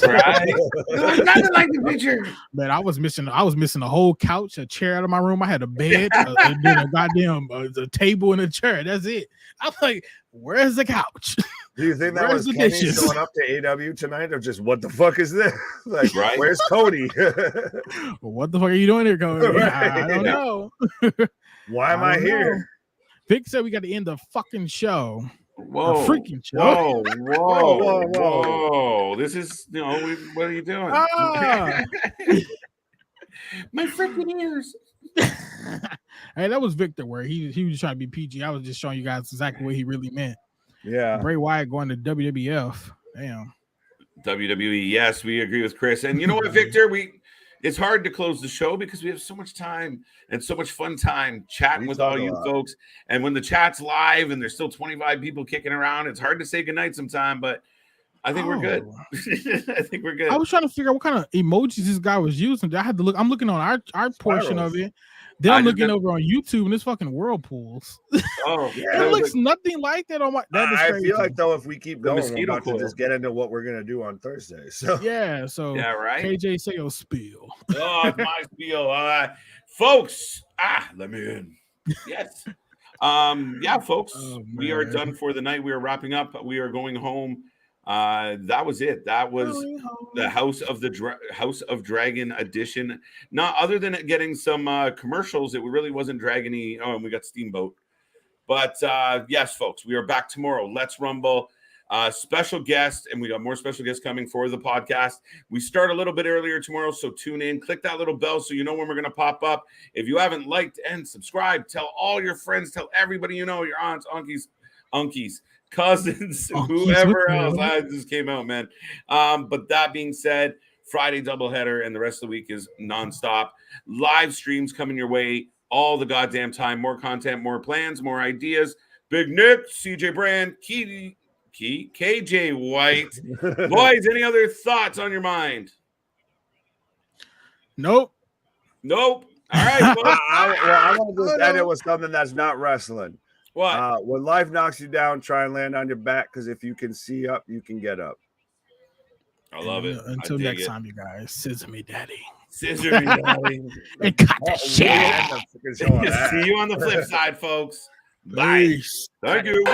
Right. Nothing like the picture. Man, I was missing a whole couch, a chair out of my room. I had a bed, a goddamn a table and a chair. That's it. I'm like, where's the couch? Do you think that was Kenny showing up to AEW tonight, or just what the fuck is this? Like, right? Where's Cody? What the fuck are you doing here, Cody? Right. I don't know. Why am I here? Vic said we got to end the fucking show. Whoa! The freaking show! Whoa! This is what are you doing? My freaking ears. Hey, that was Victor where he was trying to be PG. I was just showing you guys exactly what he really meant. Yeah. Bray Wyatt going to WWF. Damn. WWE, yes, we agree with Chris. And you know what, Victor? It's hard to close the show because we have so much time and so much fun time chatting with all you folks. And when the chat's live and there's still 25 people kicking around, it's hard to say goodnight sometime, but I think we're good. I think we're good. I was trying to figure out what kind of emojis this guy was using. I had to look. I'm looking on our portion of it. Then I'm looking over on YouTube and there's fucking whirlpools. Oh, Yeah, It looks nothing like that on my. That is I crazy. feel like though, if we keep going, we're mosquito about to just get into what we're gonna do on Thursday. So Yeah, so yeah, right. KJ say your spiel. Oh, it's my spiel. Folks, let me in. Yes. Yeah, folks, we are done for the night. We are wrapping up. We are going home. That was it. That was the House of Dragon edition. Not other than it getting some commercials, it really wasn't dragony. Oh, and we got Steamboat. But yes, folks, we are back tomorrow. Let's Rumble. Special guest, and we got more special guests coming for the podcast. We start a little bit earlier tomorrow, so tune in. Click that little bell so you know when we're going to pop up. If you haven't liked and subscribed, tell all your friends, tell everybody you know, your aunts, unkies, cousins, whoever else. I just came out, man. But that being said, Friday doubleheader, and the rest of the week is nonstop. Live streams coming your way all the goddamn time. More content, more plans, more ideas. Big Nick, CJ Brand, KJ White. Boys, any other thoughts on your mind? Nope. All right. I want to just end it with something that's not wrestling. What? When life knocks you down, try and land on your back, because if you can see up, you can get up. I love it. Until next time, you guys. Scissor me, daddy. Scissor me, daddy. And cut the shit. See you on the flip side, folks. Bye. Peace. Thank you.